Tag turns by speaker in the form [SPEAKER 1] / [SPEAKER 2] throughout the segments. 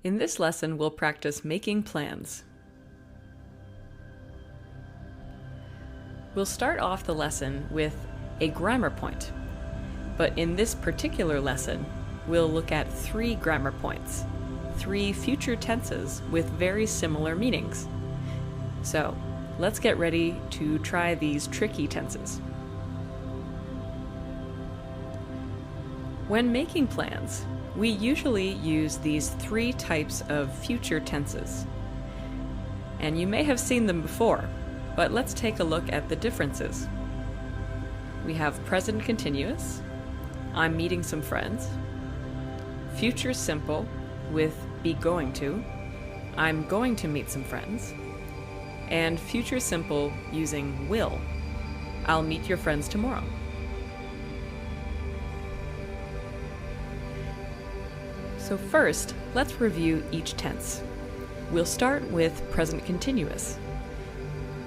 [SPEAKER 1] In this lesson, we'll practice making plans. We'll start off the lesson with a grammar point, but in this particular lesson, we'll look at 3 grammar points, 3 future tenses with very similar meanings. So, let's get ready to try these tricky tenses. When making plans, we usually use these 3 types of future tenses. And you may have seen them before, but let's take a look at the differences. We have present continuous, I'm meeting some friends, future simple with be going to, I'm going to meet some friends, and future simple using will, I'll meet your friends tomorrow. So first, let's review each tense. We'll start with present continuous.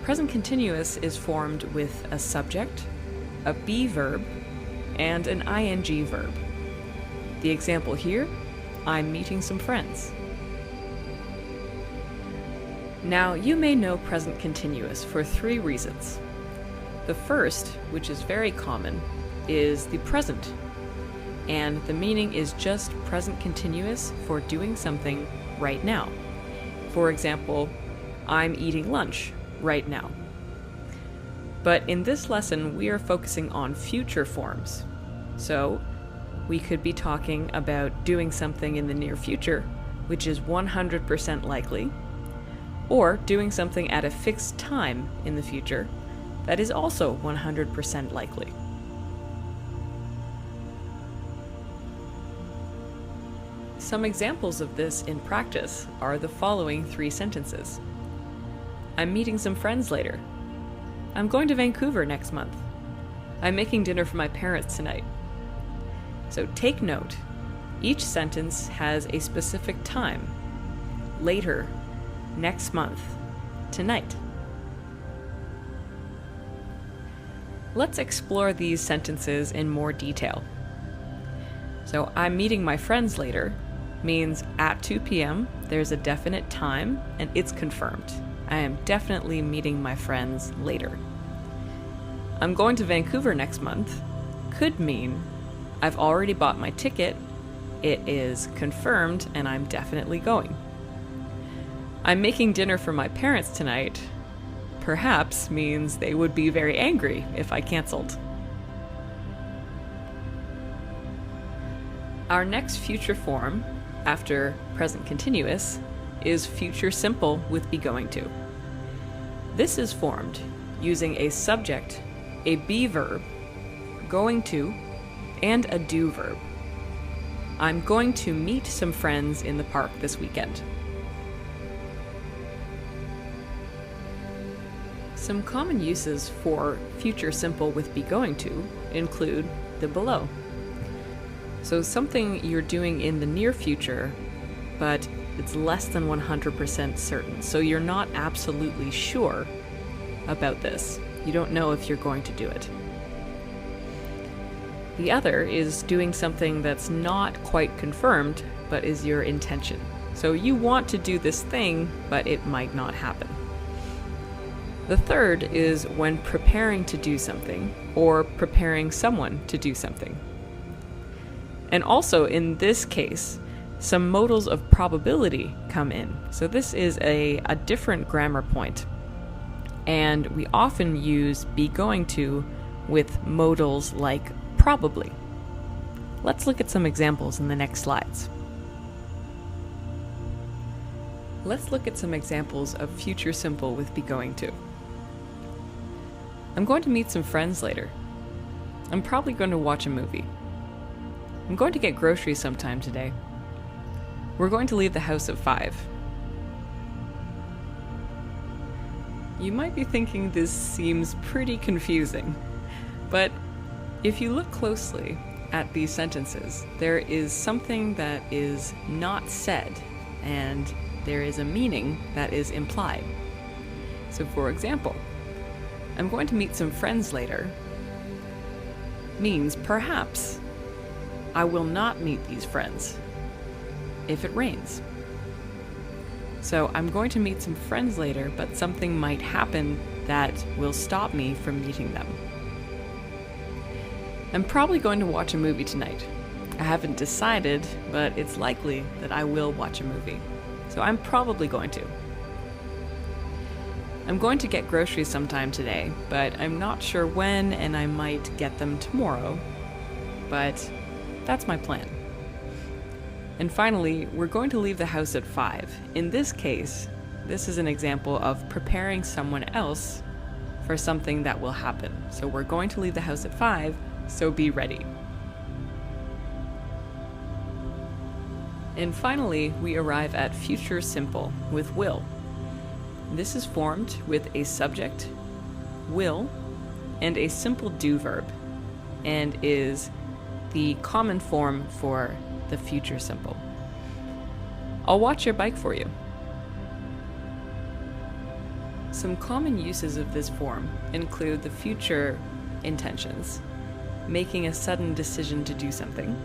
[SPEAKER 1] Present continuous is formed with a subject, a be verb, and an ing verb. The example here, I'm meeting some friends. Now, you may know present continuous for 3 reasons. The first, which is very common, is the present. And the meaning is just present continuous for doing something right now. For example, I'm eating lunch right now. But in this lesson, we are focusing on future forms. So, we could be talking about doing something in the near future, which is 100% likely, or doing something at a fixed time in the future that is also 100% likely. Some examples of this in practice are the following 3 sentences. I'm meeting some friends later. I'm going to Vancouver next month. I'm making dinner for my parents tonight. So take note, each sentence has a specific time. Later, next month, tonight. Let's explore these sentences in more detail. So I'm meeting my friends later means at 2 p.m. there's a definite time and it's confirmed. I am definitely meeting my friends later. I'm going to Vancouver next month could mean I've already bought my ticket, it is confirmed, and I'm definitely going. I'm making dinner for my parents tonight perhaps means they would be very angry if I canceled. Our next future form, after present continuous, is future simple with be going to. This is formed using a subject, a be verb, going to, and a do verb. I'm going to meet some friends in the park this weekend. Some common uses for future simple with be going to include the below. So something you're doing in the near future, but it's less than 100% certain. So you're not absolutely sure about this. You don't know if you're going to do it. The other is doing something that's not quite confirmed, but is your intention. So you want to do this thing, but it might not happen. The third is when preparing to do something, or preparing someone to do something. And also, in this case, some modals of probability come in. So this is a different grammar point. And we often use be going to with modals like probably. Let's look at some examples in the next slides. Let's look at some examples of future simple with be going to. I'm going to meet some friends later. I'm probably going to watch a movie. I'm going to get groceries sometime today. We're going to leave the house at 5. You might be thinking this seems pretty confusing, but if you look closely at these sentences, there is something that is not said, and there is a meaning that is implied. So for example, I'm going to meet some friends later means perhaps I will not meet these friends if it rains. So I'm going to meet some friends later, but something might happen that will stop me from meeting them. I'm probably going to watch a movie tonight. I haven't decided, but it's likely that I will watch a movie. So I'm probably going to. I'm going to get groceries sometime today, but I'm not sure when, and I might get them tomorrow. But that's my plan. And finally, we're going to leave the house at 5. In this case, this is an example of preparing someone else for something that will happen. So we're going to leave the house at 5, so be ready. And finally, we arrive at future simple with will. This is formed with a subject, will, and a simple do verb, and is the common form for the future simple. I'll watch your bike for you. Some common uses of this form include the future intentions, making a sudden decision to do something,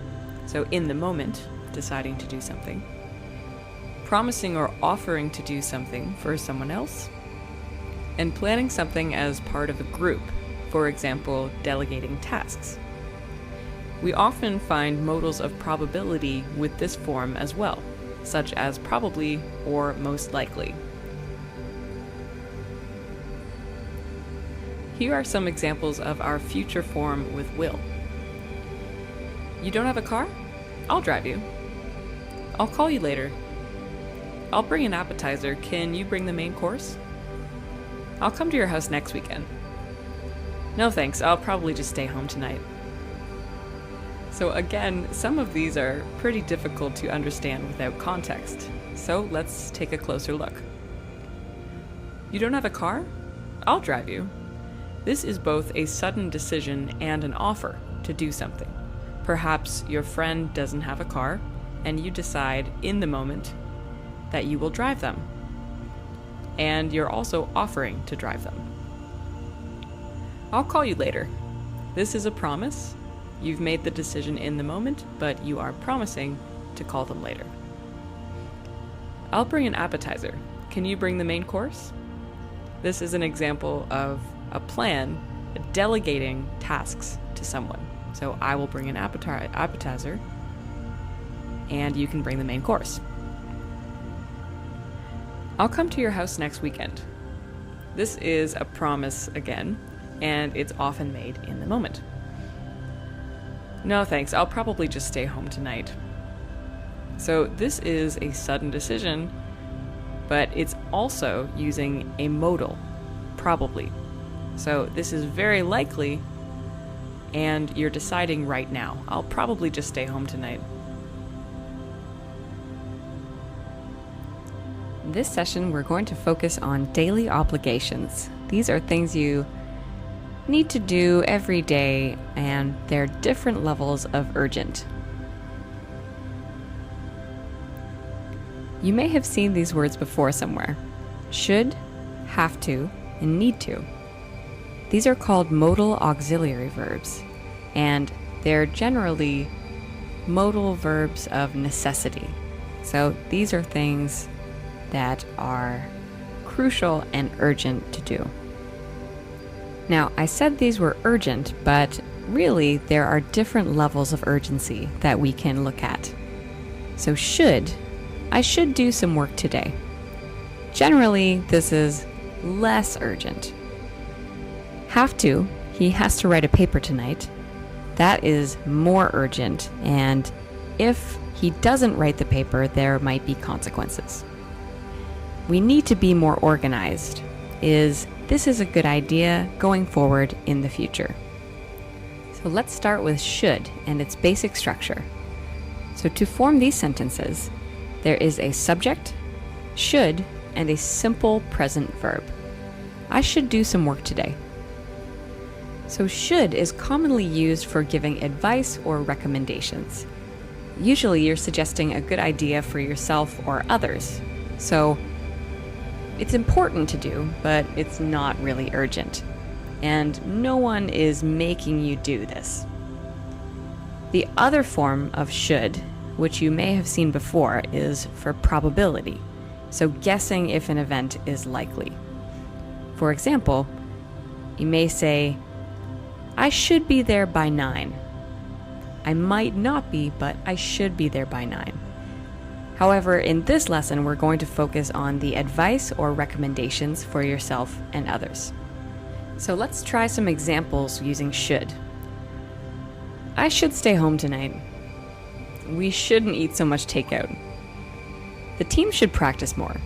[SPEAKER 1] so in the moment, deciding to do something, promising or offering to do something for someone else, and planning something as part of a group, for example, delegating tasks. We often find modals of probability with this form as well, such as probably or most likely. Here are some examples of our future form with will. You don't have a car? I'll drive you. I'll call you later. I'll bring an appetizer. Can you bring the main course? I'll come to your house next weekend. No thanks, I'll probably just stay home tonight. So again, some of these are pretty difficult to understand without context. So let's take a closer look. You don't have a car? I'll drive you. This is both a sudden decision and an offer to do something. Perhaps your friend doesn't have a car, and you decide in the moment that you will drive them. And you're also offering to drive them. I'll call you later. This is a promise. You've made the decision in the moment, but you are promising to call them later. I'll bring an appetizer. Can you bring the main course? This is an example of a plan delegating tasks to someone. So I will bring an appetizer, and you can bring the main course. I'll come to your house next weekend. This is a promise again, and it's often made in the moment. No thanks, I'll probably just stay home tonight. So this is a sudden decision, but it's also using a modal, probably. So this is very likely, and you're deciding right now. I'll probably just stay home tonight. In this session, we're going to focus on daily obligations. These are things you need to do every day, and they're different levels of urgent. You may have seen these words before somewhere. Should, have to, and need to. These are called modal auxiliary verbs, and they're generally modal verbs of necessity. So these are things that are crucial and urgent to do. Now, I said these were urgent, but really there are different levels of urgency that we can look at. So I should do some work today. Generally, this is less urgent. Have to, he has to write a paper tonight. That is more urgent, and if he doesn't write the paper, there might be consequences. We need to be more organized. This is a good idea going forward in the future. So let's start with should and its basic structure. So to form these sentences, there is a subject, should, and a simple present verb. I should do some work today. So should is commonly used for giving advice or recommendations. Usually you're suggesting a good idea for yourself or others. So it's important to do, but it's not really urgent. And no one is making you do this. The other form of should, which you may have seen before, is for probability. so guessing if an event is likely. For example, you may say, I should be there by 9. I might not be, but I should be there by 9. However, in this lesson, we're going to focus on the advice or recommendations for yourself and others. So let's try some examples using should. I should stay home tonight. We shouldn't eat so much takeout. The team should practice more.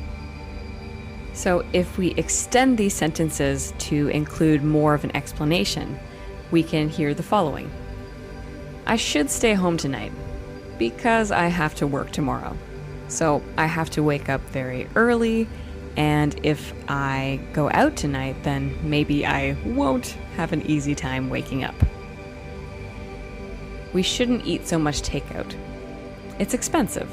[SPEAKER 1] So if we extend these sentences to include more of an explanation, we can hear the following. I should stay home tonight because I have to work tomorrow. So I have to wake up very early, and if I go out tonight, then maybe I won't have an easy time waking up. We shouldn't eat so much takeout. It's expensive.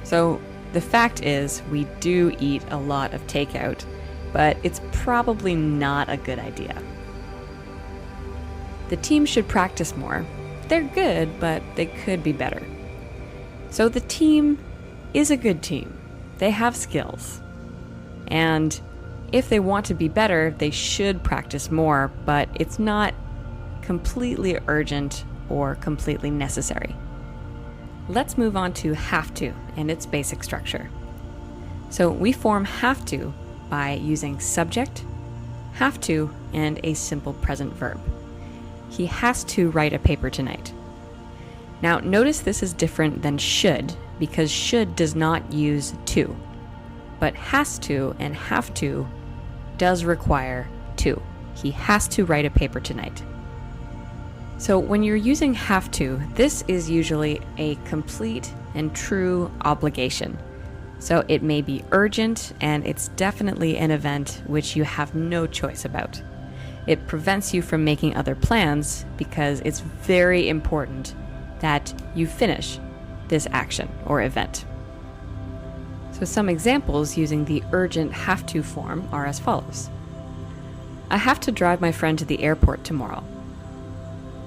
[SPEAKER 1] So the fact is, we do eat a lot of takeout, but it's probably not a good idea. The team should practice more. They're good, but they could be better. So the team is a good team. They have skills. And if they want to be better, they should practice more, but it's not completely urgent or completely necessary. Let's move on to have to and its basic structure. So we form have to by using subject, have to, and a simple present verb. He has to write a paper tonight. Now notice this is different than should because should does not use to, but has to and have to does require to. He has to write a paper tonight. So when you're using have to, this is usually a complete and true obligation. So it may be urgent, and it's definitely an event which you have no choice about. It prevents you from making other plans because it's very important that you finish this action or event. So some examples using the urgent have to form are as follows. I have to drive my friend to the airport tomorrow.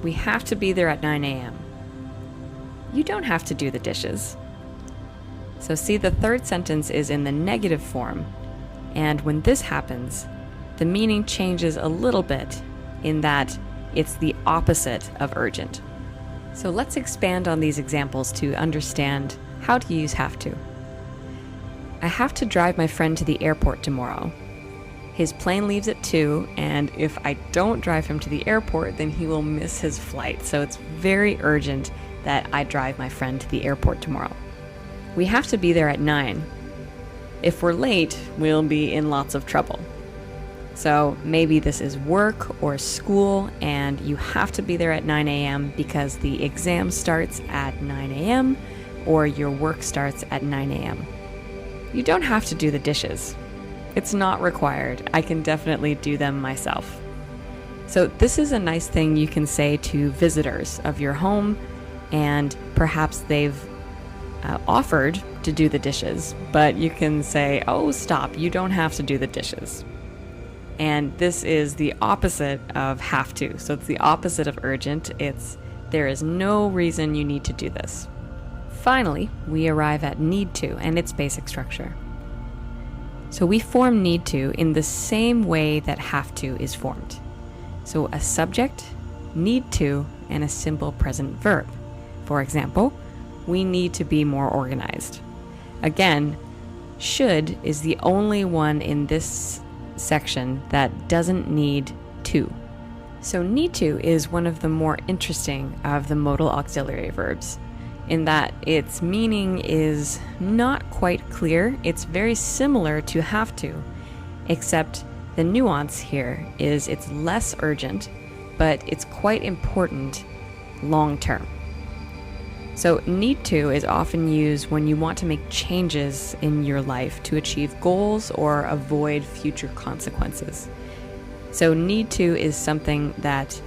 [SPEAKER 1] We have to be there at 9 a.m. You don't have to do the dishes. So see, the third sentence is in the negative form, and when this happens, the meaning changes a little bit in that it's the opposite of urgent. So let's expand on these examples to understand how to use have to. I have to drive my friend to the airport tomorrow. His plane leaves at 2, and if I don't drive him to the airport, then he will miss his flight. So it's very urgent that I drive my friend to the airport tomorrow. We have to be there at 9. If we're late, we'll be in lots of trouble. So maybe this is work or school, and you have to be there at 9 a.m. because the exam starts at 9 a.m. or your work starts at 9 a.m. You don't have to do the dishes. It's not required. I can definitely do them myself. So this is a nice thing you can say to visitors of your home, and perhaps they've offered to do the dishes, but you can say, oh, stop, you don't have to do the dishes. And this is the opposite of have to. So it's the opposite of urgent. There is no reason you need to do this. Finally, we arrive at need to and its basic structure. So we form need to in the same way that have to is formed. So a subject, need to, and a simple present verb. For example, we need to be more organized. Again, should is the only one in this section that doesn't need to. So need to is one of the more interesting of the modal auxiliary verbs, in that its meaning is not quite clear. It's very similar to have to, except the nuance here is it's less urgent, but it's quite important long term. So need to is often used when you want to make changes in your life to achieve goals or avoid future consequences. So need to is something that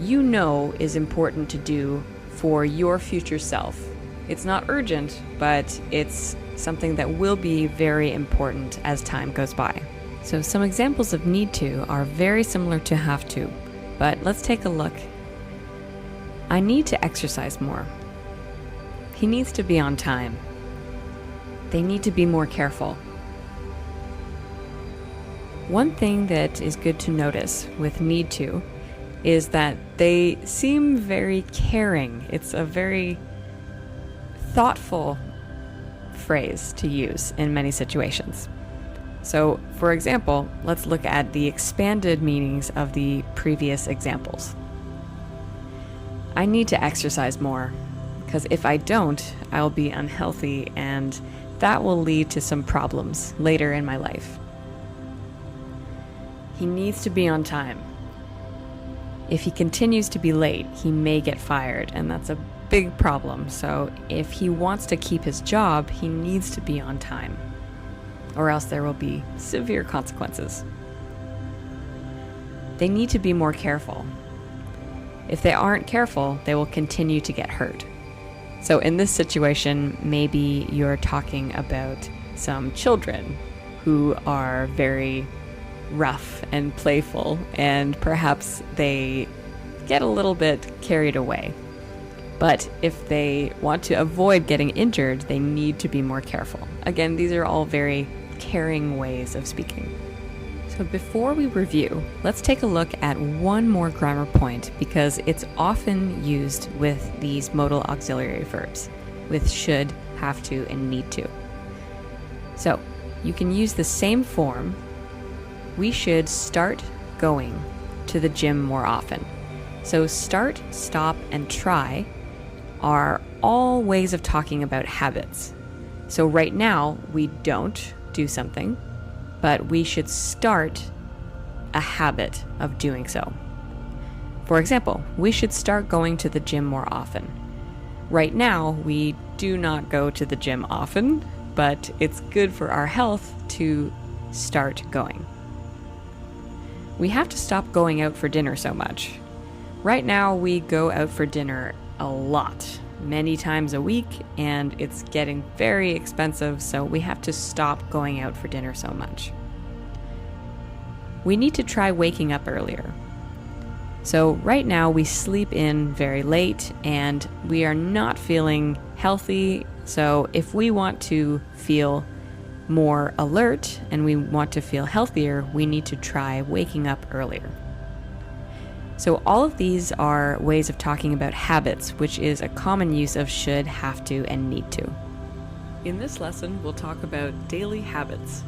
[SPEAKER 1] you know is important to do for your future self. It's not urgent, but it's something that will be very important as time goes by. So some examples of need to are very similar to have to, but let's take a look. I need to exercise more. He needs to be on time. They need to be more careful. One thing that is good to notice with need to is that they seem very caring. It's a very thoughtful phrase to use in many situations. So, for example, let's look at the expanded meanings of the previous examples. I need to exercise more, because if I don't, I'll be unhealthy, and that will lead to some problems later in my life. He needs to be on time. If he continues to be late, he may get fired, and that's a big problem. So if he wants to keep his job, he needs to be on time, or else there will be severe consequences. They need to be more careful. If they aren't careful, they will continue to get hurt. So in this situation, maybe you're talking about some children who are very rough and playful, and perhaps they get a little bit carried away. But if they want to avoid getting injured, they need to be more careful. Again, these are all very caring ways of speaking. So before we review, let's take a look at one more grammar point, because it's often used with these modal auxiliary verbs, with should, have to, and need to. So you can use the same form. We should start going to the gym more often. So start, stop, and try are all ways of talking about habits. So right now, we don't do something, but we should start a habit of doing so. For example, we should start going to the gym more often. Right now, we do not go to the gym often, but it's good for our health to start going. We have to stop going out for dinner so much. Right now, we go out for dinner a lot, many times a week, and it's getting very expensive, so we have to stop going out for dinner so much. We need to try waking up earlier. So right now we sleep in very late and we are not feeling healthy, so if we want to feel more alert and we want to feel healthier, we need to try waking up earlier. So all of these are ways of talking about habits, which is a common use of should, have to, and need to. In this lesson, we'll talk about daily habits.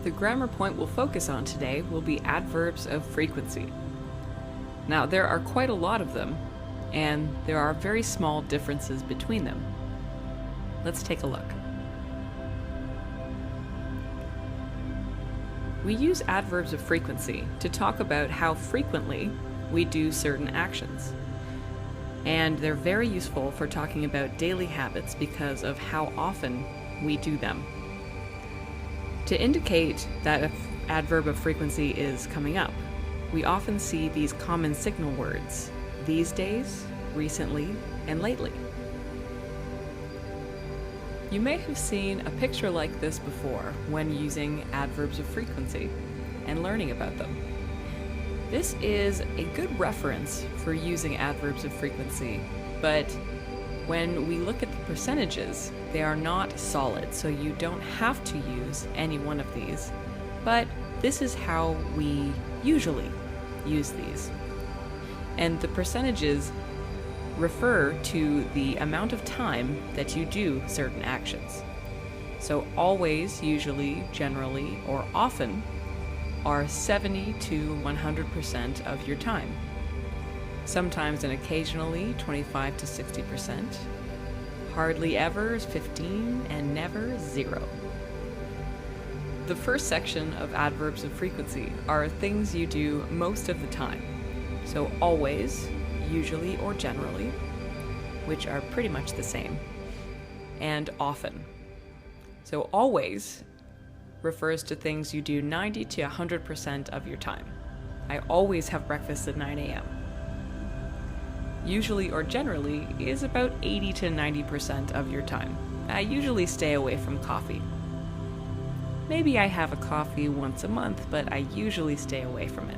[SPEAKER 1] The grammar point we'll focus on today will be adverbs of frequency. Now, there are quite a lot of them, and there are very small differences between them. Let's take a look. We use adverbs of frequency to talk about how frequently we do certain actions. And they're very useful for talking about daily habits because of how often we do them. To indicate that an adverb of frequency is coming up, we often see these common signal words: these days, recently, and lately. You may have seen a picture like this before when using adverbs of frequency and learning about them. This is a good reference for using adverbs of frequency, but when we look at the percentages, they are not solid, so you don't have to use any one of these, but this is how we usually use these. And the percentages refer to the amount of time that you do certain actions. So always, usually, generally, or often are 70 to 100% of your time. Sometimes and occasionally 25 to 60%. Hardly ever is 15, and never 0. The first section of adverbs of frequency are things you do most of the time. So always, usually, or generally, which are pretty much the same, and often. So always refers to things you do 90 to 100% of your time. I always have breakfast at 9 a.m. Usually or generally is about 80 to 90% of your time. I usually stay away from coffee. Maybe I have a coffee once a month, but I usually stay away from it.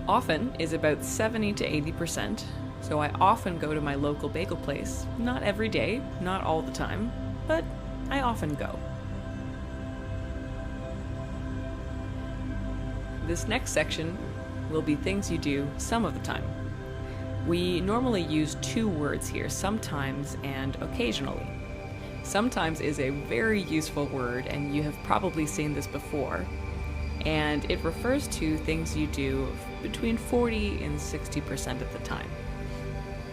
[SPEAKER 1] Often is about 70 to 80%, so I often go to my local bagel place. Not every day, not all the time, but I often go. This next section will be things you do some of the time. We normally use two words here, sometimes and occasionally. Sometimes is a very useful word, and you have probably seen this before, and it refers to things you do between 40 and 60% of the time.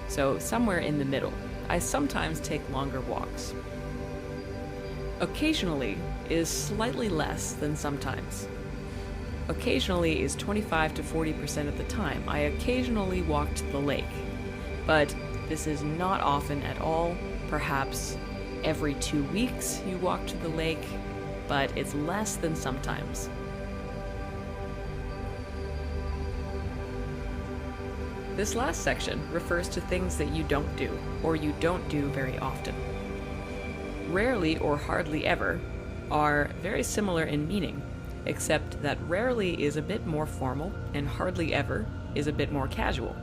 [SPEAKER 1] So somewhere in the middle. I sometimes take longer walks. Occasionally is slightly less than sometimes. Occasionally is 25 to 40% of the time. I occasionally walk to the lake, but this is not often at all. Perhaps every 2 weeks you walk to the lake, but it's less than sometimes. This last section refers to things that you don't do, or you don't do very often. Rarely or hardly ever are very similar in meaning, except that rarely is a bit more formal and hardly ever is a bit more casual.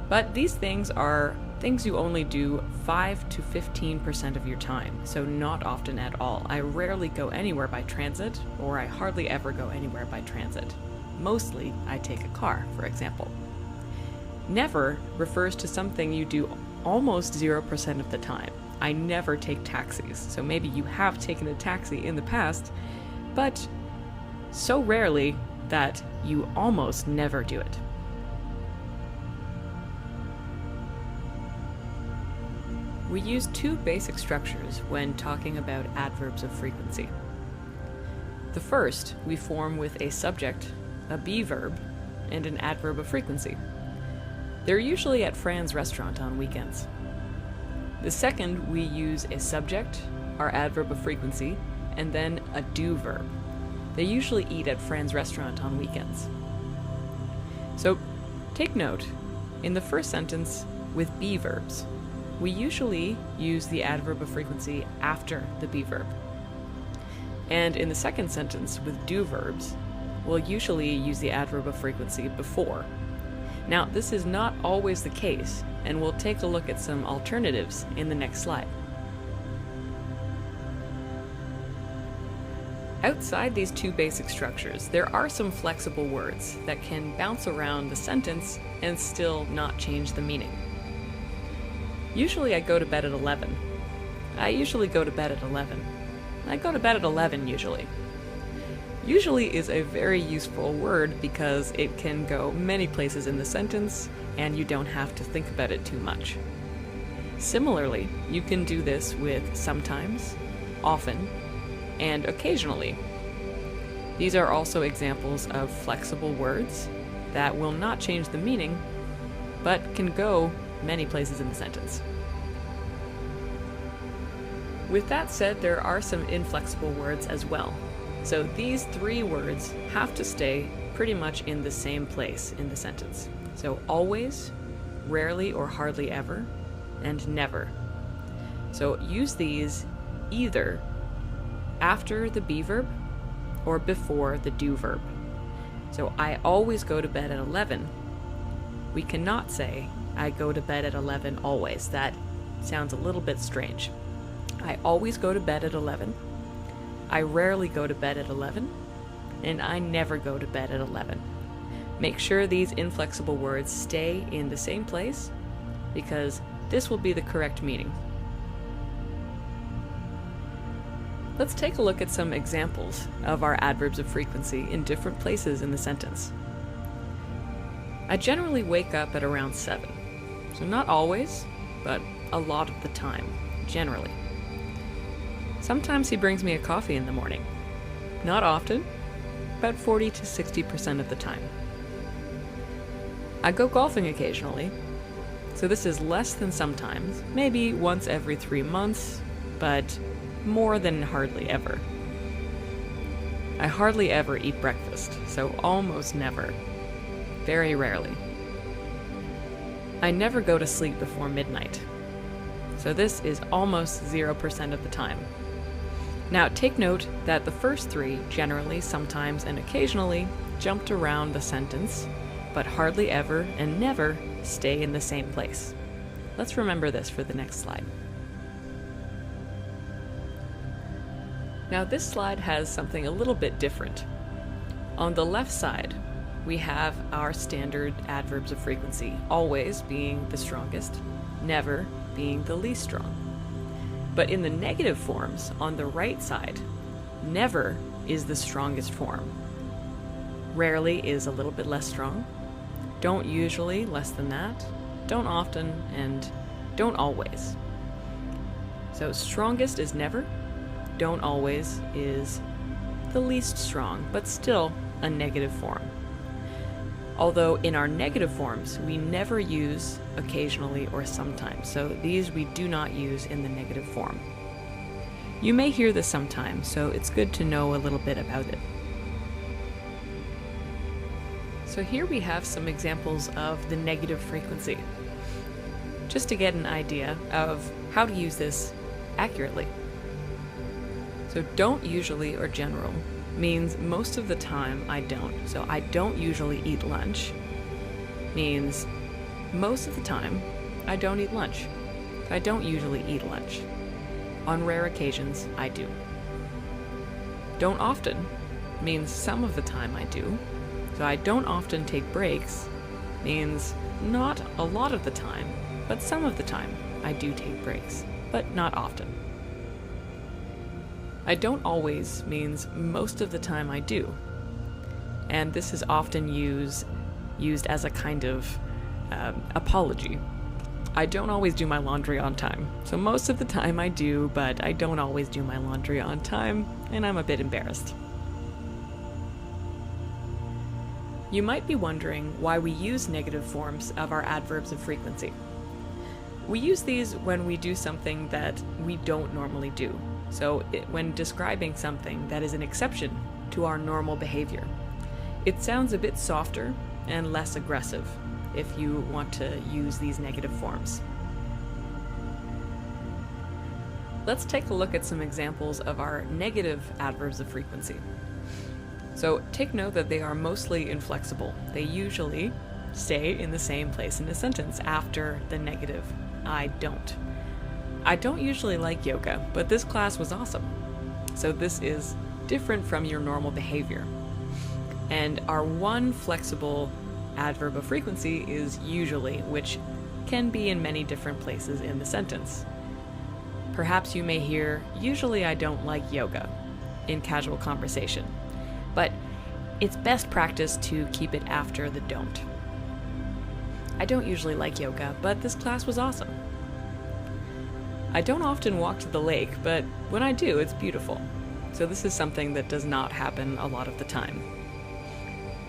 [SPEAKER 1] But these things are things you only do 5 to 15% of your time, so not often at all. I rarely go anywhere by transit, or I hardly ever go anywhere by transit. Mostly, I take a car, for example. Never refers to something you do almost 0% of the time. I never take taxis, so maybe you have taken a taxi in the past, but so rarely that you almost never do it. We use two basic structures when talking about adverbs of frequency. The first we form with a subject, a be verb, and an adverb of frequency. They're usually at Fran's restaurant on weekends. The second, we use a subject, our adverb of frequency, and then a do verb. They usually eat at Fran's restaurant on weekends. So take note, in the first sentence with be verbs, we usually use the adverb of frequency after the be verb. And in the second sentence with do verbs, we'll usually use the adverb of frequency before. Now, this is not always the case, and we'll take a look at some alternatives in the next slide. Outside these two basic structures, there are some flexible words that can bounce around the sentence and still not change the meaning. Usually I go to bed at 11. I usually go to bed at 11. I go to bed at 11 usually. Usually is a very useful word because it can go many places in the sentence and you don't have to think about it too much. Similarly, you can do this with sometimes, often, and occasionally. These are also examples of flexible words that will not change the meaning, but can go many places in the sentence. With that said, there are some inflexible words as well. So these three words have to stay pretty much in the same place in the sentence. So always, rarely or hardly ever, and never. So use these either after the be verb or before the do verb. So I always go to bed at 11. We cannot say I go to bed at 11 always. That sounds a little bit strange. I always go to bed at 11. I rarely go to bed at 11, and I never go to bed at 11. Make sure these inflexible words stay in the same place, because this will be the correct meaning. Let's take a look at some examples of our adverbs of frequency in different places in the sentence. I generally wake up at around 7. So not always, but a lot of the time, generally. Sometimes he brings me a coffee in the morning. Not often, about 40 to 60% of the time. I go golfing occasionally, so this is less than sometimes, maybe once every 3 months, but more than hardly ever. I hardly ever eat breakfast, so almost never. Very rarely. I never go to sleep before midnight, so this is almost 0% of the time. Now take note that the first three, generally, sometimes, and occasionally, jumped around the sentence, but hardly ever and never stay in the same place. Let's remember this for the next slide. Now this slide has something a little bit different. On the left side, we have our standard adverbs of frequency, always being the strongest, never being the least strong. But in the negative forms, on the right side, never is the strongest form. Rarely is a little bit less strong. Don't usually, less than that. Don't often, and don't always. So strongest is never. Don't always is the least strong, but still a negative form. Although in our negative forms, we never use occasionally or sometimes. So these we do not use in the negative form. You may hear this sometimes, so it's good to know a little bit about it. So here we have some examples of the negative frequency, just to get an idea of how to use this accurately. So don't usually or general means most of the time I don't. So I don't usually eat lunch means most of the time I don't eat lunch. I don't usually eat lunch. On rare occasions, I do. Don't often means some of the time I do. So I don't often take breaks means not a lot of the time, but some of the time I do take breaks, but not often. I don't always means most of the time I do. And this is often used as a kind of apology. I don't always do my laundry on time. So most of the time I do, but I don't always do my laundry on time, and I'm a bit embarrassed. You might be wondering why we use negative forms of our adverbs of frequency. We use these when we do something that we don't normally do. So when describing something that is an exception to our normal behavior. It sounds a bit softer and less aggressive if you want to use these negative forms. Let's take a look at some examples of our negative adverbs of frequency. So take note that they are mostly inflexible. They usually stay in the same place in a sentence after the negative, I don't. I don't usually like yoga, but this class was awesome. So this is different from your normal behavior. And our one flexible adverb of frequency is usually, which can be in many different places in the sentence. Perhaps you may hear, usually I don't like yoga, in casual conversation. But it's best practice to keep it after the don't. I don't usually like yoga, but this class was awesome. I don't often walk to the lake, but when I do, it's beautiful. So this is something that does not happen a lot of the time.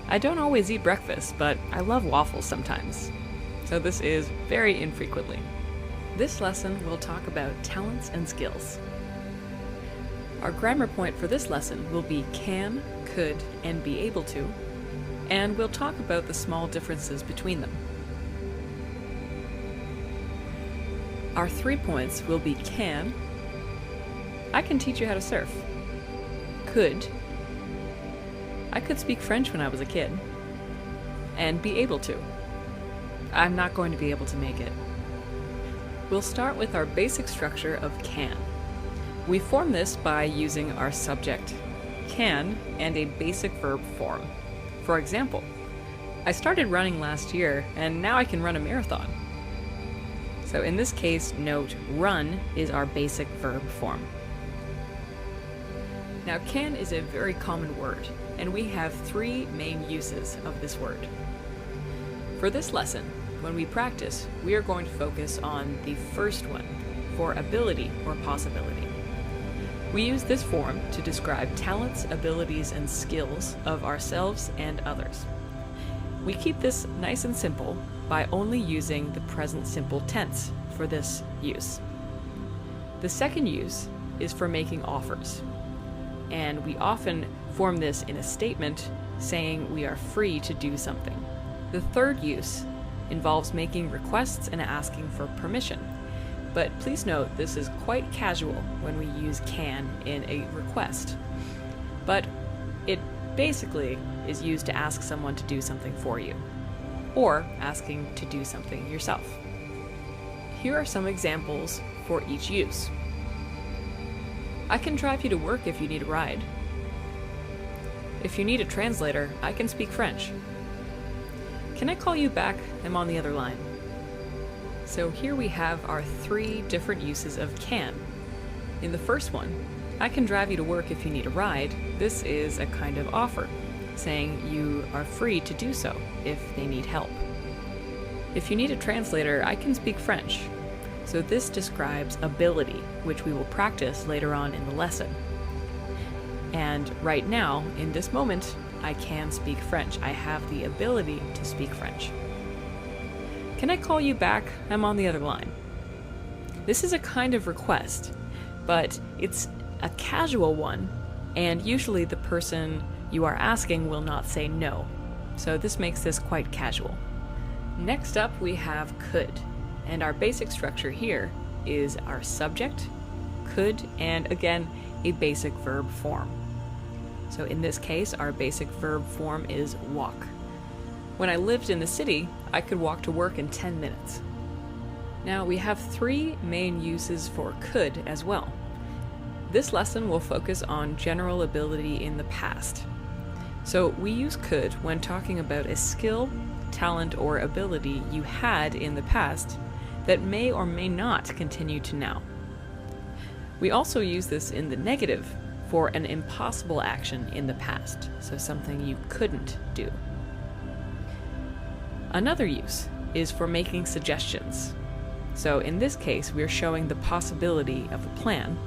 [SPEAKER 1] I don't always eat breakfast, but I love waffles sometimes. So this is very infrequently. This lesson will talk about talents and skills. Our grammar point for this lesson will be can, could, and be able to, and we'll talk about the small differences between them. Our 3 points will be can, I can teach you how to surf. Could, I could speak French when I was a kid. And be able to, I'm not going to be able to make it. We'll start with our basic structure of can. We form this by using our subject, can, and a basic verb form. For example, I started running last year, and now I can run a marathon. So in this case, note, run is our basic verb form. Now, can is a very common word, and we have 3 main uses of this word. For this lesson, when we practice, we are going to focus on the first one, for ability or possibility. We use this form to describe talents, abilities, and skills of ourselves and others. We keep this nice and simple by only using the present simple tense for this use. The second use is for making offers, and we often form this in a statement saying we are free to do something. The third use involves making requests and asking for permission. But please note this is quite casual when we use can in a request. But it basically is used to ask someone to do something for you, or asking to do something yourself. Here are some examples for each use. I can drive you to work if you need a ride. If you need a translator, I can speak French. Can I call you back? I'm on the other line. So here we have our 3 different uses of can. In the first one, I can drive you to work if you need a ride. This is a kind of offer, saying you are free to do so if they need help. If you need a translator, I can speak French. So this describes ability, which we will practice later on in the lesson. And right now, in this moment, I can speak French. I have the ability to speak French. Can I call you back? I'm on the other line. This is a kind of request, but it's a casual one, and usually the person you are asking will not say no. So this makes this quite casual. Next up, we have could, and our basic structure here is our subject, could, and again, a basic verb form. So in this case, our basic verb form is walk. When I lived in the city, I could walk to work in 10 minutes. Now we have 3 main uses for could as well. This lesson will focus on general ability in the past. So we use could when talking about a skill, talent, or ability you had in the past that may or may not continue to now. We also use this in the negative for an impossible action in the past, so something you couldn't do. Another use is for making suggestions. So in this case, we're showing the possibility of a plan.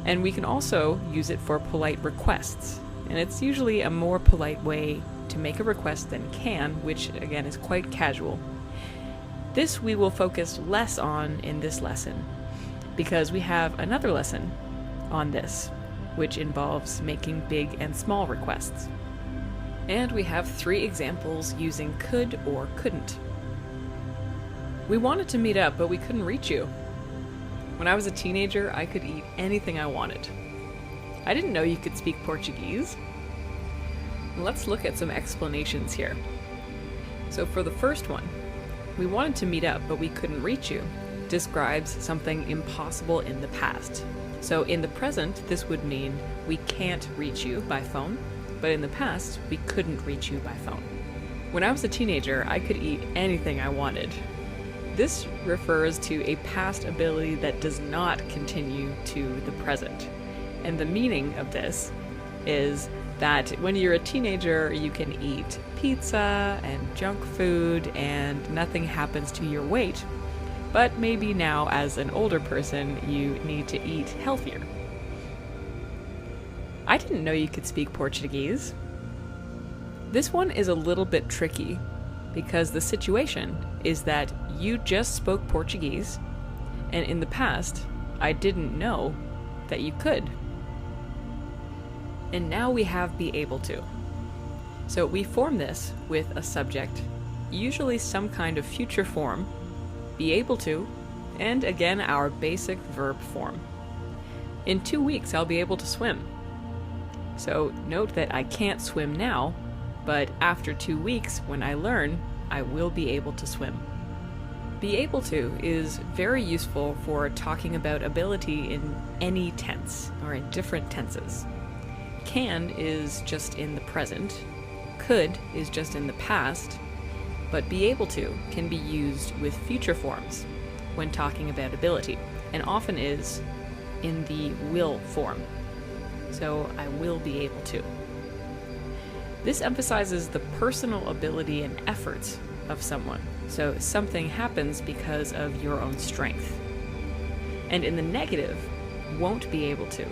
[SPEAKER 1] And we can also use it for polite requests. And it's usually a more polite way to make a request than can, which again is quite casual. This we will focus less on in this lesson, because we have another lesson on this, which involves making big and small requests. And we have 3 examples using could or couldn't. We wanted to meet up, but we couldn't reach you. When I was a teenager, I could eat anything I wanted. I didn't know you could speak Portuguese. Let's look at some explanations here. So for the first one, we wanted to meet up, but we couldn't reach you, describes something impossible in the past. So in the present, this would mean we can't reach you by phone, but in the past, we couldn't reach you by phone. When I was a teenager, I could eat anything I wanted. This refers to a past ability that does not continue to the present. And the meaning of this is that when you're a teenager, you can eat pizza and junk food and nothing happens to your weight. But maybe now, as an older person, you need to eat healthier. I didn't know you could speak Portuguese. This one is a little bit tricky because the situation is that you just spoke Portuguese, and in the past, I didn't know that you could. And now we have be able to. So we form this with a subject, usually some kind of future form, be able to, and again our basic verb form. In 2 weeks, I'll be able to swim. So note that I can't swim now, but after 2 weeks, when I learn, I will be able to swim. Be able to is very useful for talking about ability in any tense, or in different tenses. Can is just in the present, could is just in the past, but be able to can be used with future forms when talking about ability, and often is in the will form. So I will be able to. This emphasizes the personal ability and efforts of someone. So something happens because of your own strength. And in the negative, won't be able to.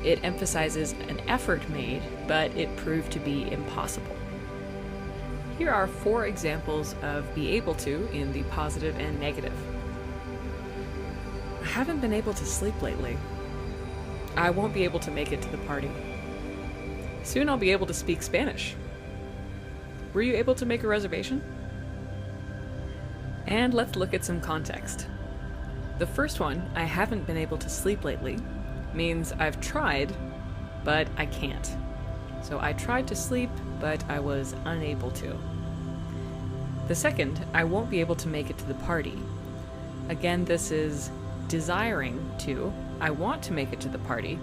[SPEAKER 1] It emphasizes an effort made, but it proved to be impossible. Here are 4 examples of be able to in the positive and negative. I haven't been able to sleep lately. I won't be able to make it to the party. Soon I'll be able to speak Spanish. Were you able to make a reservation? And let's look at some context. The first one, I haven't been able to sleep lately, means I've tried, but I can't. So I tried to sleep, but I was unable to. The second, I won't be able to make it to the party. Again, this is desiring to, I want to make it to the party,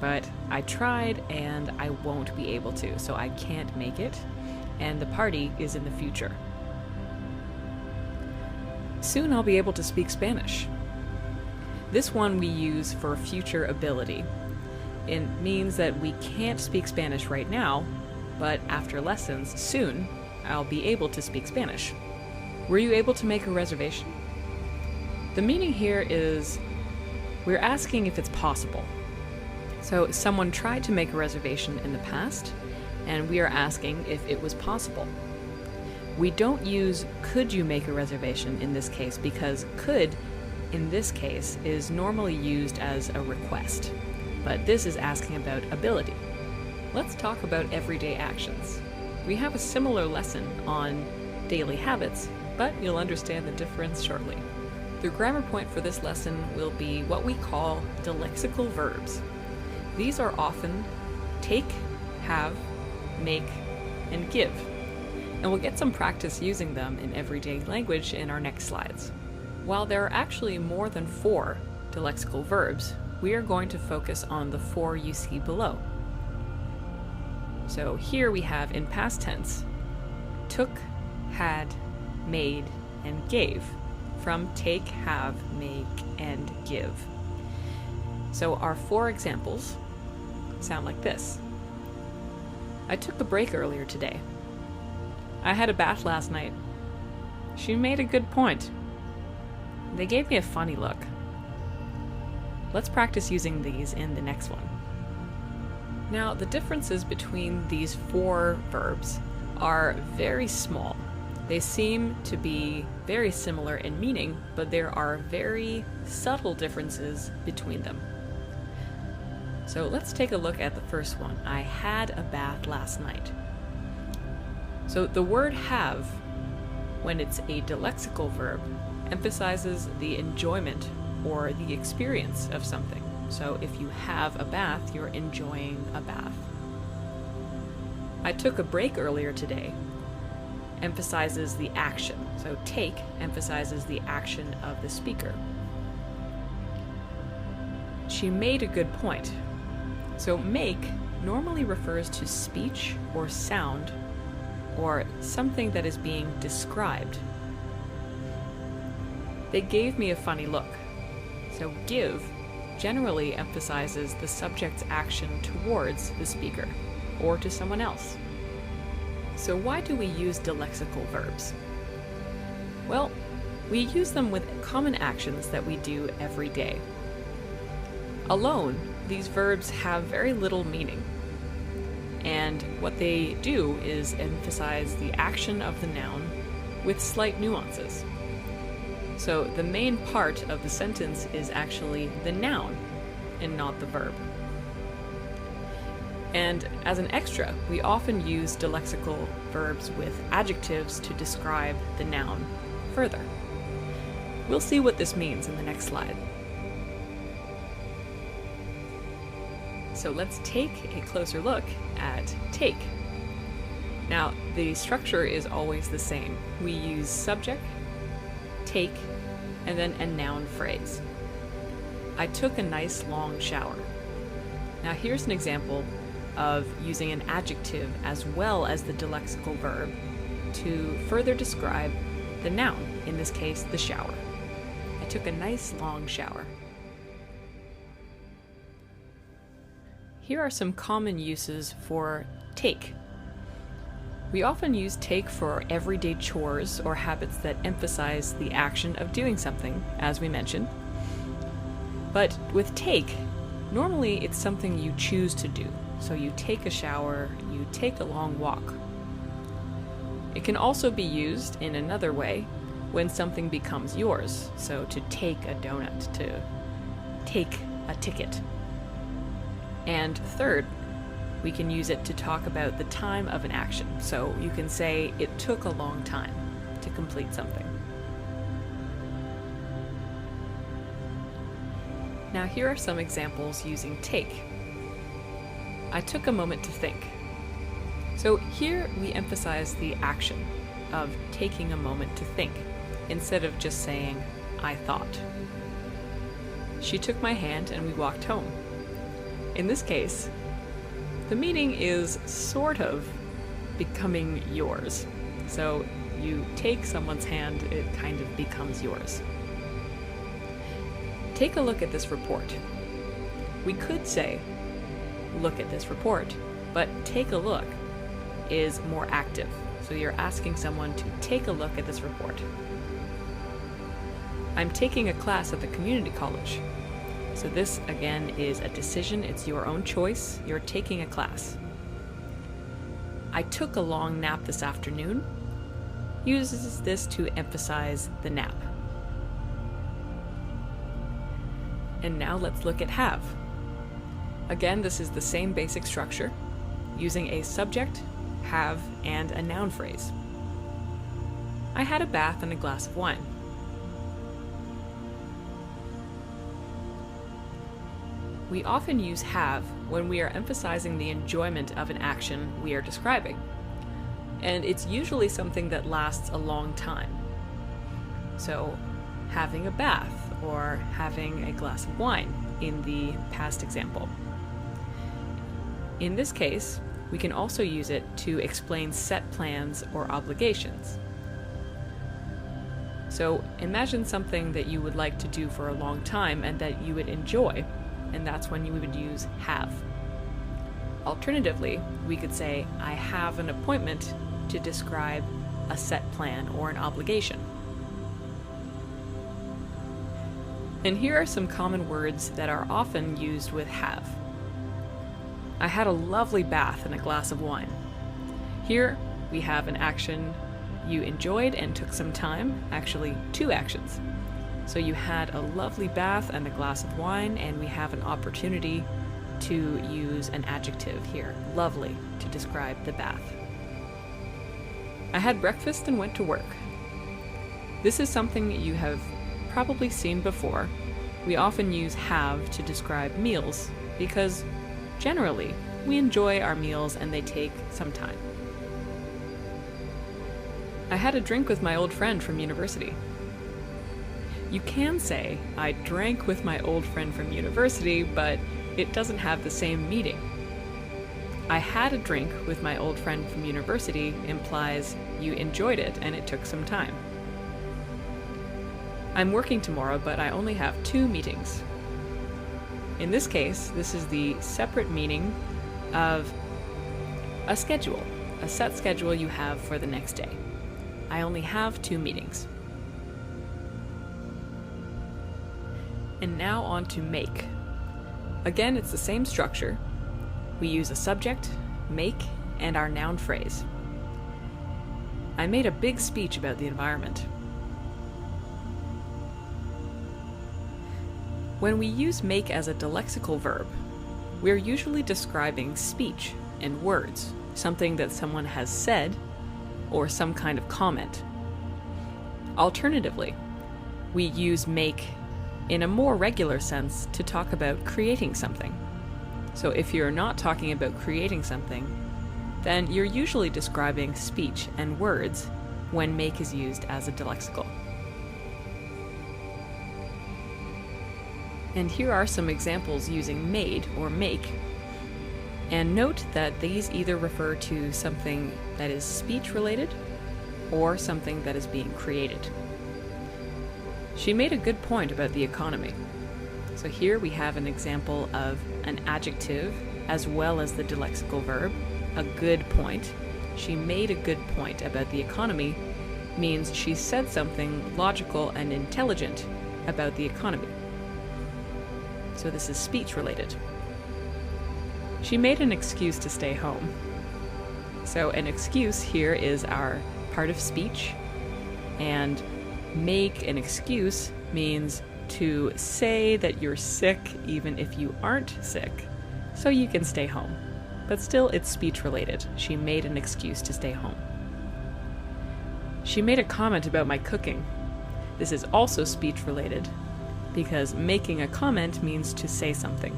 [SPEAKER 1] but I tried and I won't be able to, so I can't make it, and the party is in the future. Soon I'll be able to speak Spanish. This one we use for future ability. It means that we can't speak Spanish right now, but after lessons, soon, I'll be able to speak Spanish. Were you able to make a reservation? The meaning here is we're asking if it's possible. So someone tried to make a reservation in the past, and we are asking if it was possible. We don't use could you make a reservation in this case because could, in this case, is normally used as a request, but this is asking about ability. Let's talk about everyday actions. We have a similar lesson on daily habits, but you'll understand the difference shortly. The grammar point for this lesson will be what we call dilexical verbs. These are often take, have, make, and give, and we'll get some practice using them in everyday language in our next slides. While there are actually more than 4 dilexical verbs, we are going to focus on the 4 you see below. So here we have in past tense, took, had, made, and gave, from take, have, make, and give. So our 4 examples sound like this. I took a break earlier today. I had a bath last night. She made a good point. They gave me a funny look. Let's practice using these in the next one. Now, the differences between these 4 verbs are very small. They seem to be very similar in meaning, but there are very subtle differences between them. So let's take a look at the first one. I had a bath last night. So the word have, when it's a dilexical verb, emphasizes the enjoyment or the experience of something. So if you have a bath, you're enjoying a bath. I took a break earlier today emphasizes the action. So take emphasizes the action of the speaker. She made a good point. So make normally refers to speech or sound or something that is being described. They gave me a funny look. So give generally emphasizes the subject's action towards the speaker or to someone else. So why do we use dilexical verbs? Well, we use them with common actions that we do every day. Alone, these verbs have very little meaning. And what they do is emphasize the action of the noun with slight nuances. So the main part of the sentence is actually the noun and not the verb. And as an extra, we often use dilexical verbs with adjectives to describe the noun further. We'll see what this means in the next slide. So let's take a closer look at take. Now, the structure is always the same. We use subject, take, and then a noun phrase. I took a nice long shower. Now here's an example of using an adjective as well as the dilexical verb to further describe the noun, in this case, the shower. I took a nice long shower. Here are some common uses for take. We often use take for everyday chores or habits that emphasize the action of doing something, as we mentioned. But with take, normally it's something you choose to do. So you take a shower, you take a long walk. It can also be used in another way when something becomes yours. So to take a donut, to take a ticket. And third, we can use it to talk about the time of an action. So you can say, it took a long time to complete something. Now here are some examples using take. I took a moment to think. So here we emphasize the action of taking a moment to think, instead of just saying, I thought. She took my hand and we walked home. In this case, the meaning is sort of becoming yours. So you take someone's hand, it kind of becomes yours. Take a look at this report. We could say, look at this report, but take a look is more active. So you're asking someone to take a look at this report. I'm taking a class at the community college. So this, again, is a decision. It's your own choice. You're taking a class. I took a long nap this afternoon uses this to emphasize the nap. And now let's look at have. Again, this is the same basic structure, using a subject, have, and a noun phrase. I had a bath and a glass of wine. We often use have when we are emphasizing the enjoyment of an action we are describing, and it's usually something that lasts a long time. So, having a bath or having a glass of wine in the past example. In this case, we can also use it to explain set plans or obligations. So imagine something that you would like to do for a long time and that you would enjoy, and that's when you would use have. Alternatively, we could say, I have an appointment to describe a set plan or an obligation. And here are some common words that are often used with have. I had a lovely bath and a glass of wine. Here we have an action you enjoyed and took some time, actually 2 actions. So you had a lovely bath and a glass of wine, and we have an opportunity to use an adjective here, lovely, to describe the bath. I had breakfast and went to work. This is something you have probably seen before. We often use have to describe meals because generally we enjoy our meals and they take some time. I had a drink with my old friend from university. You can say, I drank with my old friend from university, but it doesn't have the same meaning. I had a drink with my old friend from university implies you enjoyed it and it took some time. I'm working tomorrow, but I only have 2 meetings. In this case, this is the separate meaning of a schedule, a set schedule you have for the next day. I only have 2 meetings. And now on to make. Again, it's the same structure. We use a subject, make, and our noun phrase. I made a big speech about the environment. When we use make as a dilexical verb, we're usually describing speech and words, something that someone has said, or some kind of comment. Alternatively, we use make in a more regular sense to talk about creating something. So if you're not talking about creating something, then you're usually describing speech and words when make is used as a dilexical. And here are some examples using made or make. And note that these either refer to something that is speech related or something that is being created. She made a good point about the economy. So here we have an example of an adjective as well as the dilexical verb, a good point. She made a good point about the economy means she said something logical and intelligent about the economy. So this is speech related. She made an excuse to stay home. So an excuse here is our part of speech, and make an excuse means to say that you're sick even if you aren't sick, so you can stay home. But still, it's speech related. She made an excuse to stay home. She made a comment about my cooking. This is also speech related, because making a comment means to say something.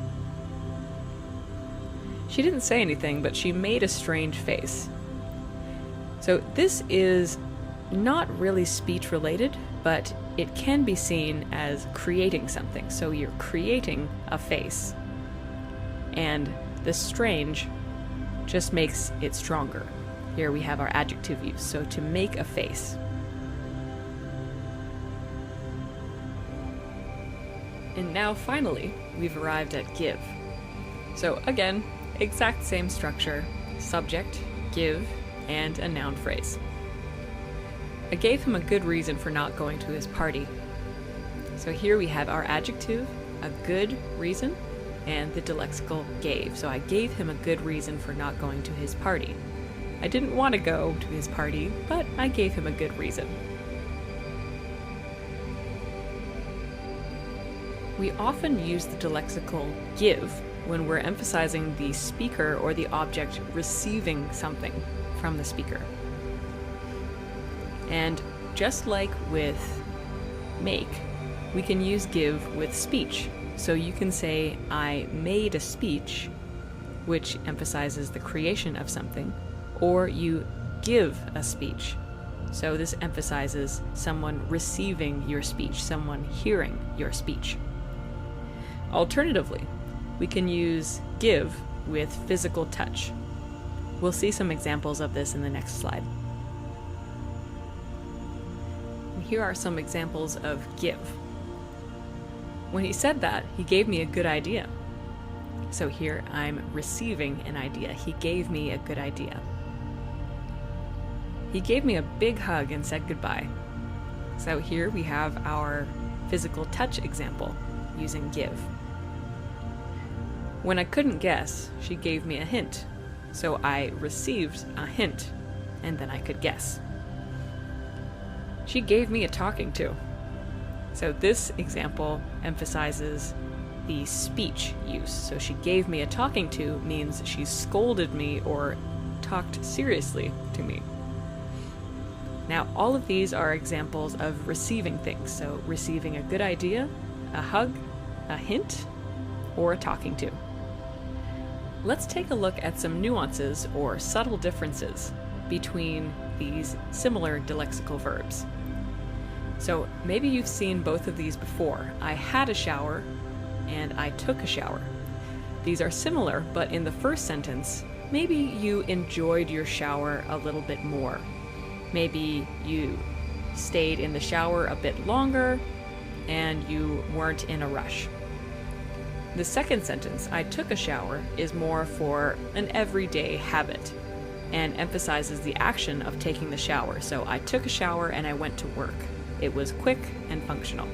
[SPEAKER 1] She didn't say anything, but she made a strange face. So this is not really speech related, but it can be seen as creating something. So you're creating a face. And the strange just makes it stronger. Here we have our adjective use. So to make a face. And now finally, we've arrived at give. So again, exact same structure, subject, give, and a noun phrase. I gave him a good reason for not going to his party. So here we have our adjective, a good reason, and the lexical gave. So I gave him a good reason for not going to his party. I didn't want to go to his party, but I gave him a good reason. We often use the lexical give when we're emphasizing the speaker or the object receiving something from the speaker. And just like with make, we can use give with speech. So you can say, I made a speech, which emphasizes the creation of something, or you give a speech. So this emphasizes someone receiving your speech, someone hearing your speech. Alternatively, we can use give with physical touch. We'll see some examples of this in the next slide. And here are some examples of give. When he said that, he gave me a good idea. So here I'm receiving an idea. He gave me a good idea. He gave me a big hug and said goodbye. So here we have our physical touch example using give. When I couldn't guess, she gave me a hint. So I received a hint, and then I could guess. She gave me a talking to. So this example emphasizes the speech use. So she gave me a talking to means she scolded me or talked seriously to me. Now, all of these are examples of receiving things. So receiving a good idea, a hug, a hint, or a talking to. Let's take a look at some nuances or subtle differences between these similar dilexical verbs. So maybe you've seen both of these before. I had a shower and I took a shower. These are similar, but in the first sentence, maybe you enjoyed your shower a little bit more. Maybe you stayed in the shower a bit longer and you weren't in a rush. The second sentence, I took a shower, is more for an everyday habit and emphasizes the action of taking the shower. So I took a shower and I went to work. It was quick and functional.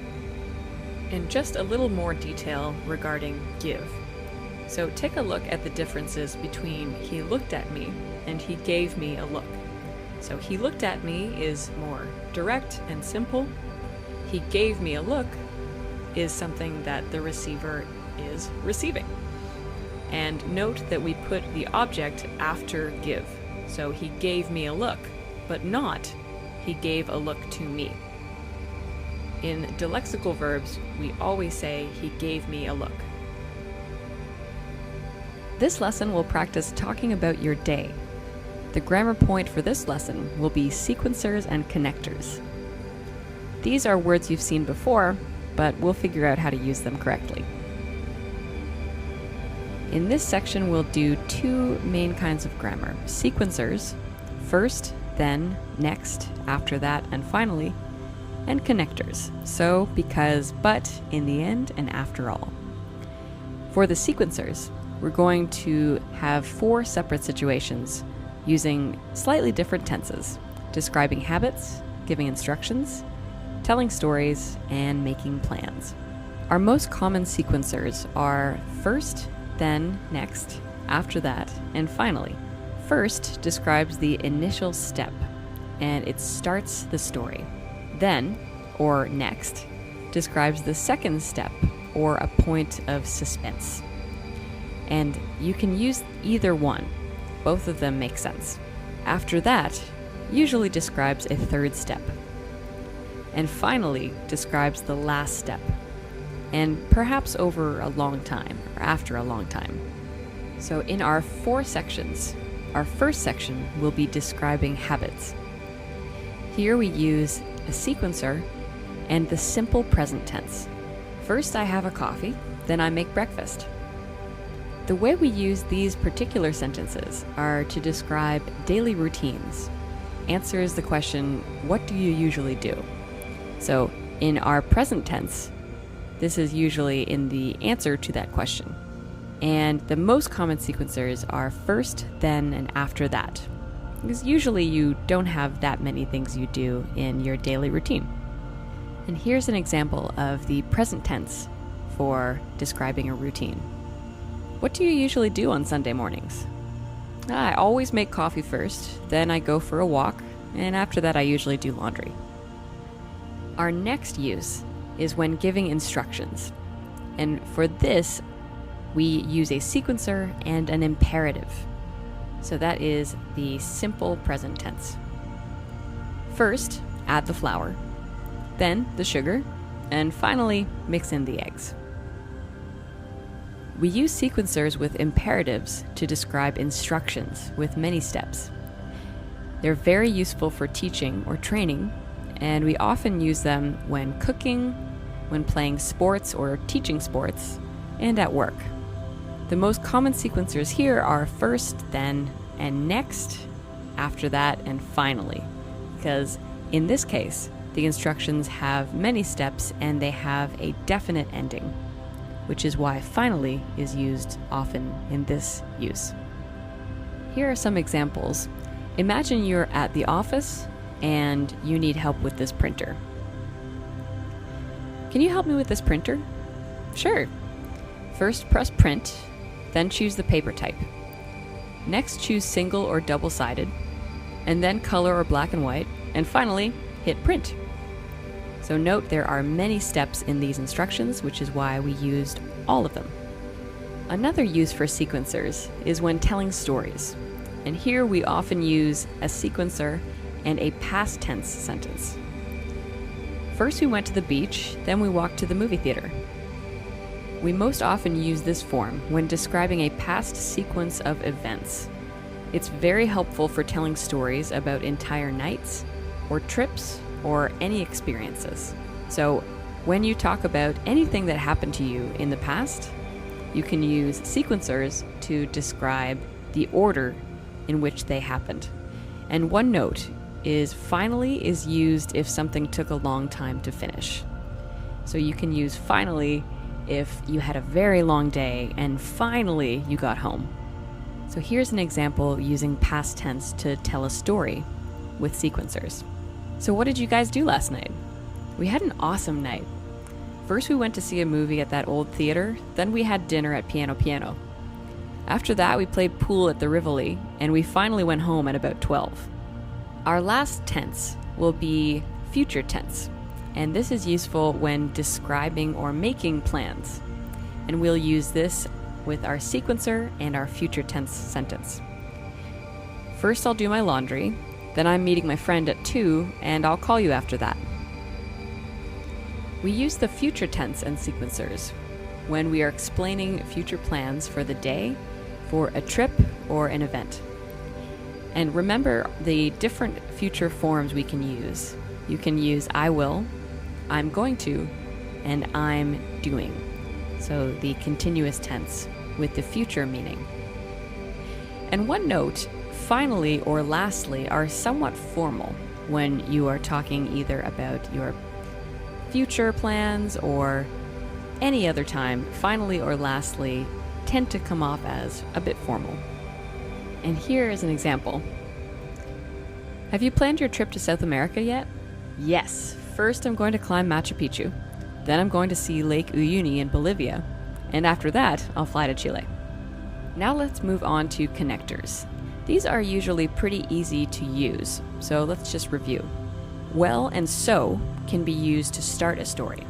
[SPEAKER 1] And just a little more detail regarding give. So take a look at the differences between he looked at me and he gave me a look. So he looked at me is more direct and simple. He gave me a look is something that the receiver is receiving. And note that we put the object after give. So he gave me a look, but not he gave a look to me. In dilexical verbs, we always say he gave me a look. This lesson will practice talking about your day. The grammar point for this lesson will be sequencers and connectors. These are words you've seen before, but we'll figure out how to use them correctly. In this section, we'll do two main kinds of grammar. Sequencers, first, then, next, after that, and finally, and connectors, so, because, but, in the end, and after all. For the sequencers, we're going to have 4 separate situations using slightly different tenses, describing habits, giving instructions, telling stories, and making plans. Our most common sequencers are first, then, next, after that, and finally. First describes the initial step, and it starts the story. Then, or next, describes the second step, or a point of suspense. And you can use either one. Both of them make sense. After that usually describes a third step. And finally describes the last step, and perhaps over a long time, or after a long time. So in our 4 sections, our first section will be describing habits. Here we use a sequencer and the simple present tense. First I have a coffee, then I make breakfast. The way we use these particular sentences are to describe daily routines. Answers the question, what do you usually do? So in our present tense, this is usually in the answer to that question. And the most common sequencers are first, then, and after that. Because usually you don't have that many things you do in your daily routine. And here's an example of the present tense for describing a routine. What do you usually do on Sunday mornings? I always make coffee first, then I go for a walk, and after that I usually do laundry. Our next use is when giving instructions. And for this, we use a sequencer and an imperative. So that is the simple present tense. First, add the flour, then the sugar, and finally, mix in the eggs. We use sequencers with imperatives to describe instructions with many steps. They're very useful for teaching or training, and we often use them when cooking, when playing sports or teaching sports, and at work. The most common sequencers here are first, then, and next, after that, and finally, because in this case, the instructions have many steps and they have a definite ending, which is why finally is used often in this use. Here are some examples. Imagine you're at the office and you need help with this printer. Can you help me with this printer? Sure. First press print, then choose the paper type. Next choose single or double-sided, and then color or black and white, and finally hit print. So note there are many steps in these instructions, which is why we used all of them. Another use for sequencers is when telling stories. And here we often use a sequencer and a past tense sentence. First we went to the beach, then we walked to the movie theater. We most often use this form when describing a past sequence of events. It's very helpful for telling stories about entire nights, or trips, or any experiences. So when you talk about anything that happened to you in the past, you can use sequencers to describe the order in which they happened. And one note is finally is used if something took a long time to finish. So you can use finally if you had a very long day and finally you got home. So here's an example using past tense to tell a story with sequencers. So what did you guys do last night? We had an awesome night. First we went to see a movie at that old theater, then we had dinner at Piano Piano. After that we played pool at the Rivoli, and we finally went home at about 12. Our last tense will be future tense, and this is useful when describing or making plans. And we'll use this with our sequencer and our future tense sentence. First I'll do my laundry, then I'm meeting my friend at 2, and I'll call you after that. We use the future tense and sequencers when we are explaining future plans for the day, for a trip, or an event. And remember the different future forms we can use. You can use I will, I'm going to, and I'm doing. So the continuous tense with the future meaning. And one note, finally or lastly are somewhat formal when you are talking either about your future plans or any other time. Finally or lastly tend to come off as a bit formal. And here is an example. Have you planned your trip to South America yet? Yes. First I'm going to climb Machu Picchu. Then I'm going to see Lake Uyuni in Bolivia. And after that, I'll fly to Chile. Now let's move on to connectors. These are usually pretty easy to use, so let's just review. Well and so can be used to start a story.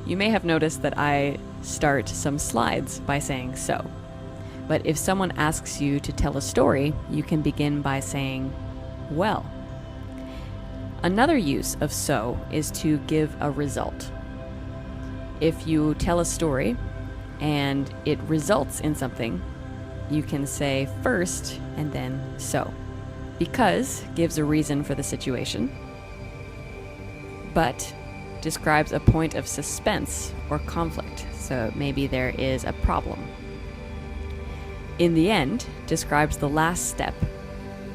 [SPEAKER 1] You may have noticed that I start some slides by saying so. But if someone asks you to tell a story, you can begin by saying, well. Another use of so is to give a result. If you tell a story and it results in something, you can say first and then so. Because gives a reason for the situation. But describes a point of suspense or conflict, so maybe there is a problem. In the end describes the last step,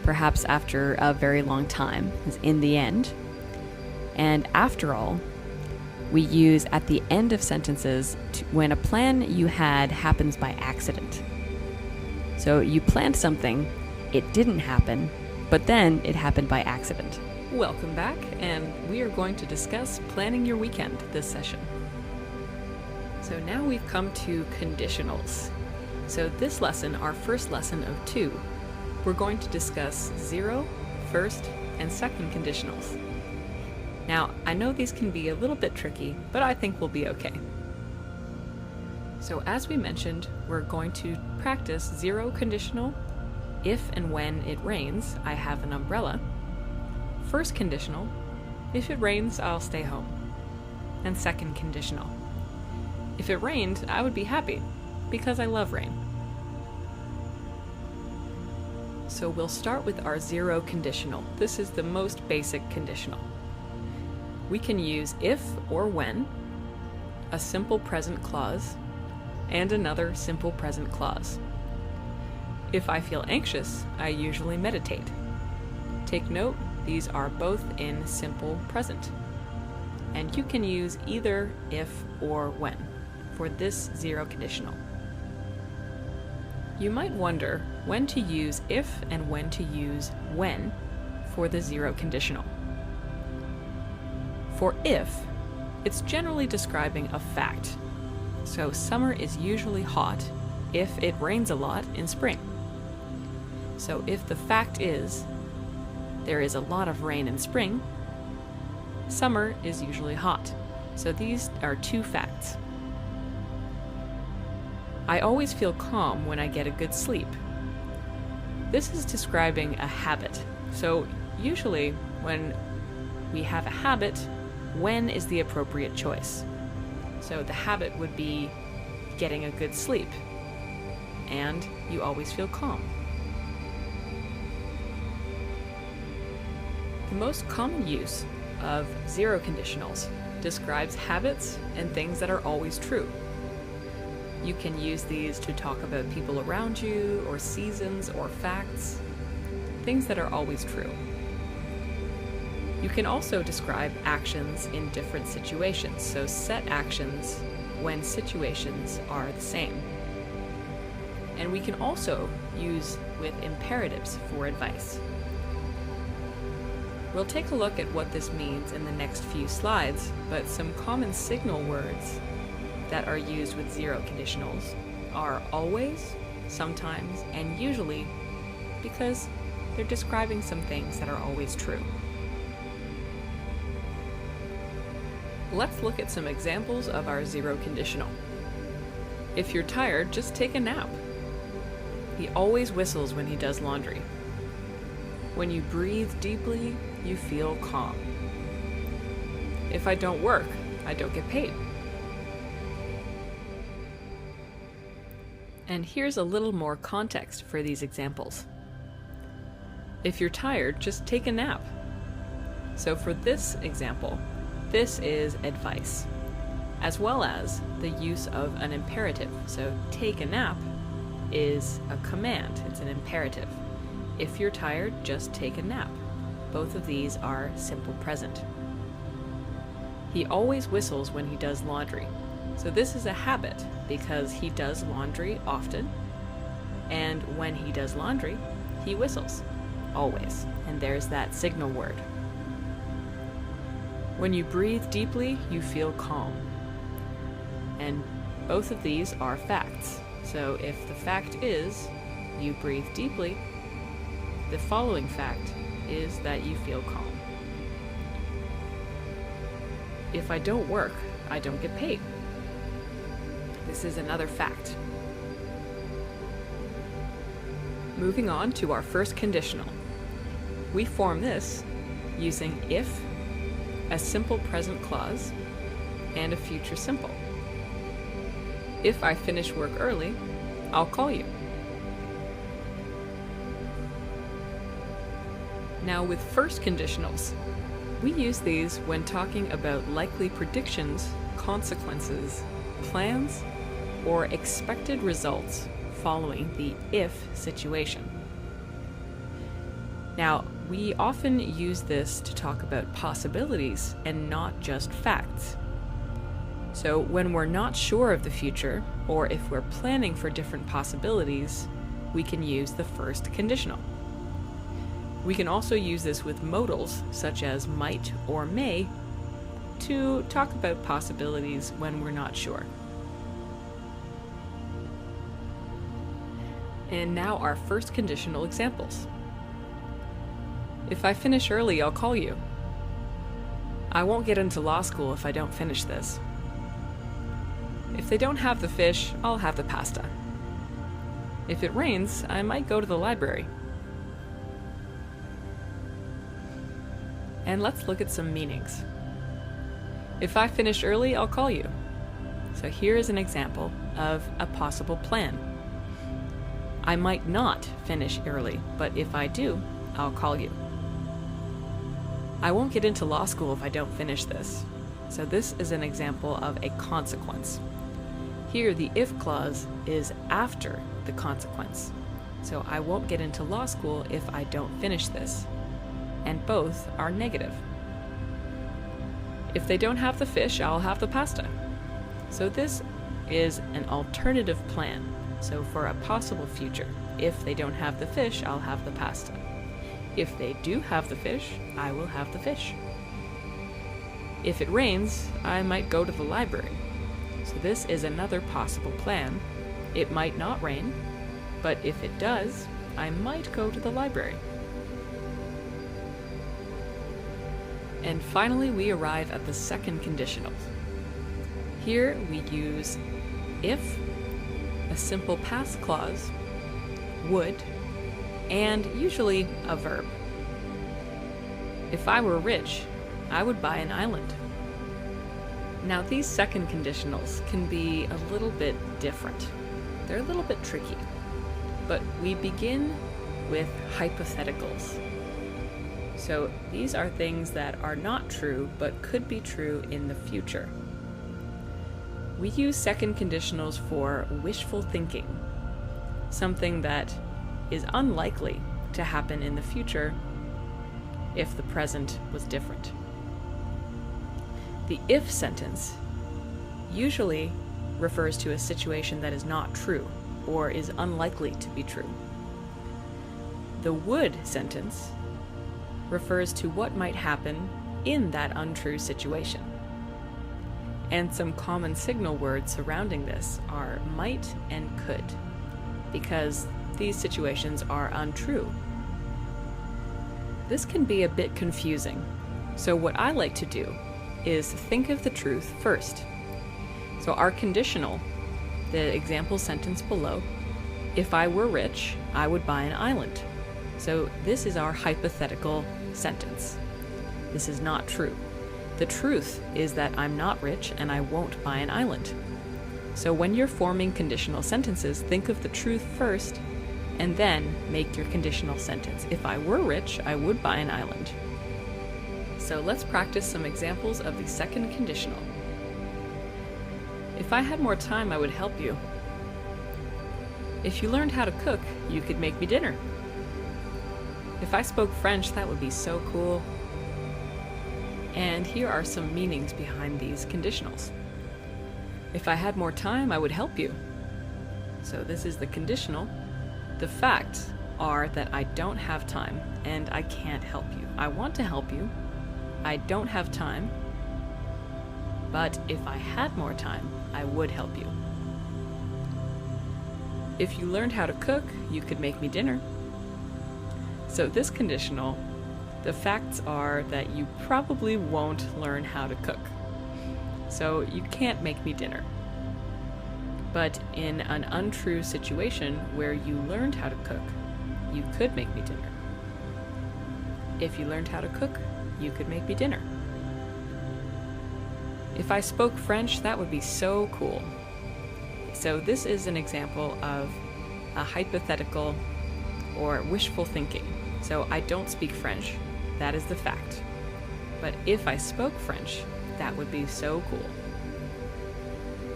[SPEAKER 1] perhaps after a very long time, is in the end. And after all, we use at the end of sentences when a plan you had happens by accident. So you planned something, it didn't happen, but then it happened by accident. Welcome back, and we are going to discuss planning your weekend this session. So now we've come to conditionals. So this lesson, our first lesson of 2, we're going to discuss 0, first, and second conditionals. Now, I know these can be a little bit tricky, but I think we'll be okay. So as we mentioned, we're going to practice 0 conditional. If and when it rains, I have an umbrella. First conditional, if it rains, I'll stay home. And second conditional, if it rained, I would be happy, because I love rain. So we'll start with our 0 conditional. This is the most basic conditional. We can use if or when, a simple present clause, and another simple present clause. If I feel anxious, I usually meditate. Take note, these are both in simple present. And you can use either if or when for this 0 conditional. You might wonder when to use if and when to use when for the 0 conditional. For if, it's generally describing a fact. So summer is usually hot if it rains a lot in spring. So if the fact is there is a lot of rain in spring, summer is usually hot. So these are 2 facts. I always feel calm when I get a good sleep. This is describing a habit. So usually when we have a habit, when is the appropriate choice? So the habit would be getting a good sleep, and you always feel calm. The most common use of 0 conditionals describes habits and things that are always true. You can use these to talk about people around you, or seasons, or facts, things that are always true. You can also describe actions in different situations, so set actions when situations are the same. And we can also use with imperatives for advice. We'll take a look at what this means in the next few slides, but some common signal words that are used with 0 conditionals are always, sometimes, and usually, because they're describing some things that are always true. Let's look at some examples of our 0 conditional. If you're tired, just take a nap. He always whistles when he does laundry. When you breathe deeply, you feel calm. If I don't work, I don't get paid. And here's a little more context for these examples. If you're tired, just take a nap. So for this example, this is advice, as well as the use of an imperative. So take a nap is a command, it's an imperative. If you're tired, just take a nap. Both of these are simple present. He always whistles when he does laundry. So this is a habit because he does laundry often, and when he does laundry, he whistles, always. And there's that signal word. When you breathe deeply, you feel calm. And both of these are facts. So if the fact is you breathe deeply, the following fact is that you feel calm. If I don't work, I don't get paid. This is another fact. Moving on to our first conditional. We form this using if, a simple present clause, and a future simple. If I finish work early, I'll call you. Now with first conditionals, We use these when talking about likely predictions, consequences, plans, or expected results following the if situation. Now, we often use this to talk about possibilities and not just facts. So when we're not sure of the future, or if we're planning for different possibilities, we can use the first conditional. We can also use this with modals, such as might or may, to talk about possibilities when we're not sure. And now our first conditional examples. If I finish early, I'll call you. I won't get into law school if I don't finish this. If they don't have the fish, I'll have the pasta. If it rains, I might go to the library. And let's look at some meanings. If I finish early, I'll call you. So here is an example of a possible plan. I might not finish early, but if I do, I'll call you. I won't get into law school if I don't finish this. So this is an example of a consequence. Here the if clause is after the consequence. So I won't get into law school if I don't finish this. And both are negative. If they don't have the fish, I'll have the pasta. So this is an alternative plan. So for a possible future, if they don't have the fish, I'll have the pasta. If they do have the fish, I will have the fish. If it rains, I might go to the library. So this is another possible plan. It might not rain, but if it does, I might go to the library. And finally, we arrive at the second conditional. Here we use if, a simple past clause, would, and usually a verb. If I were rich, I would buy an island. Now these second conditionals can be a little bit different. They're a little bit tricky, but we begin with hypotheticals. So these are things that are not true but could be true in the future. We use second conditionals for wishful thinking, something that is unlikely to happen in the future if the present was different. The if sentence usually refers to a situation that is not true or is unlikely to be true. The would sentence refers to what might happen in that untrue situation. And some common signal words surrounding this are might and could, because these situations are untrue. This can be a bit confusing, so what I like to do is think of the truth first. So our conditional, the example sentence below, if I were rich, I would buy an island. So this is our hypothetical sentence. This is not true. The truth is that I'm not rich and I won't buy an island. So when you're forming conditional sentences, think of the truth first and then make your conditional sentence. If I were rich, I would buy an island. So let's practice some examples of the second conditional. If I had more time, I would help you. If you learned how to cook, you could make me dinner. If I spoke French, that would be so cool. And here are some meanings behind these conditionals. If I had more time, I would help you. So this is the conditional. The facts are that I don't have time and I can't help you. I want to help you. I don't have time. But if I had more time, I would help you. If you learned how to cook, you could make me dinner. So this conditional, the facts are that you probably won't learn how to cook. So you can't make me dinner. But in an untrue situation where you learned how to cook, you could make me dinner. If you learned how to cook, you could make me dinner. If I spoke French, that would be so cool. So this is an example of a hypothetical or wishful thinking. So I don't speak French. That is the fact. but if I spoke French, that would be so cool.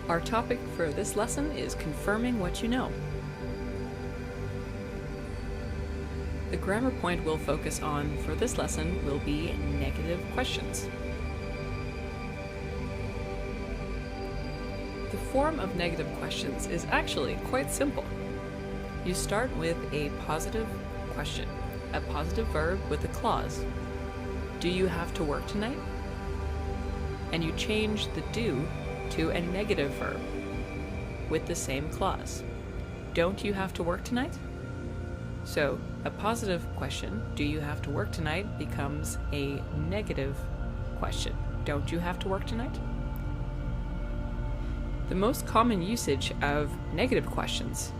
[SPEAKER 1] Our topic for this lesson is confirming what you know. The grammar point we'll focus on for this lesson will be negative questions. The form of negative questions is actually quite simple. You start with a positive question, a positive verb with a clause. Do you have to work tonight? And you change the do to a negative verb with the same clause. Don't you have to work tonight? So a positive question, do you have to work tonight, becomes a negative question. Don't you have to work tonight? The most common usage of negative questions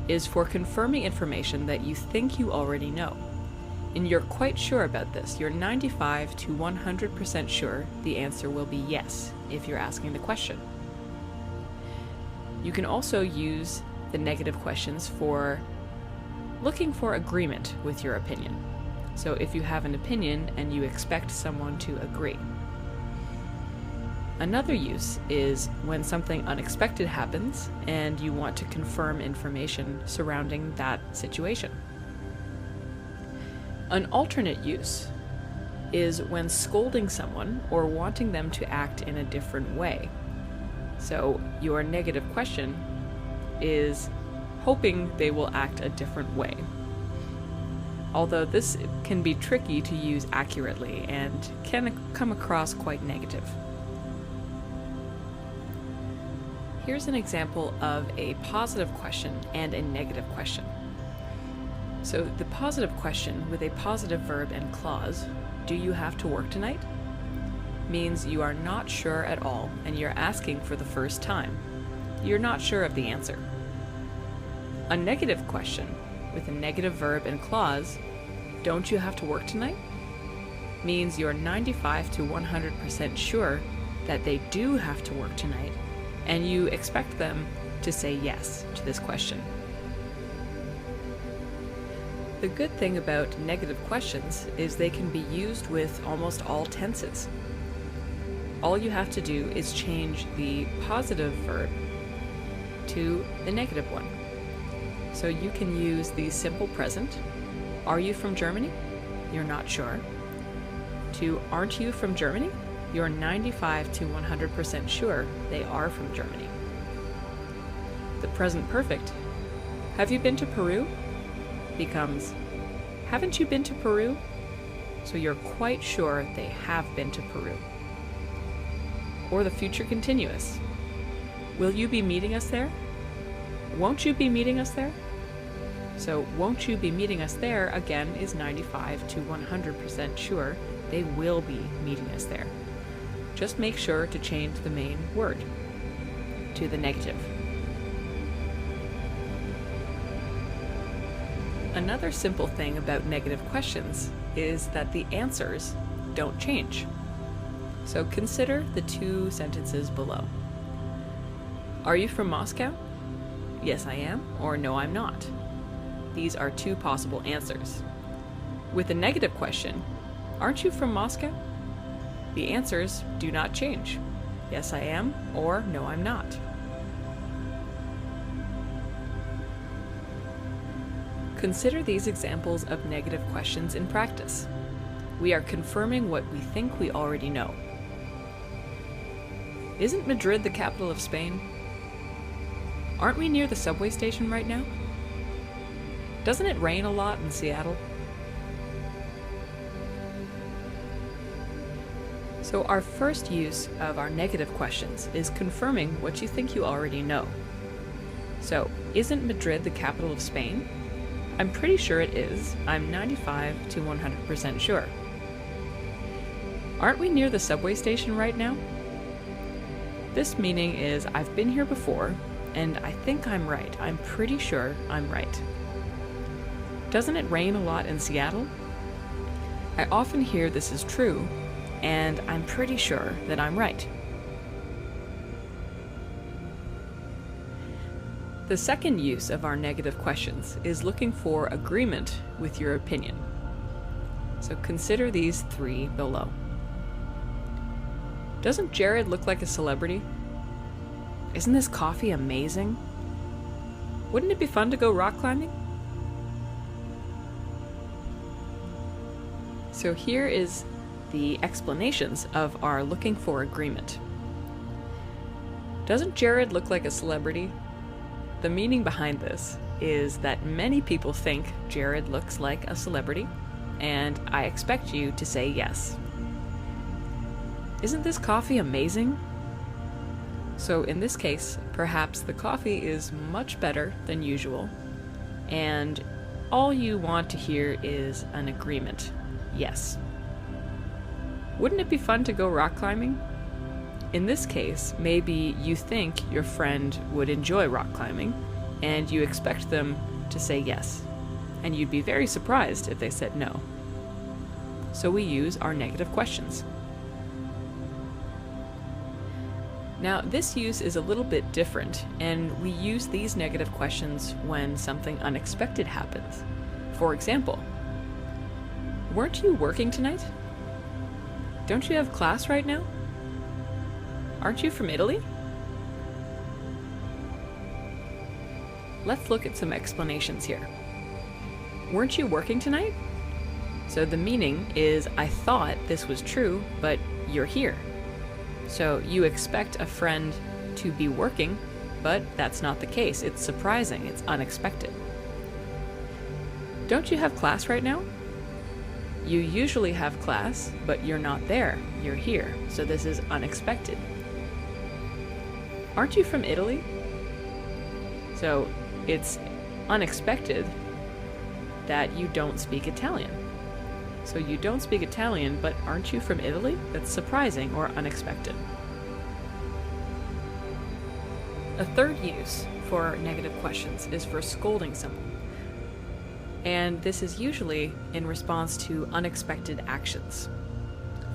[SPEAKER 1] is for confirming information that you think you already know. And you're quite sure about this. You're 95 to 100% sure the answer will be yes if you're asking the question. You can also use the negative questions for looking for agreement with your opinion. So if you have an opinion and you expect someone to agree. Another use is when something unexpected happens and you want to confirm information surrounding that situation. An alternate use is when scolding someone or wanting them to act in a different way. So your negative question is hoping they will act a different way. Although this can be tricky to use accurately and can come across quite negative. Here's an example of a positive question and a negative question. So the positive question with a positive verb and clause, do you have to work tonight? Means you are not sure at all and you're asking for the first time. You're not sure of the answer. A negative question with a negative verb and clause, don't you have to work tonight? Means you're 95 to 100% sure that they do have to work tonight and you expect them to say yes to this question. The good thing about negative questions is they can be used with almost all tenses. All you have to do is change the positive verb to the negative one. So you can use the simple present, are you from Germany? You're not sure. To aren't you from Germany? You're 95 to 100% sure they are from Germany. The present perfect, have you been to Peru? Becomes, haven't you been to Peru? So you're quite sure they have been to Peru. Or the future continuous, will you be meeting us there? Won't you be meeting us there? So won't you be meeting us there again is 95 to 100% sure they will be meeting us there. Just make sure to change the main word to the negative. Another simple thing about negative questions is that the answers don't change. So consider the two sentences below. Are you from Moscow? Yes, I am, or no, I'm not. These are two possible answers. With a negative question, aren't you from Moscow? The answers do not change. Yes, I am, or no, I'm not. Consider these examples of negative questions in practice. We are confirming what we think we already know. Isn't Madrid the capital of Spain? Aren't we near the subway station right now? Doesn't it rain a lot in Seattle? So our first use of our negative questions is confirming what you think you already know. So, isn't Madrid the capital of Spain? I'm pretty sure it is. I'm 95 to 100% sure. Aren't we near the subway station right now? This meaning is I've been here before, and I think I'm right. I'm pretty sure I'm right. Doesn't it rain a lot in Seattle? I often hear this is true, and I'm pretty sure that I'm right. The second use of our negative questions is looking for agreement with your opinion. So consider these three below. Doesn't Jared look like a celebrity? Isn't this coffee amazing? Wouldn't it be fun to go rock climbing? So here is the explanations of our looking for agreement. Doesn't Jared look like a celebrity? The meaning behind this is that many people think Jared looks like a celebrity, and I expect you to say yes. Isn't this coffee amazing? So in this case, perhaps the coffee is much better than usual, and all you want to hear is an agreement. Yes. Wouldn't it be fun to go rock climbing? In this case, maybe you think your friend would enjoy rock climbing, and you expect them to say yes, and you'd be very surprised if they said no. So we use our negative questions. Now, this use is a little bit different, and we use these negative questions when something unexpected happens. For example, weren't you working tonight? Don't you have class right now? Aren't you from Italy? Let's look at some explanations here. Weren't you working tonight? So the meaning is, I thought this was true, but you're here. So you expect a friend to be working, but that's not the case. It's surprising, it's unexpected. Don't you have class right now? You usually have class, but you're not there. You're here, so this is unexpected. Aren't you from Italy? So it's unexpected that you don't speak Italian. So you don't speak Italian, but aren't you from Italy? That's surprising or unexpected. A third use for negative questions is for scolding someone. And this is usually in response to unexpected actions.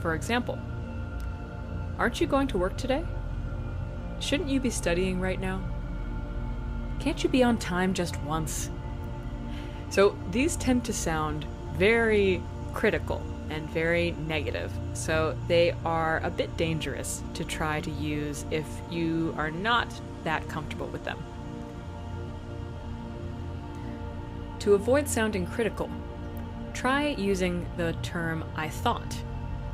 [SPEAKER 1] For example, aren't you going to work today? Shouldn't you be studying right now? Can't you be on time just once? So these tend to sound very critical and very negative, so they are a bit dangerous to try to use if you are not that comfortable with them. To avoid sounding critical, try using the term I thought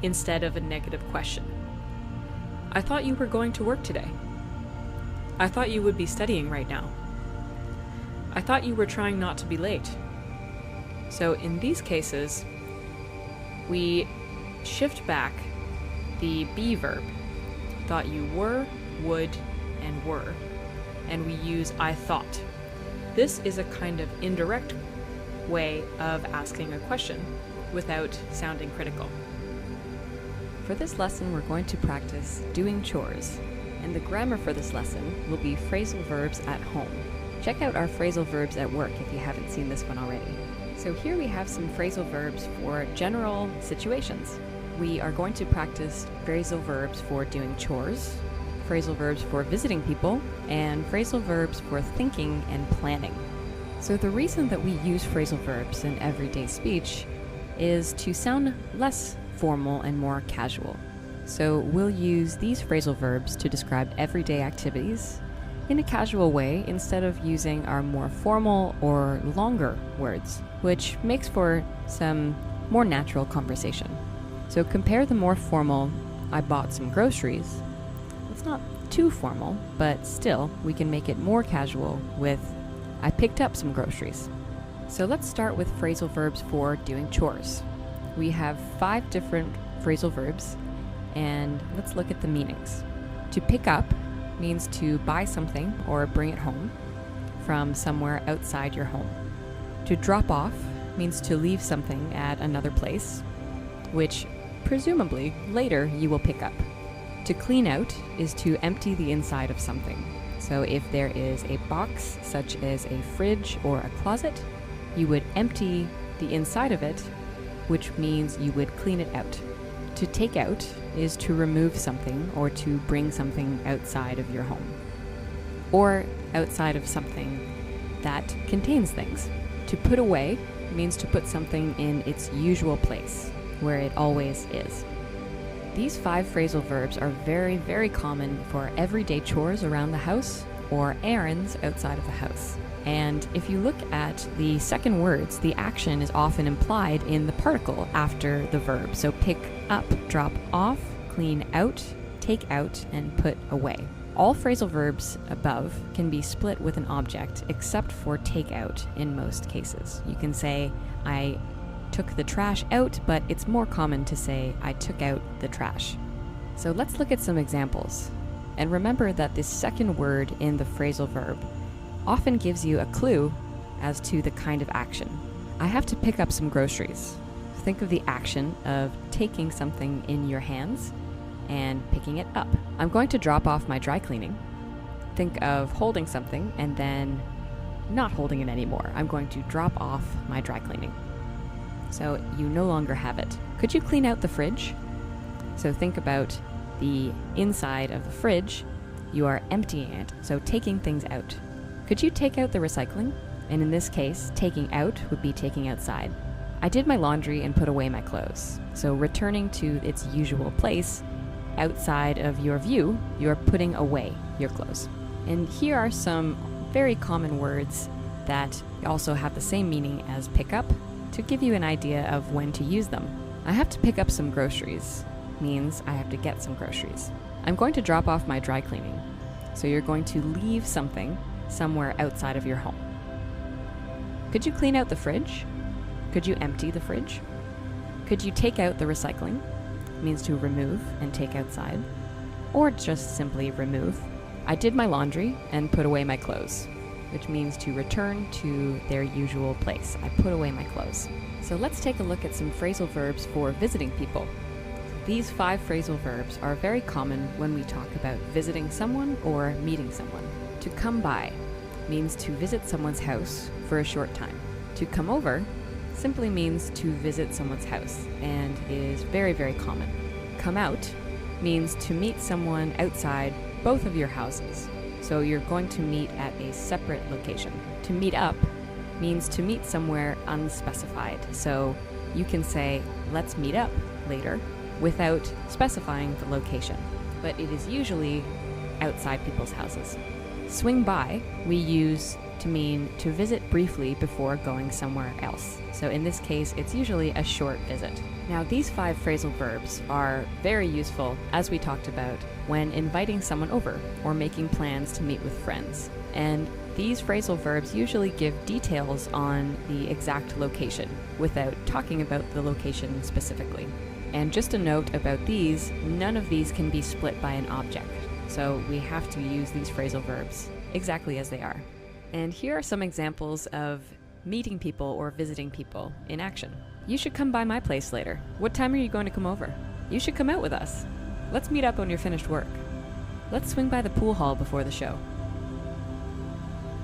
[SPEAKER 1] instead of a negative question. I thought you were going to work today. I thought you would be studying right now. I thought you were trying not to be late. So in these cases, we shift back the be verb, thought you were, would, and were, and we use I thought. This is a kind of indirect way of asking a question without sounding critical.
[SPEAKER 2] For this lesson, we're going to practice doing chores, and the grammar for this lesson will be phrasal verbs at home. Check out our phrasal verbs at work if you haven't seen this one already. So here we have some phrasal verbs for general situations. We are going to practice phrasal verbs for doing chores, phrasal verbs for visiting people, and phrasal verbs for thinking and planning. So the reason that we use phrasal verbs in everyday speech is to sound less formal and more casual. So we'll use these phrasal verbs to describe everyday activities in a casual way instead of using our more formal or longer words, which makes for some more natural conversation. So compare the more formal, I bought some groceries. It's not too formal, but still we can make it more casual with I picked up some groceries. So let's start with phrasal verbs for doing chores. We have 5 different phrasal verbs, and let's look at the meanings. To pick up means to buy something or bring it home from somewhere outside your home. To drop off means to leave something at another place, which presumably later you will pick up. To clean out is to empty the inside of something. So if there is a box, such as a fridge or a closet, you would empty the inside of it, which means you would clean it out. To take out is to remove something or to bring something outside of your home, or outside of something that contains things. To put away means to put something in its usual place, where it always is. These 5 phrasal verbs are very, very common for everyday chores around the house or errands outside of the house. And if you look at the second words, the action is often implied in the particle after the verb. So pick up, drop off, clean out, take out, and put away. All phrasal verbs above can be split with an object except for take out in most cases. You can say, I took the trash out, but it's more common to say, I took out the trash. So let's look at some examples. And remember that this second word in the phrasal verb often gives you a clue as to the kind of action. I have to pick up some groceries. Think of the action of taking something in your hands and picking it up. I'm going to drop off my dry cleaning. Think of holding something and then not holding it anymore. I'm going to drop off my dry cleaning. So you no longer have it. Could you clean out the fridge? So think about the inside of the fridge. You are emptying it, so taking things out. Could you take out the recycling? And in this case, taking out would be taking outside. I did my laundry and put away my clothes. So returning to its usual place, outside of your view, you're putting away your clothes. And here are some very common words that also have the same meaning as pick up to give you an idea of when to use them. I have to pick up some groceries means I have to get some groceries. I'm going to drop off my dry cleaning. So you're going to leave something somewhere outside of your home. Could you clean out the fridge? Could you empty the fridge? Could you take out the recycling? It means to remove and take outside. Or just simply remove. I did my laundry and put away my clothes, which means to return to their usual place. I put away my clothes. So let's take a look at some phrasal verbs for visiting people. These 5 phrasal verbs are very common when we talk about visiting someone or meeting someone. To come by means to visit someone's house for a short time. To come over simply means to visit someone's house and is very, very common. Come out means to meet someone outside both of your houses. So you're going to meet at a separate location. To meet up means to meet somewhere unspecified. So you can say, let's meet up later without specifying the location. But it is usually outside people's houses. Swing by we use to mean to visit briefly before going somewhere else. So in this case, it's usually a short visit. Now, these 5 phrasal verbs are very useful, as we talked about, when inviting someone over or making plans to meet with friends. And these phrasal verbs usually give details on the exact location without talking about the location specifically. And just a note about these, none of these can be split by an object. So we have to use these phrasal verbs exactly as they are. And here are some examples of meeting people or visiting people in action. You should come by my place later. What time are you going to come over? You should come out with us. Let's meet up when you're finished work. Let's swing by the pool hall before the show.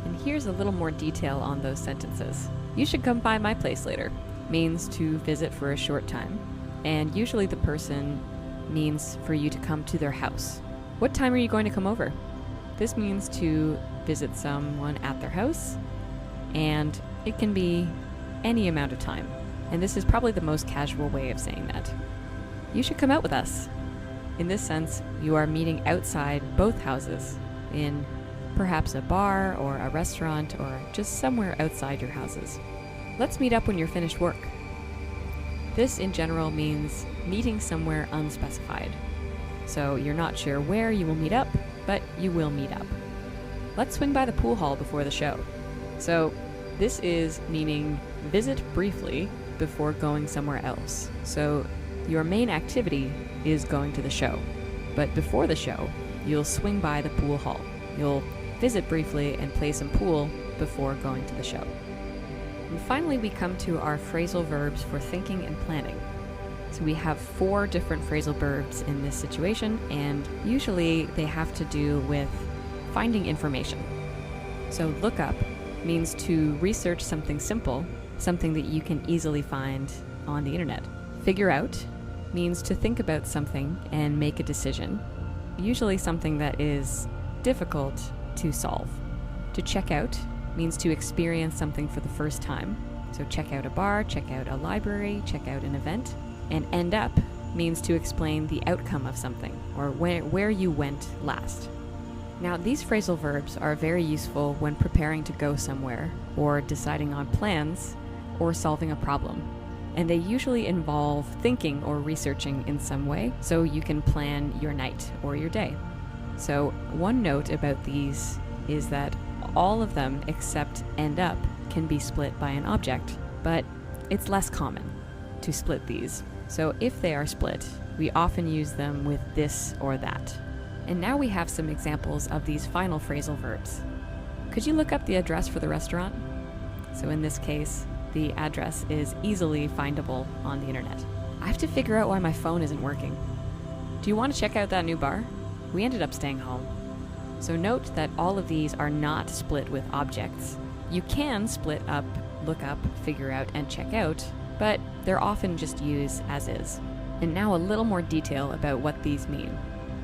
[SPEAKER 2] And here's a little more detail on those sentences. You should come by my place later means to visit for a short time. And usually the person means for you to come to their house. What time are you going to come over? This means to visit someone at their house, and it can be any amount of time. And this is probably the most casual way of saying that. You should come out with us. In this sense, you are meeting outside both houses in perhaps a bar or a restaurant or just somewhere outside your houses. Let's meet up when you're finished work. This in general means meeting somewhere unspecified. So you're not sure where you will meet up, but you will meet up. Let's swing by the pool hall before the show. So this is meaning visit briefly before going somewhere else. So your main activity is going to the show, but before the show, you'll swing by the pool hall. You'll visit briefly and play some pool before going to the show. And finally, we come to our phrasal verbs for thinking and planning. So we have 4 different phrasal verbs in this situation, and usually they have to do with finding information. So look up means to research something simple, something that you can easily find on the internet. Figure out means to think about something and make a decision, usually something that is difficult to solve. To check out means to experience something for the first time. So check out a bar, check out a library, check out an event. And end up means to explain the outcome of something, or where you went last. Now, these phrasal verbs are very useful when preparing to go somewhere, or deciding on plans, or solving a problem. And they usually involve thinking or researching in some way, so you can plan your night or your day. So, one note about these is that all of them except end up can be split by an object, but it's less common to split these. So if they are split, we often use them with this or that. And now we have some examples of these final phrasal verbs. Could you look up the address for the restaurant? So in this case, the address is easily findable on the internet. I have to figure out why my phone isn't working. Do you want to check out that new bar? We ended up staying home. So note that all of these are not split with objects. You can split up, look up, figure out, and check out, but they're often just used as is. And now a little more detail about what these mean.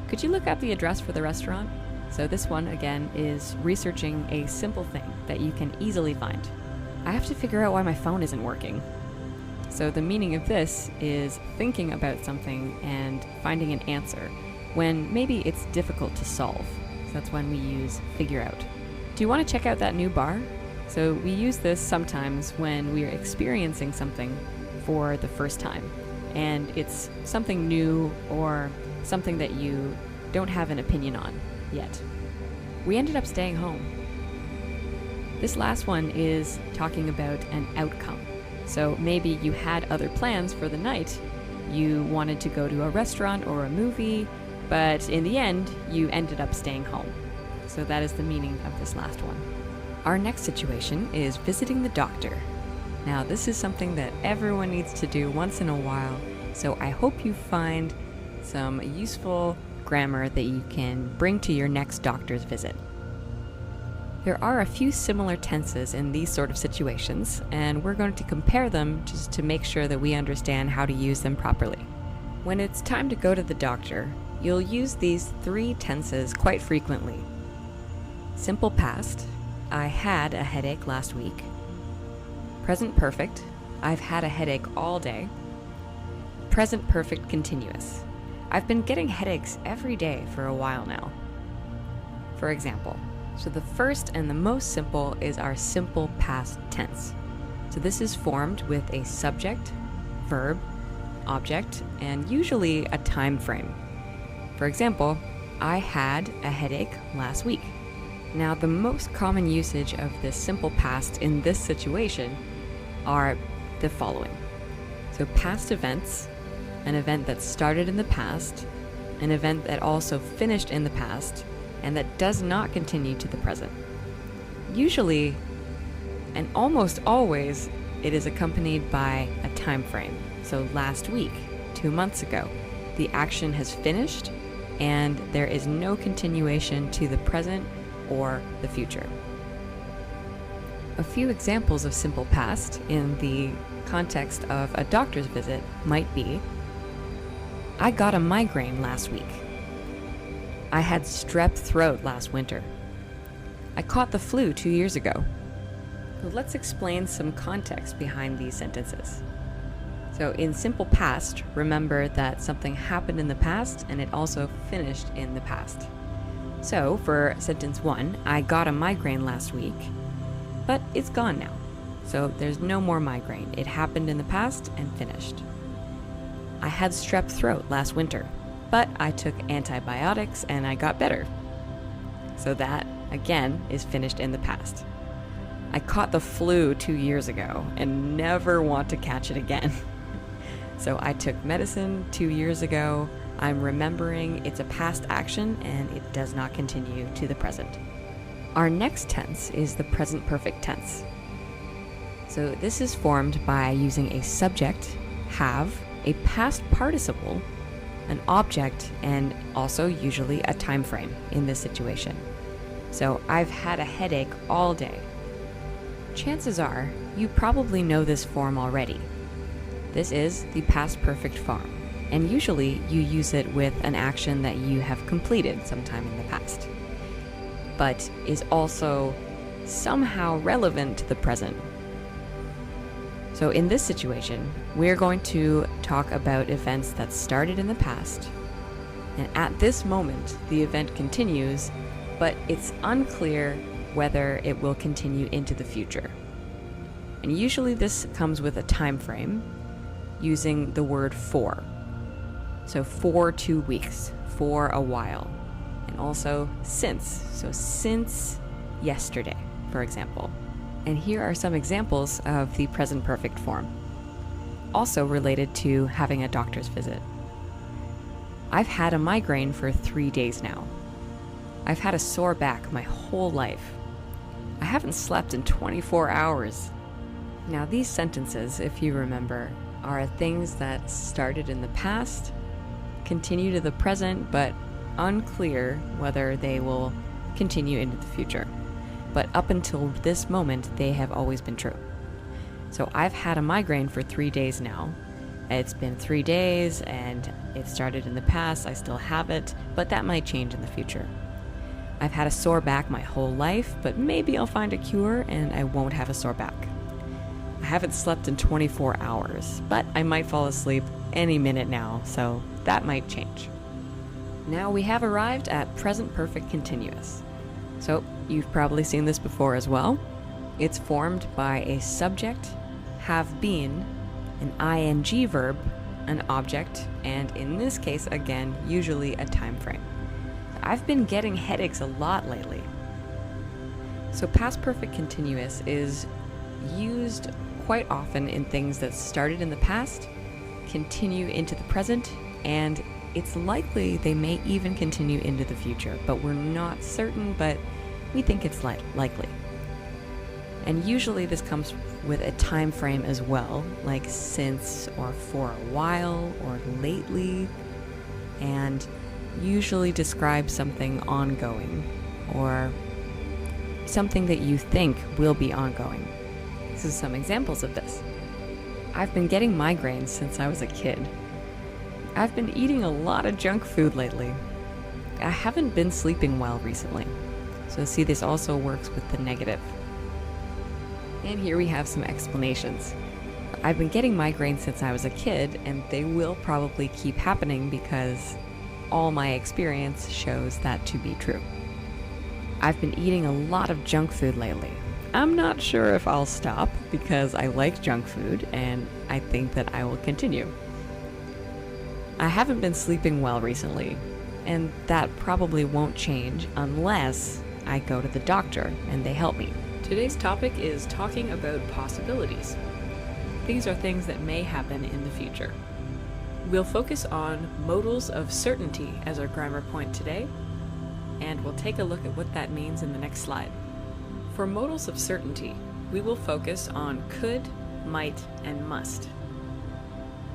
[SPEAKER 2] Could you look up the address for the restaurant? So this one, again, is researching a simple thing that you can easily find. I have to figure out why my phone isn't working. So the meaning of this is thinking about something and finding an answer when maybe it's difficult to solve. So that's when we use figure out. Do you want to check out that new bar? So we use this sometimes when we are experiencing something for the first time, and it's something new or something that you don't have an opinion on yet. We ended up staying home. This last one is talking about an outcome. So maybe you had other plans for the night. You wanted to go to a restaurant or a movie, but in the end, you ended up staying home. So that is the meaning of this last one. Our next situation is visiting the doctor. Now, this is something that everyone needs to do once in a while, so I hope you find some useful grammar that you can bring to your next doctor's visit. There are a few similar tenses in these sort of situations, and we're going to compare them just to make sure that we understand how to use them properly. When it's time to go to the doctor, you'll use these three tenses quite frequently. Simple past, I had a headache last week. Present perfect, I've had a headache all day. Present perfect continuous, I've been getting headaches every day for a while now. For example, so the first and the most simple is our simple past tense. So this is formed with a subject, verb, object, and usually a time frame. For example, I had a headache last week. Now, the most common usage of this simple past in this situation are the following. So past events, an event that started in the past, an event that also finished in the past, and that does not continue to the present. Usually, and almost always, it is accompanied by a time frame. So last week, 2 months ago, the action has finished and there is no continuation to the present or the future. A few examples of simple past in the context of a doctor's visit might be, I got a migraine last week. I had strep throat last winter. I caught the flu 2 years ago. So let's explain some context behind these sentences. So in simple past, remember that something happened in the past and it also finished in the past. So for sentence 1, I got a migraine last week, but it's gone now. So there's no more migraine. It happened in the past and finished. I had strep throat last winter, but I took antibiotics and I got better. So that, again, is finished in the past. I caught the flu 2 years ago and never want to catch it again. So I took medicine 2 years ago. I'm remembering it's a past action and it does not continue to the present. Our next tense is the present perfect tense. So this is formed by using a subject, have, a past participle, an object, and also usually a time frame in this situation. So I've had a headache all day. Chances are you probably know this form already. This is the past perfect form, and usually you use it with an action that you have completed sometime in the past, but is also somehow relevant to the present. So in this situation, we're going to talk about events that started in the past, and at this moment, the event continues, but it's unclear whether it will continue into the future. And usually this comes with a time frame using the word for. So for 2 weeks, for a while, and also since. So since yesterday, for example. And here are some examples of the present perfect form, also related to having a doctor's visit. I've had a migraine for 3 days now. I've had a sore back my whole life. I haven't slept in 24 hours. Now these sentences, if you remember, are things that started in the past, continue to the present, but unclear whether they will continue into the future. But up until this moment, they have always been true. So I've had a migraine for 3 days now. It's been 3 days and it started in the past. I still have it, but that might change in the future. I've had a sore back my whole life, but maybe I'll find a cure and I won't have a sore back. I haven't slept in 24 hours, but I might fall asleep any minute now, so that might change. Now we have arrived at present perfect continuous. So you've probably seen this before as well. It's formed by a subject, have been, an ing verb, an object, and in this case, again, usually a time frame. I've been getting headaches a lot lately. So past perfect continuous is used quite often in things that started in the past, continue into the present, and it's likely they may even continue into the future, but we're not certain, but we think it's likely. And usually this comes with a time frame as well, like since or for a while or lately, and usually describes something ongoing or something that you think will be ongoing. This is some examples of this. I've been getting migraines since I was a kid. I've been eating a lot of junk food lately. I haven't been sleeping well recently. So see, this also works with the negative. And here we have some explanations. I've been getting migraines since I was a kid, and they will probably keep happening because all my experience shows that to be true. I've been eating a lot of junk food lately. I'm not sure if I'll stop because I like junk food and I think that I will continue. I haven't been sleeping well recently, and that probably won't change unless I go to the doctor and they help me.
[SPEAKER 1] Today's topic is talking about possibilities. These are things that may happen in the future. We'll focus on modals of certainty as our grammar point today, and we'll take a look at what that means in the next slide. For modals of certainty, we will focus on could, might, and must.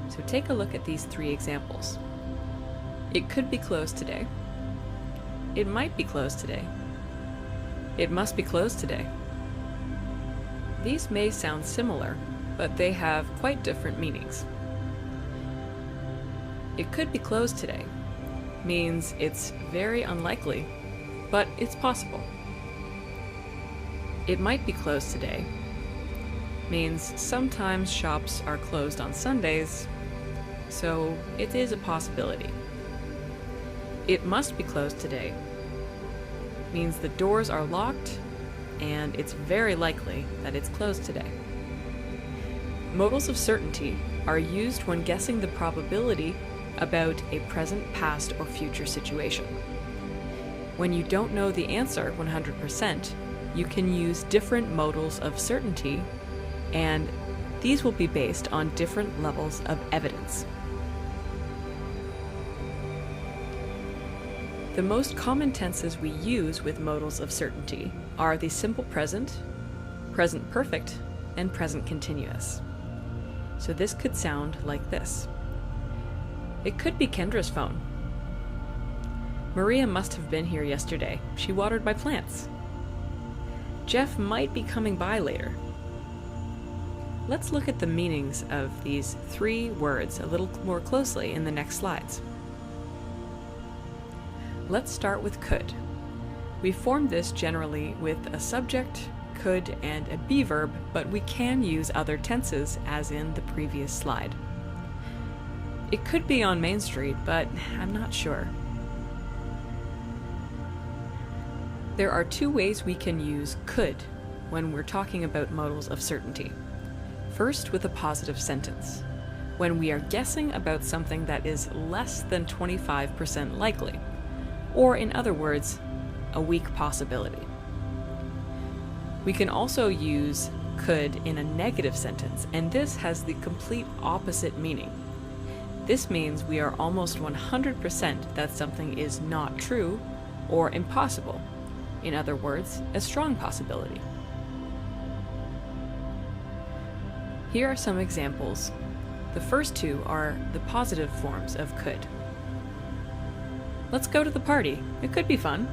[SPEAKER 1] So take a look at these 3 examples. It could be closed today. It might be closed today. It must be closed today. These may sound similar, but they have quite different meanings. It could be closed today means it's very unlikely, but it's possible. It might be closed today means sometimes shops are closed on Sundays, so it is a possibility. It must be closed today means the doors are locked and it's very likely that it's closed today. Modals of certainty are used when guessing the probability about a present, past, or future situation. When you don't know the answer 100%, you can use different modals of certainty, and these will be based on different levels of evidence. The most common tenses we use with modals of certainty are the simple present, present perfect, and present continuous. So this could sound like this. It could be Kendra's phone. Maria must have been here yesterday. She watered my plants. Jeff might be coming by later. Let's look at the meanings of these 3 words a little more closely in the next slides. Let's start with could. We form this generally with a subject, could, and a be verb, but we can use other tenses as in the previous slide. It could be on Main Street, but I'm not sure. There are two ways we can use could when we're talking about modals of certainty. First, with a positive sentence, when we are guessing about something that is less than 25% likely, or in other words, a weak possibility. We can also use could in a negative sentence, and this has the complete opposite meaning. This means we are almost 100% that something is not true or impossible. In other words, a strong possibility. Here are some examples. The first two are the positive forms of could. Let's go to the party. It could be fun.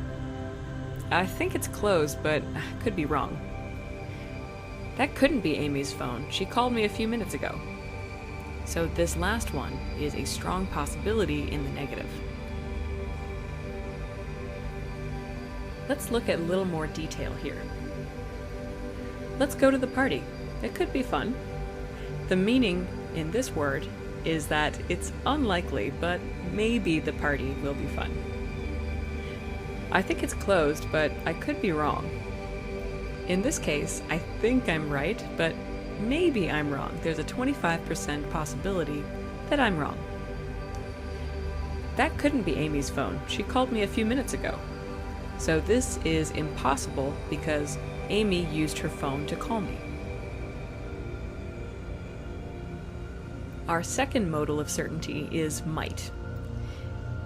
[SPEAKER 1] I think it's closed, but I could be wrong. That couldn't be Amy's phone. She called me a few minutes ago. So this last one is a strong possibility in the negative. Let's look at a little more detail here. Let's go to the party. It could be fun. The meaning in this word is that it's unlikely, but maybe the party will be fun. I think it's closed, but I could be wrong. In this case, I think I'm right, but maybe I'm wrong. There's a 25% possibility that I'm wrong. That couldn't be Amy's phone. She called me a few minutes ago. So this is impossible because Amy used her phone to call me. Our second modal of certainty is might.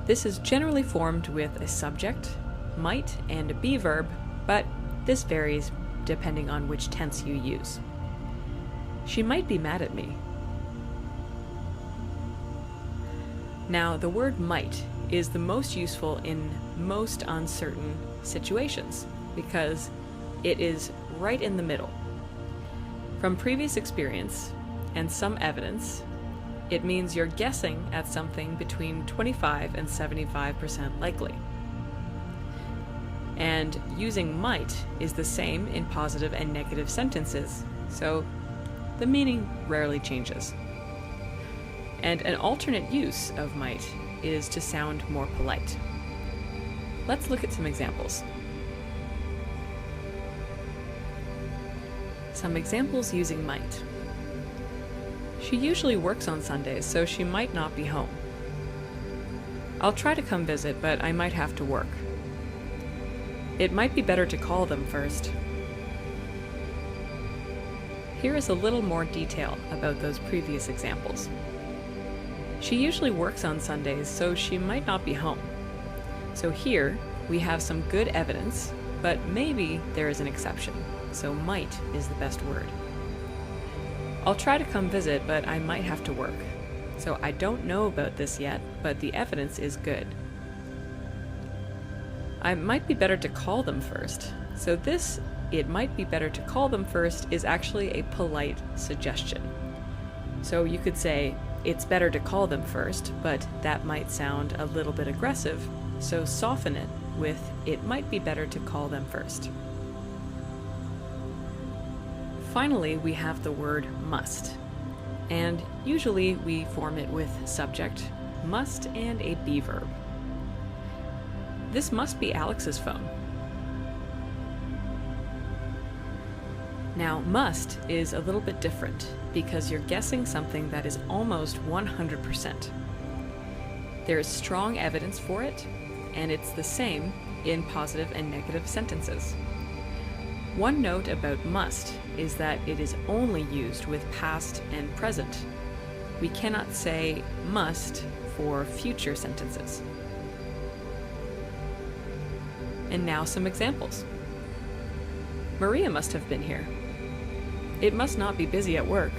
[SPEAKER 1] This is generally formed with a subject, might, and a be verb, but this varies depending on which tense you use. She might be mad at me. Now, the word might is the most useful in most uncertain situations because it is right in the middle. From previous experience and some evidence, it means you're guessing at something between 25 and 75% likely. And using might is the same in positive and negative sentences, so the meaning rarely changes. And an alternate use of might is to sound more polite. Let's look at some examples. Some examples using might. She usually works on Sundays, so she might not be home. I'll try to come visit, but I might have to work. It might be better to call them first. Here is a little more detail about those previous examples. She usually works on Sundays, so she might not be home. So here, we have some good evidence, but maybe there is an exception, so might is the best word. I'll try to come visit, but I might have to work. So I don't know about this yet, but the evidence is good. I might be better to call them first. So this, it might be better to call them first, is actually a polite suggestion. So you could say, it's better to call them first, but that might sound a little bit aggressive, so soften it with, it might be better to call them first. Finally, we have the word must, and usually we form it with subject, must, and a be verb. This must be Alex's phone. Now, must is a little bit different because you're guessing something that is almost 100%. There is strong evidence for it, and it's the same in positive and negative sentences. One note about must is that it is only used with past and present. We cannot say must for future sentences. And now some examples. Maria must have been here. It must not be busy at work.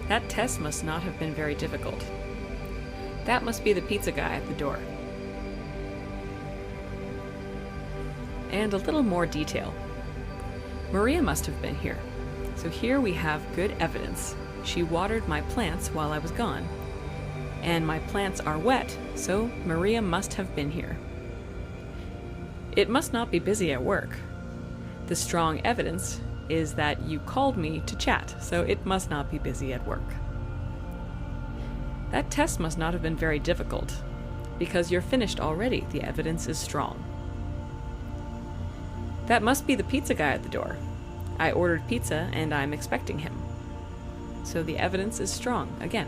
[SPEAKER 1] That test must not have been very difficult. That must be the pizza guy at the door. And a little more detail. Maria must have been here. So here we have good evidence. She watered my plants while I was gone. And my plants are wet, so Maria must have been here. It must not be busy at work. The strong evidence is that you called me to chat, so it must not be busy at work. That test must not have been very difficult. Because you're finished already, the evidence is strong. That must be the pizza guy at the door. I ordered pizza and I'm expecting him. So the evidence is strong again.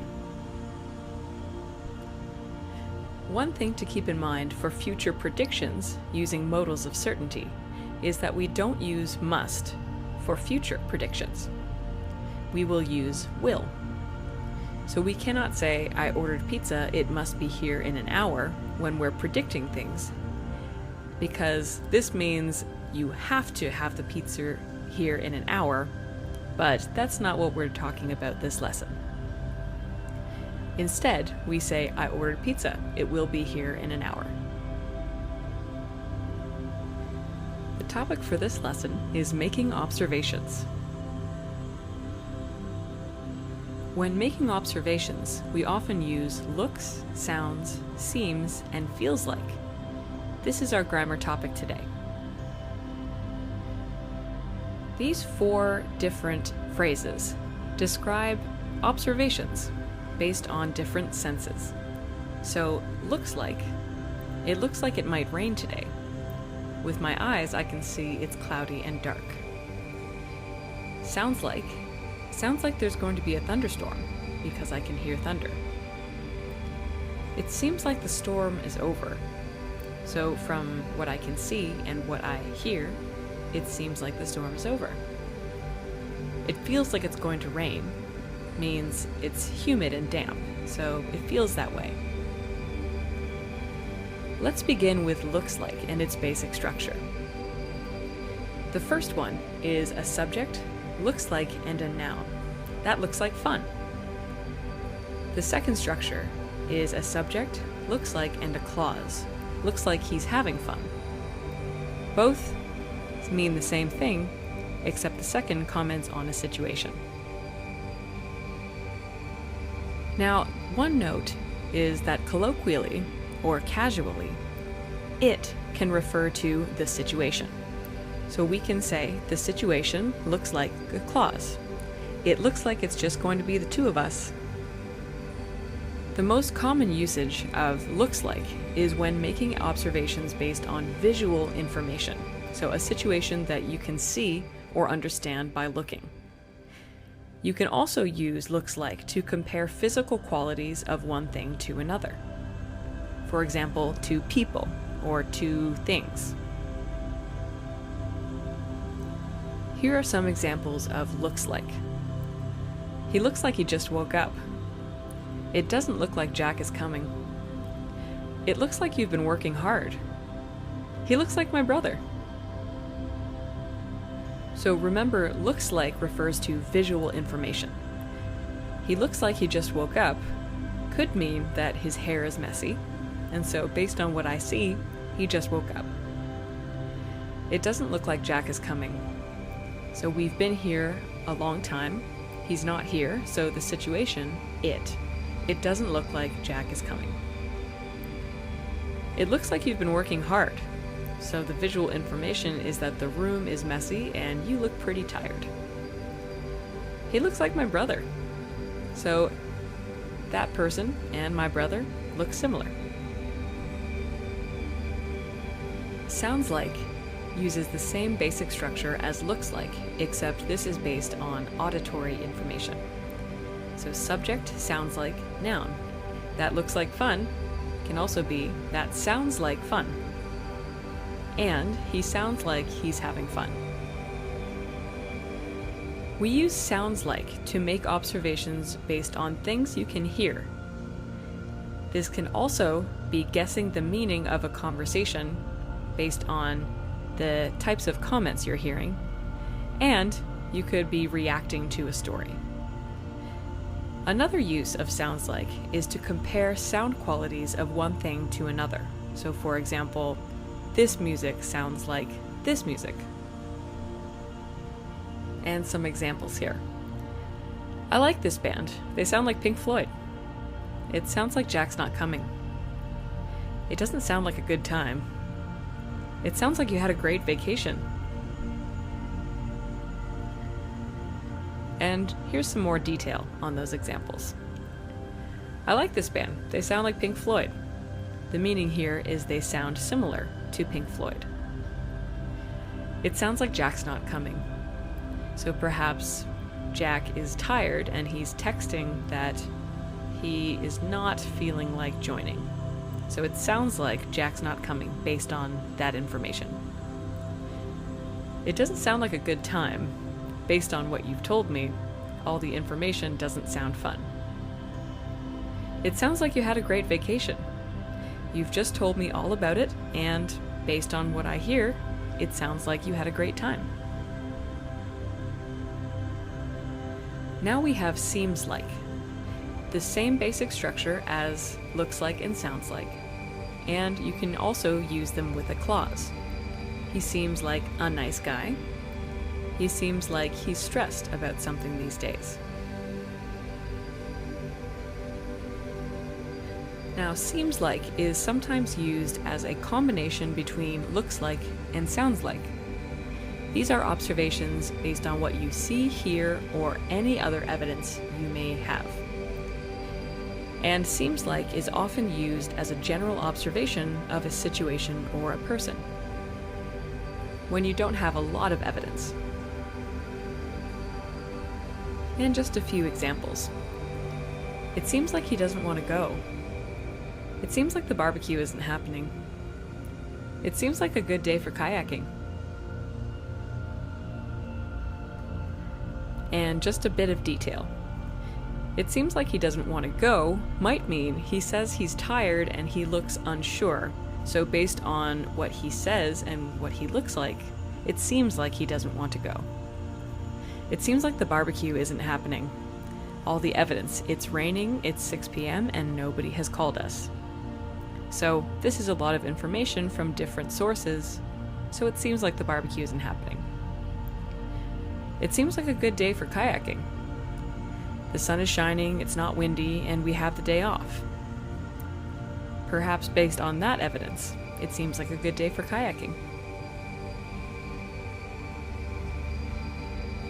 [SPEAKER 1] One thing to keep in mind for future predictions using modals of certainty is that we don't use must for future predictions. We will use will. So we cannot say, I ordered pizza, it must be here in an hour, when we're predicting things. Because this means you have to have the pizza here in an hour, but that's not what we're talking about this lesson. Instead, we say, I ordered pizza, it will be here in an hour. The topic for this lesson is making observations. When making observations, we often use looks, sounds, seems, and feels like. This is our grammar topic today. These 4 different phrases describe observations based on different senses. So, looks like, it looks like it might rain today. With my eyes, I can see it's cloudy and dark. Sounds like there's going to be a thunderstorm, because I can hear thunder. It seems like the storm is over. So from what I can see and what I hear, it seems like the storm is over. It feels like it's going to rain, means it's humid and damp, so it feels that way. Let's begin with looks like and its basic structure. The first one is a subject, looks like, and a noun. That looks like fun. The second structure is a subject, looks like, and a clause. Looks like he's having fun. Both mean the same thing, except the second comments on a situation. Now, one note is that colloquially, or casually, it can refer to the situation. So we can say, the situation looks like a clause. It looks like it's just going to be the two of us. The most common usage of looks like is when making observations based on visual information, so a situation that you can see or understand by looking. You can also use looks like to compare physical qualities of one thing to another. For example, to people or to things. Here are some examples of looks like. He looks like he just woke up. It doesn't look like Jack is coming. It looks like you've been working hard. He looks like my brother. So remember, looks like refers to visual information. He looks like he just woke up could mean that his hair is messy, and so based on what I see, he just woke up. It doesn't look like Jack is coming. So we've been here a long time. He's not here, so the situation, it doesn't look like Jack is coming. It looks like you've been working hard. So the visual information is that the room is messy and you look pretty tired. He looks like my brother. So that person and my brother look similar. Sounds like uses the same basic structure as looks like, except this is based on auditory information. So subject sounds like noun. That looks like fun can also be that sounds like fun. And he sounds like he's having fun. We use sounds like to make observations based on things you can hear. This can also be guessing the meaning of a conversation based on the types of comments you're hearing, and you could be reacting to a story. Another use of sounds like is to compare sound qualities of one thing to another. So for example, this music sounds like this music. And some examples here. I like this band. They sound like Pink Floyd. It sounds like Jack's not coming. It doesn't sound like a good time. It sounds like you had a great vacation. And here's some more detail on those examples. I like this band. They sound like Pink Floyd. The meaning here is they sound similar to Pink Floyd. It sounds like Jack's not coming. So perhaps Jack is tired and he's texting that he is not feeling like joining. So it sounds like Jack's not coming based on that information. It doesn't sound like a good time. Based on what you've told me, all the information doesn't sound fun. It sounds like you had a great vacation. You've just told me all about it, and based on what I hear, it sounds like you had a great time. Now we have seems like. The same basic structure as looks like and sounds like. And you can also use them with a clause. He seems like a nice guy. He seems like he's stressed about something these days. Now, seems like is sometimes used as a combination between looks like and sounds like. These are observations based on what you see, hear, or any other evidence you may have. And seems like is often used as a general observation of a situation or a person, when you don't have a lot of evidence. And just a few examples. It seems like he doesn't want to go. It seems like the barbecue isn't happening. It seems like a good day for kayaking. And just a bit of detail. It seems like he doesn't want to go might mean he says he's tired and he looks unsure. So based on what he says and what he looks like, it seems like he doesn't want to go. It seems like the barbecue isn't happening. All the evidence, it's raining, it's 6 p.m. and nobody has called us. So this is a lot of information from different sources, so it seems like the barbecue isn't happening. It seems like a good day for kayaking. The sun is shining, it's not windy, and we have the day off. Perhaps based on that evidence, it seems like a good day for kayaking.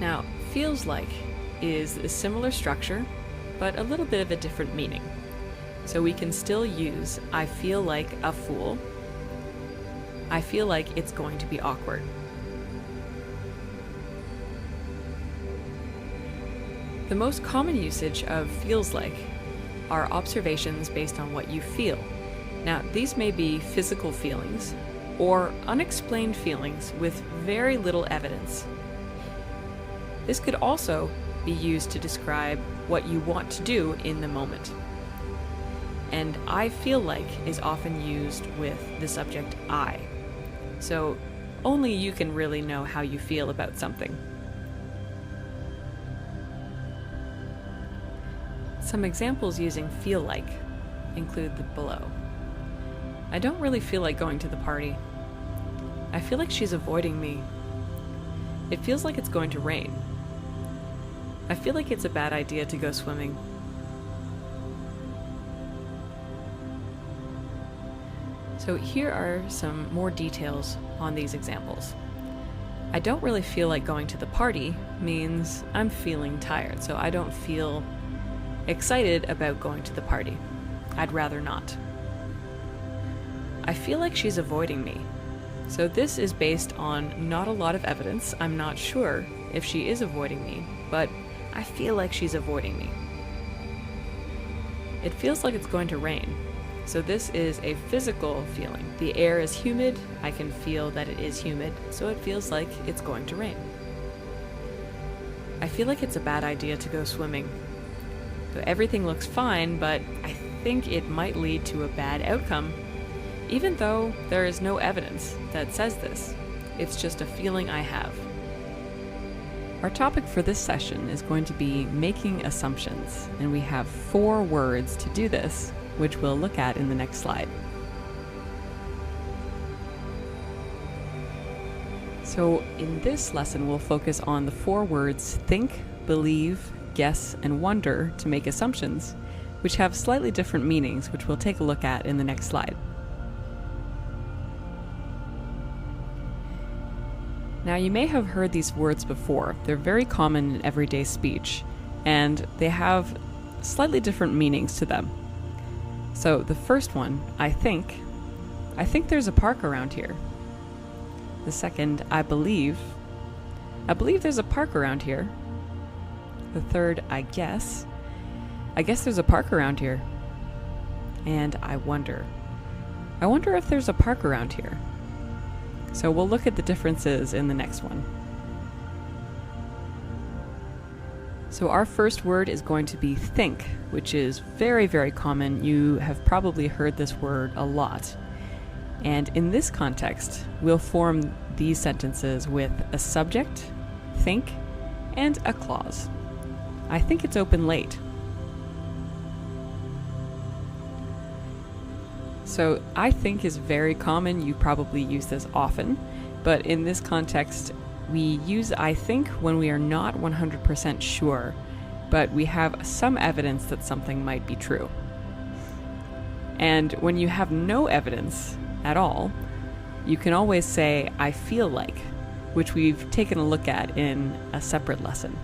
[SPEAKER 1] Now, feels like is a similar structure, but a little bit of a different meaning. So we can still use I feel like a fool. I feel like it's going to be awkward. The most common usage of feels like are observations based on what you feel. Now, these may be physical feelings or unexplained feelings with very little evidence. This could also be used to describe what you want to do in the moment. And I feel like is often used with the subject I. So only you can really know how you feel about something. Some examples using feel like include the below. I don't really feel like going to the party. I feel like she's avoiding me. It feels like it's going to rain. I feel like it's a bad idea to go swimming. So here are some more details on these examples. I don't really feel like going to the party means I'm feeling tired, so I don't feel excited about going to the party. I'd rather not. I feel like she's avoiding me. So this is based on not a lot of evidence. I'm not sure if she is avoiding me, but I feel like she's avoiding me. It feels like it's going to rain. So this is a physical feeling. The air is humid. I can feel that it is humid, so it feels like it's going to rain. I feel like it's a bad idea to go swimming. So everything looks fine, but I think it might lead to a bad outcome, even though there is no evidence that says this. It's just a feeling I have. Our topic for this session is going to be making assumptions, and we have 4 words to do this, which we'll look at in the next slide. So in this lesson, we'll focus on the 4 words think, believe, guess, and wonder to make assumptions, which have slightly different meanings, which we'll take a look at in the next slide. Now, you may have heard these words before. They're very common in everyday speech, and they have slightly different meanings to them. So the first one, I think there's a park around here. The second, I believe there's a park around here. The third, I guess there's a park around here. And I wonder if there's a park around here. So we'll look at the differences in the next one. So our first word is going to be think, which is very, very common. You have probably heard this word a lot. And in this context, we'll form these sentences with a subject, think, and a clause. I think it's open late. So I think is very common. You probably use this often, but in this context, we use I think when we are not 100% sure, but we have some evidence that something might be true. And when you have no evidence at all, you can always say I feel like, which we've taken a look at in a separate lesson.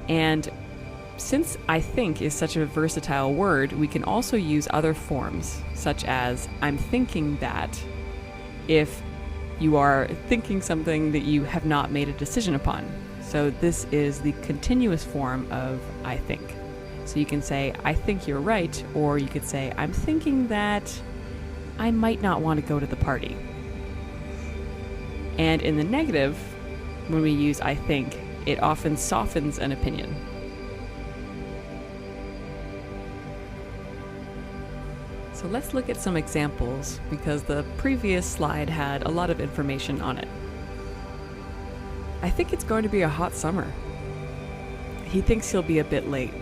[SPEAKER 1] And since I think is such a versatile word, we can also use other forms, such as I'm thinking that, if you are thinking something that you have not made a decision upon. So this is the continuous form of I think. So you can say, I think you're right, or you could say, I'm thinking that I might not want to go to the party. And in the negative, when we use I think, it often softens an opinion. So let's look at some examples, because the previous slide had a lot of information on it. I think it's going to be a hot summer. He thinks he'll be a bit late.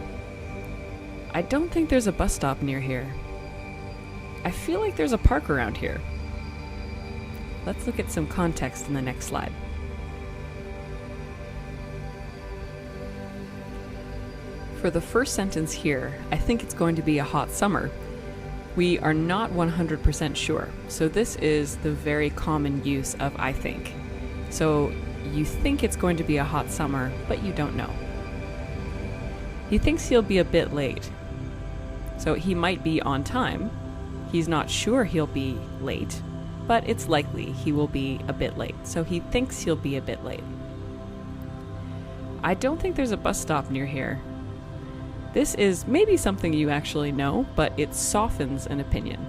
[SPEAKER 1] I don't think there's a bus stop near here. I feel like there's a park around here. Let's look at some context in the next slide. For the first sentence here, I think it's going to be a hot summer. We are not 100% sure. So this is the very common use of I think. So you think it's going to be a hot summer, but you don't know. He thinks he'll be a bit late. So he might be on time. He's not sure he'll be late, but it's likely he will be a bit late. So he thinks he'll be a bit late. I don't think there's a bus stop near here. This is maybe something you actually know, but it softens an opinion.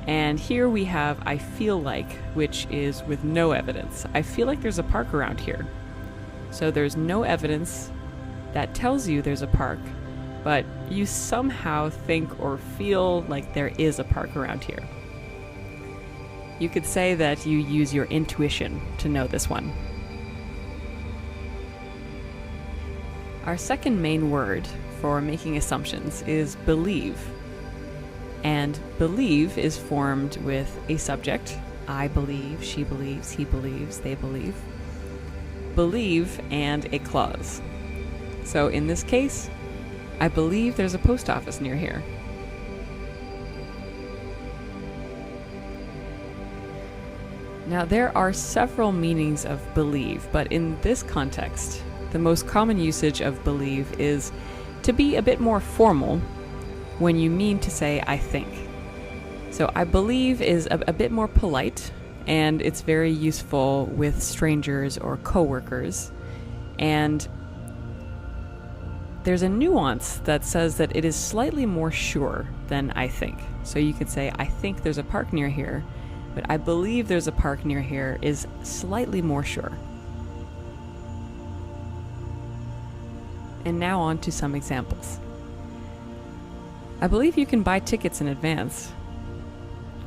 [SPEAKER 1] And here we have I feel like, which is with no evidence. I feel like there's a park around here. So there's no evidence that tells you there's a park, but you somehow think or feel like there is a park around here. You could say that you use your intuition to know this one. Our second main word for making assumptions is believe. And believe is formed with a subject. I believe, she believes, he believes, they believe. Believe and a clause. So in this case, I believe there's a post office near here. Now there are several meanings of believe, but in this context, the most common usage of believe is to be a bit more formal when you mean to say I think. So I believe is a bit more polite, and it's very useful with strangers or coworkers. And there's a nuance that says that it is slightly more sure than I think. So you could say I think there's a park near here, but I believe there's a park near here is slightly more sure. And now on to some examples. I believe you can buy tickets in advance.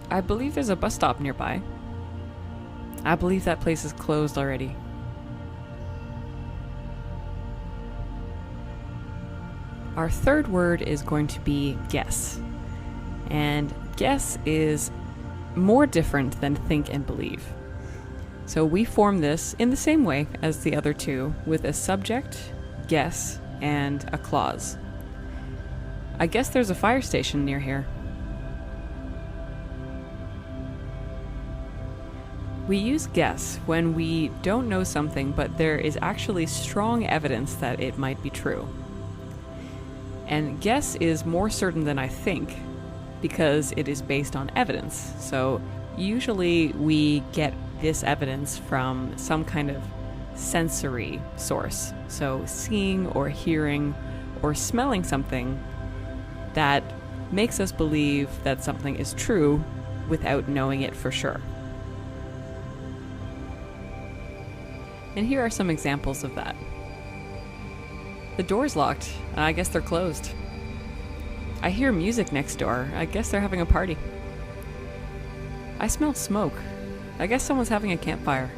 [SPEAKER 1] I believe there's a bus stop nearby. I believe that place is closed already. Our third word is going to be guess. And guess is more different than think and believe. So we form this in the same way as the other two, with a subject, guess, and a clause. I guess there's a fire station near here. We use guess when we don't know something, but there is actually strong evidence that it might be true. And guess is more certain than I think because it is based on evidence. So usually we get this evidence from some kind of sensory source. So seeing or hearing or smelling something that makes us believe that something is true without knowing it for sure. And here are some examples of that. The door's locked. I guess they're closed. I hear music next door. I guess they're having a party. I smell smoke. I guess someone's having a campfire.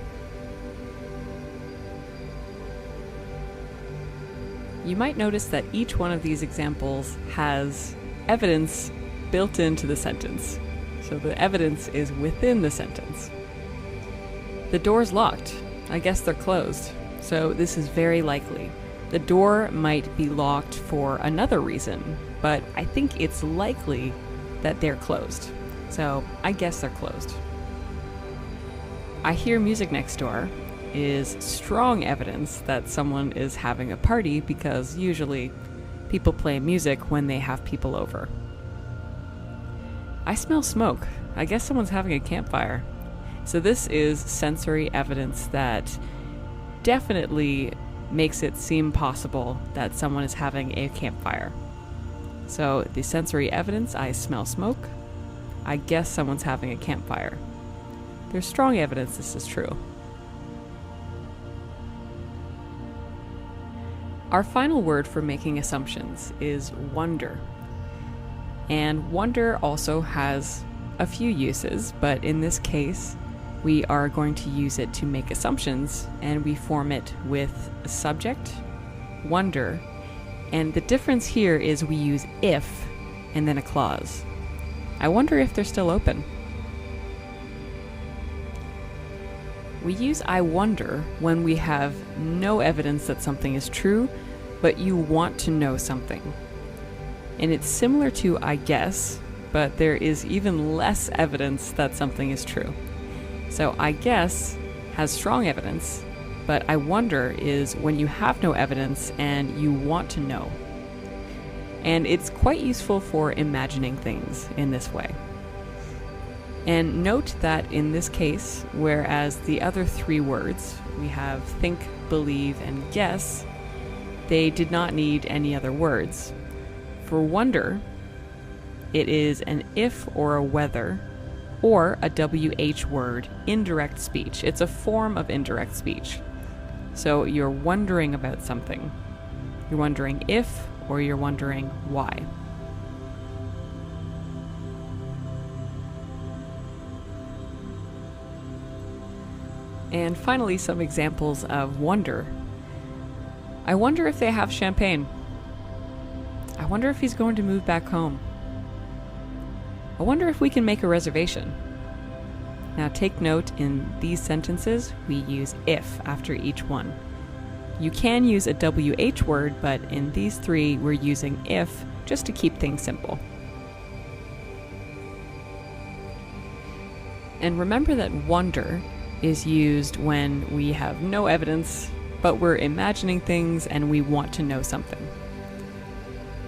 [SPEAKER 1] You might notice that each one of these examples has evidence built into the sentence. So the evidence is within the sentence. The door's locked. I guess they're closed. So this is very likely. The door might be locked for another reason, but I think it's likely that they're closed. So I guess they're closed. I hear music next door is strong evidence that someone is having a party because usually people play music when they have people over. I smell smoke. I guess someone's having a campfire. So this is sensory evidence that definitely makes it seem possible that someone is having a campfire. So the sensory evidence, I smell smoke. I guess someone's having a campfire. There's strong evidence this is true. Our final word for making assumptions is wonder. And wonder also has a few uses, but in this case, we are going to use it to make assumptions, and we form it with a subject, wonder, and the difference here is we use if and then a clause. I wonder if they're still open. We use I wonder when we have no evidence that something is true, but you want to know something. And it's similar to I guess, but there is even less evidence that something is true. So I guess has strong evidence, but I wonder is when you have no evidence and you want to know. And it's quite useful for imagining things in this way. And note that in this case, whereas the other three words, we have think, believe, and guess, they did not need any other words. For wonder, it is an if or a whether, or a WH word, indirect speech. It's a form of indirect speech. So you're wondering about something. You're wondering if, or you're wondering why. And finally, some examples of wonder. I wonder if they have champagne. I wonder if he's going to move back home. I wonder if we can make a reservation. Now take note, in these sentences, we use if after each one. You can use a WH word, but in these three, we're using if just to keep things simple. And remember that wonder is used when we have no evidence, but we're imagining things and we want to know something.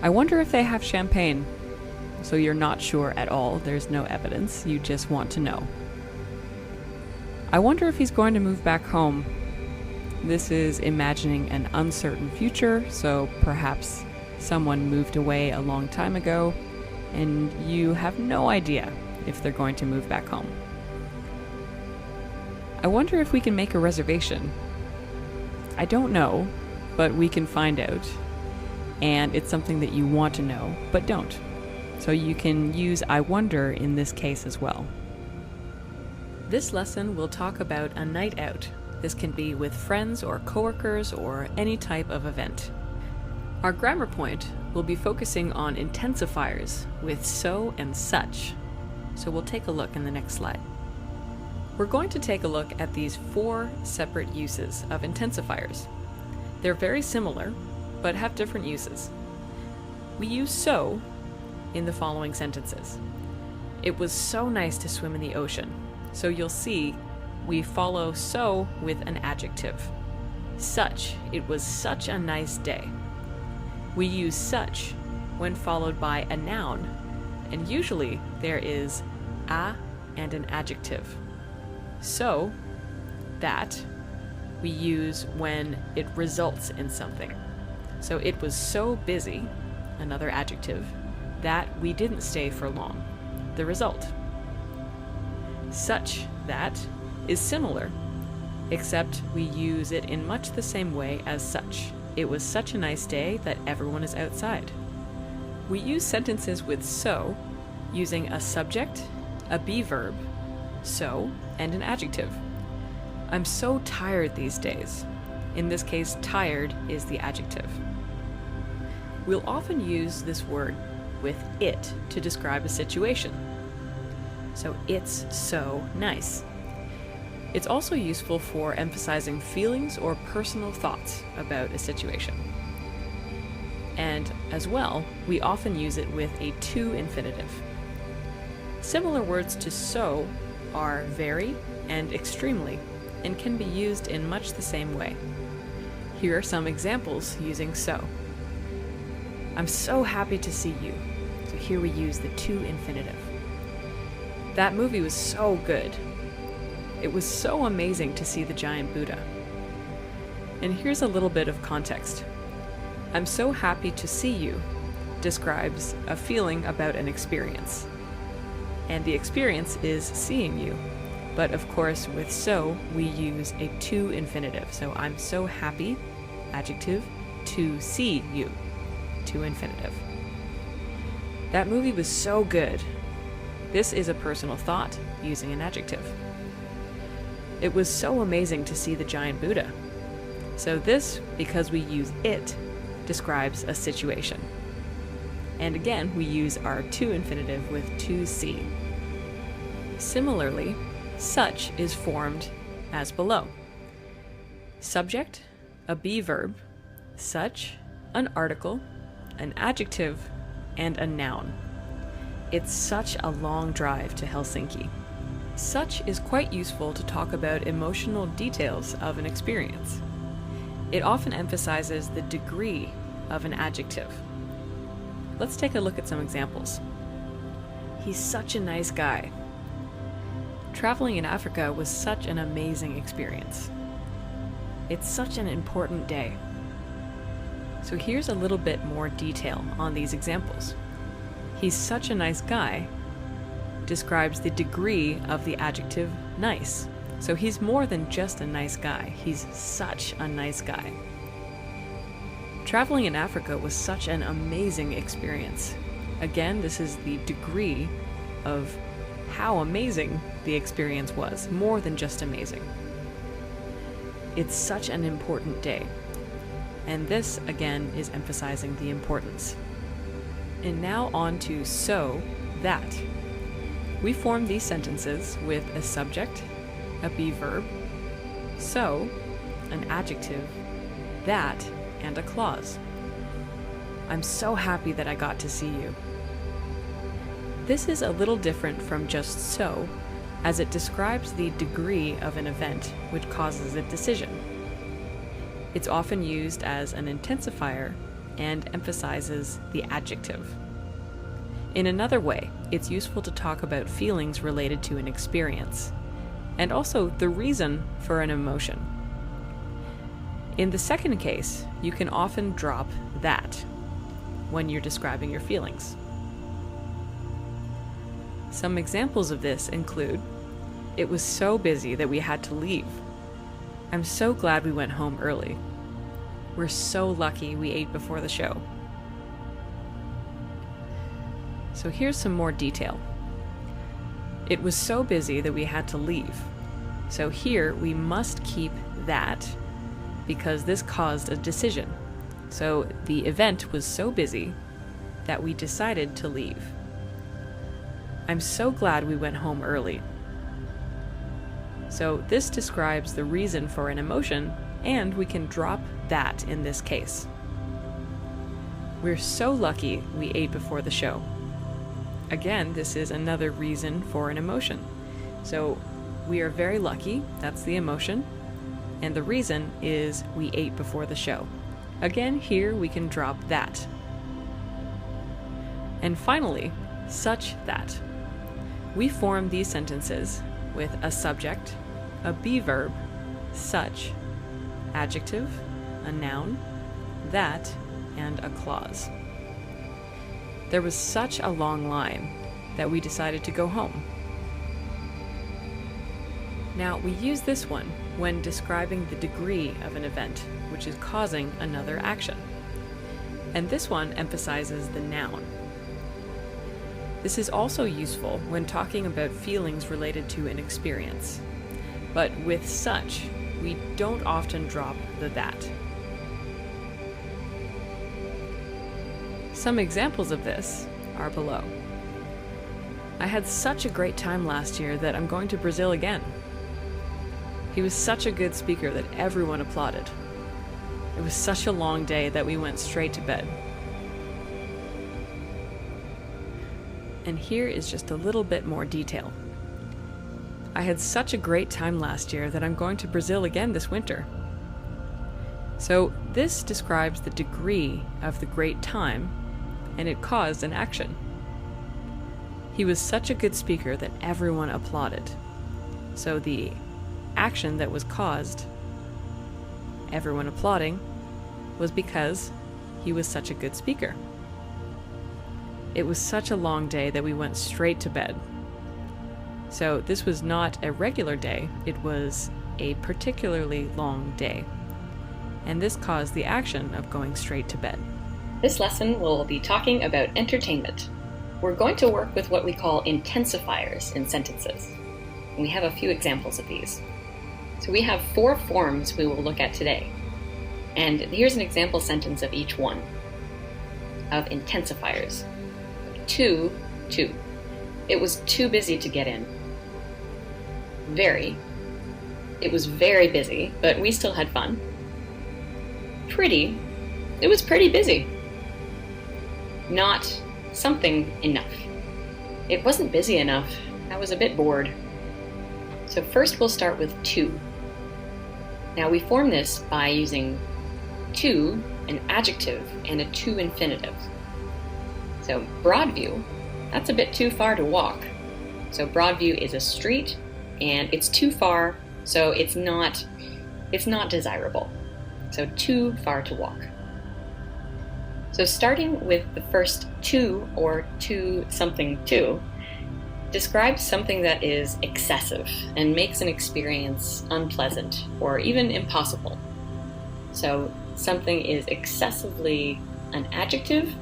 [SPEAKER 1] I wonder if they have champagne. So you're not sure at all, there's no evidence, you just want to know. I wonder if he's going to move back home. This is imagining an uncertain future, so perhaps someone moved away a long time ago, and you have no idea if they're going to move back home. I wonder if we can make a reservation. I don't know, but we can find out. And it's something that you want to know, but don't. So you can use I wonder in this case as well. This lesson will talk about a night out. This can be with friends or coworkers or any type of event. Our grammar point will be focusing on intensifiers with so and such. So we'll take a look in the next slide. We're going to take a look at these 4 separate uses of intensifiers. They're very similar, but have different uses. We use so in the following sentences. It was so nice to swim in the ocean. So you'll see we follow so with an adjective. Such, it was such a nice day. We use such when followed by a noun, and usually there is a and an adjective. So, that we use when it results in something. So it was so busy, another adjective, that we didn't stay for long. The result. Such that is similar, except we use it in much the same way as such. It was such a nice day that everyone is outside. We use sentences with so, using a subject, a be verb, so, and an adjective. I'm so tired these days. In this case, tired is the adjective. We'll often use this word with it to describe a situation. So it's so nice. It's also useful for emphasizing feelings or personal thoughts about a situation. And as well, we often use it with a to infinitive. Similar words to so are very and extremely, and can be used in much the same way. Here are some examples using so. I'm so happy to see you. So here we use the to infinitive. That movie was so good. It was so amazing to see the giant Buddha. And here's a little bit of context. I'm so happy to see you describes a feeling about an experience. And the experience is seeing you. But of course, with so, we use a to infinitive. So I'm so happy, adjective, to see you, to infinitive. That movie was so good. This is a personal thought using an adjective. It was so amazing to see the giant Buddha. So this, because we use it, describes a situation. And again, we use our to infinitive with to see. Similarly, such is formed as below. Subject, a be verb, such, an article, an adjective, and a noun. It's such a long drive to Helsinki. Such is quite useful to talk about emotional details of an experience. It often emphasizes the degree of an adjective. Let's take a look at some examples. He's such a nice guy. Traveling in Africa was such an amazing experience. It's such an important day. So here's a little bit more detail on these examples. He's such a nice guy describes the degree of the adjective nice. So he's more than just a nice guy. He's such a nice guy. Traveling in Africa was such an amazing experience. Again, this is the degree of how amazing the experience was, more than just amazing. It's such an important day. And this, again, is emphasizing the importance. And now on to so, that. We form these sentences with a subject, a be verb, so, an adjective, that, and a clause. I'm so happy that I got to see you. This is a little different from just so, as it describes the degree of an event which causes a decision. It's often used as an intensifier and emphasizes the adjective. In another way, it's useful to talk about feelings related to an experience, and also the reason for an emotion. In the second case, you can often drop that when you're describing your feelings. Some examples of this include, it was so busy that we had to leave. I'm so glad we went home early. We're so lucky we ate before the show. So here's some more detail. It was so busy that we had to leave. So here we must keep that because this caused a decision. So the event was so busy that we decided to leave. I'm so glad we went home early. So this describes the reason for an emotion, and we can drop that in this case. We're so lucky we ate before the show. Again, this is another reason for an emotion. So we are very lucky, that's the emotion, and the reason is we ate before the show. Again, here we can drop that. And finally, such that. We form these sentences with a subject, a be verb, such, adjective, a noun, that, and a clause. There was such a long line that we decided to go home. Now, we use this one when describing the degree of an event, which is causing another action. And this one emphasizes the noun. This is also useful when talking about feelings related to an experience. But with such, we don't often drop the that. Some examples of this are below. I had such a great time last year that I'm going to Brazil again. He was such a good speaker that everyone applauded. It was such a long day that we went straight to bed. And here is just a little bit more detail. I had such a great time last year that I'm going to Brazil again this winter. So this describes the degree of the great time, and it caused an action. He was such a good speaker that everyone applauded. So the action that was caused, everyone applauding, was because he was such a good speaker. It was such a long day that we went straight to bed. So this was not a regular day, it was a particularly long day. And this caused the action of going straight to bed.
[SPEAKER 3] This lesson will be talking about entertainment. We're going to work with what we call intensifiers in sentences. And we have a few examples of these. So we have 4 forms we will look at today. And here's an example sentence of each one of intensifiers. Too. It was too busy to get in. Very. It was very busy, but we still had fun. Pretty. It was pretty busy. Not something enough. It wasn't busy enough. I was a bit bored. So first we'll start with to. Now we form this by using to, an adjective, and a to infinitive. So Broadview, that's a bit too far to walk. So Broadview is a street, and it's too far, so it's not desirable. So too far to walk. So starting with the first to or to something to describes something that is excessive and makes an experience unpleasant or even impossible. So something is excessively an adjective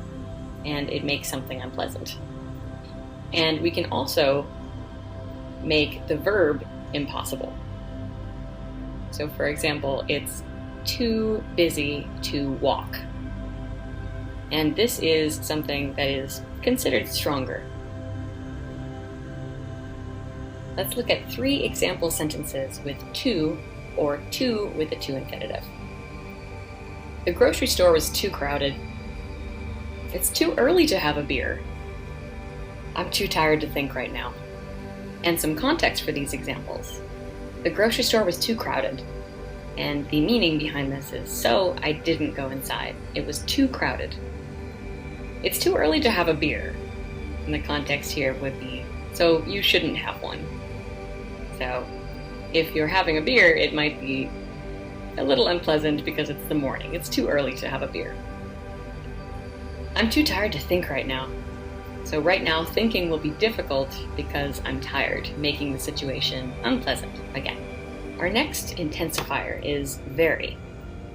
[SPEAKER 3] and it makes something unpleasant. And we can also make the verb impossible. So for example, it's too busy to walk. And this is something that is considered stronger. Let's look at 3 example sentences with to or to with a to infinitive. The grocery store was too crowded. It's too early to have a beer. I'm too tired to think right now. And some context for these examples. The grocery store was too crowded. And the meaning behind this is, so I didn't go inside. It was too crowded. It's too early to have a beer. And the context here would be, so you shouldn't have one. So if you're having a beer, it might be a little unpleasant because it's the morning. It's too early to have a beer. I'm too tired to think right now. So right now, thinking will be difficult because I'm tired, making the situation unpleasant again. Our next intensifier is very.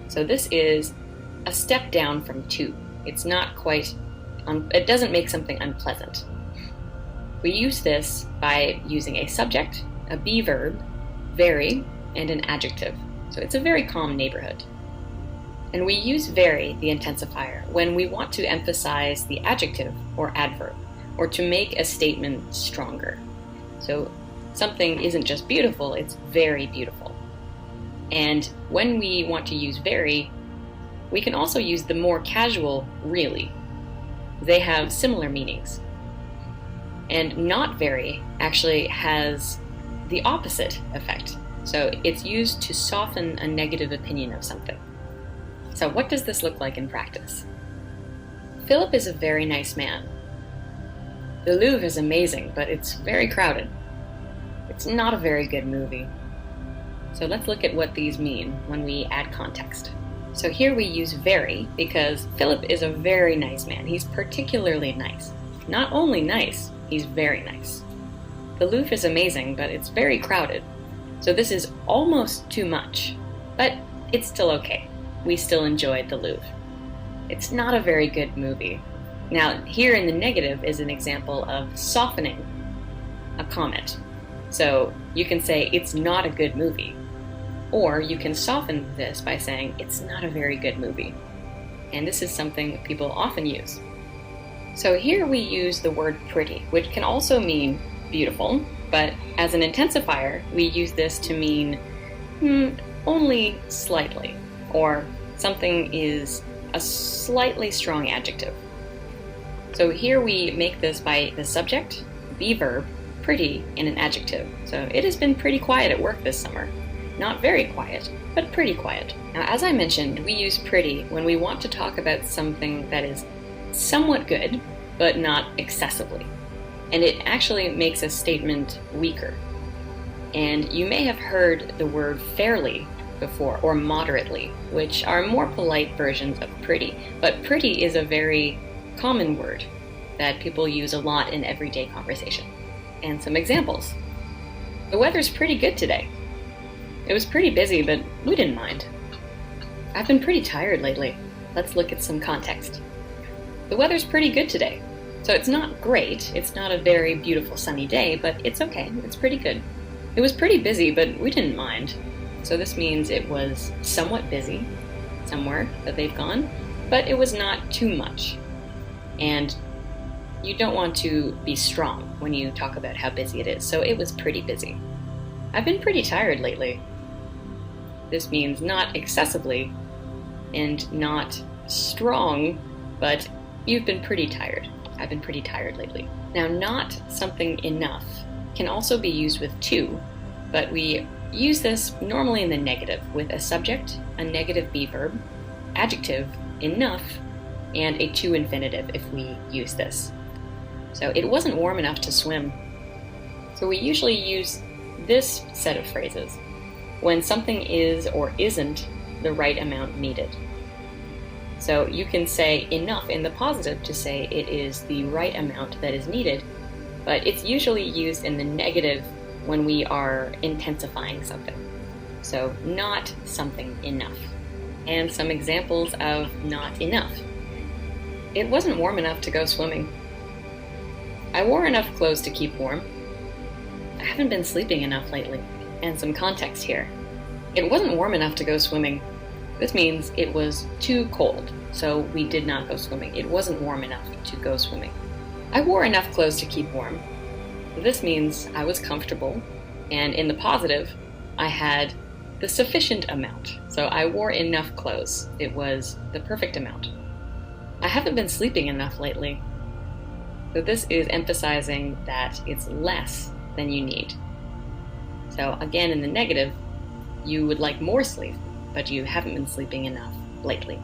[SPEAKER 3] So this is a step down from to. It's not quite, it doesn't make something unpleasant. We use this by using a subject, a be verb, very, and an adjective. So it's a very calm neighborhood. And we use very, the intensifier, when we want to emphasize the adjective or adverb, or to make a statement stronger. So something isn't just beautiful, it's very beautiful. And when we want to use very, we can also use the more casual really. They have similar meanings. And not very actually has the opposite effect. So it's used to soften a negative opinion of something. So what does this look like in practice? Philip is a very nice man. The Louvre is amazing, but it's very crowded. It's not a very good movie. So let's look at what these mean when we add context. So here we use very because Philip is a very nice man. He's particularly nice. Not only nice, he's very nice. The Louvre is amazing, but it's very crowded. So this is almost too much, but it's still okay. We still enjoyed the Louvre. It's not a very good movie. Now, here in the negative is an example of softening a comment. So you can say it's not a good movie, or you can soften this by saying it's not a very good movie. And this is something people often use. So here we use the word pretty, which can also mean beautiful, but as an intensifier, we use this to mean only slightly, or something is a slightly strong adjective. So here we make this by the subject, the verb, pretty, and an adjective. So it has been pretty quiet at work this summer. Not very quiet, but pretty quiet. Now, as I mentioned, we use pretty when we want to talk about something that is somewhat good, but not excessively. And it actually makes a statement weaker. And you may have heard the word fairly before, or moderately, which are more polite versions of pretty. But pretty is a very common word that people use a lot in everyday conversation. And some examples. The weather's pretty good today. It was pretty busy, but we didn't mind. I've been pretty tired lately. Let's look at some context. The weather's pretty good today. So it's not great, it's not a very beautiful sunny day, but it's okay, it's pretty good. It was pretty busy, but we didn't mind. So this means it was somewhat busy somewhere that they've gone, but it was not too much. And you don't want to be strong when you talk about how busy it is, so it was pretty busy. I've been pretty tired lately. This means not excessively and not strong, but you've been pretty tired. I've been pretty tired lately. Now, not something enough can also be used with to, but we use this normally in the negative with a subject, a negative be verb, adjective, enough, and a to infinitive if we use this. So it wasn't warm enough to swim. So we usually use this set of phrases when something is or isn't the right amount needed. So you can say enough in the positive to say it is the right amount that is needed, but it's usually used in the negative when we are intensifying something. So not something enough. And some examples of not enough. It wasn't warm enough to go swimming. I wore enough clothes to keep warm. I haven't been sleeping enough lately. And some context here. It wasn't warm enough to go swimming. This means it was too cold, so we did not go swimming. It wasn't warm enough to go swimming. I wore enough clothes to keep warm. This means I was comfortable, and in the positive, I had the sufficient amount. So I wore enough clothes. It was the perfect amount. I haven't been sleeping enough lately. So this is emphasizing that it's less than you need. So again, in the negative, you would like more sleep, but you haven't been sleeping enough lately.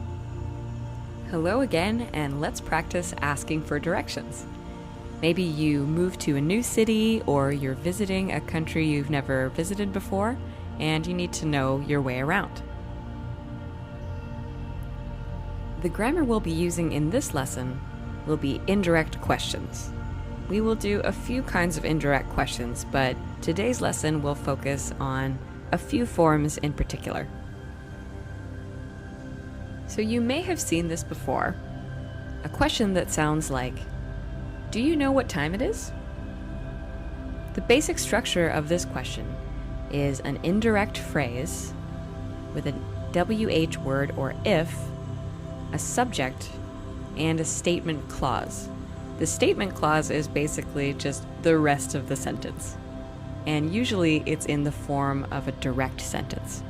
[SPEAKER 2] Hello again, and let's practice asking for directions. Maybe you moved to a new city, or you're visiting a country you've never visited before, and you need to know your way around. The grammar we'll be using in this lesson will be indirect questions. We will do a few kinds of indirect questions, but today's lesson will focus on a few forms in particular. So you may have seen this before. A question that sounds like, "Do you know what time it is?" The basic structure of this question is an indirect phrase with a WH word or if, a subject, and a statement clause. The statement clause is basically just the rest of the sentence, and usually it's in the form of a direct sentence.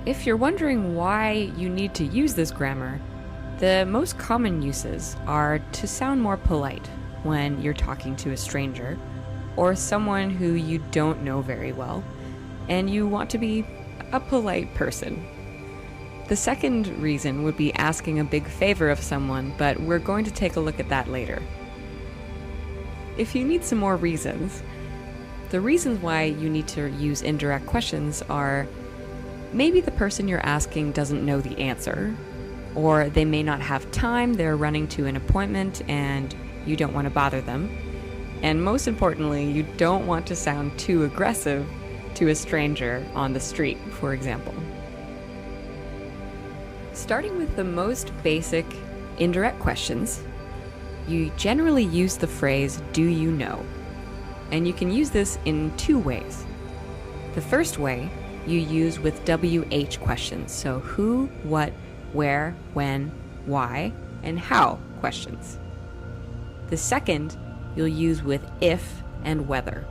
[SPEAKER 2] If you're wondering why you need to use this grammar, the most common uses are to sound more polite when you're talking to a stranger,
[SPEAKER 1] or someone who you don't know very well, and you want to be a polite person. The second reason would be asking a big favor of someone, but we're going to take a look at that later. If you need some more reasons, the reasons why you need to use indirect questions are maybe the person you're asking doesn't know the answer, or they may not have time, they're running to an appointment and you don't want to bother them. And most importantly, you don't want to sound too aggressive to a stranger on the street, for example. Starting with the most basic indirect questions, you generally use the phrase, "do you know?" And you can use this in two ways. The first way you use with WH questions, so who, what, where, when, why, and how questions. The second you'll use with if and whether.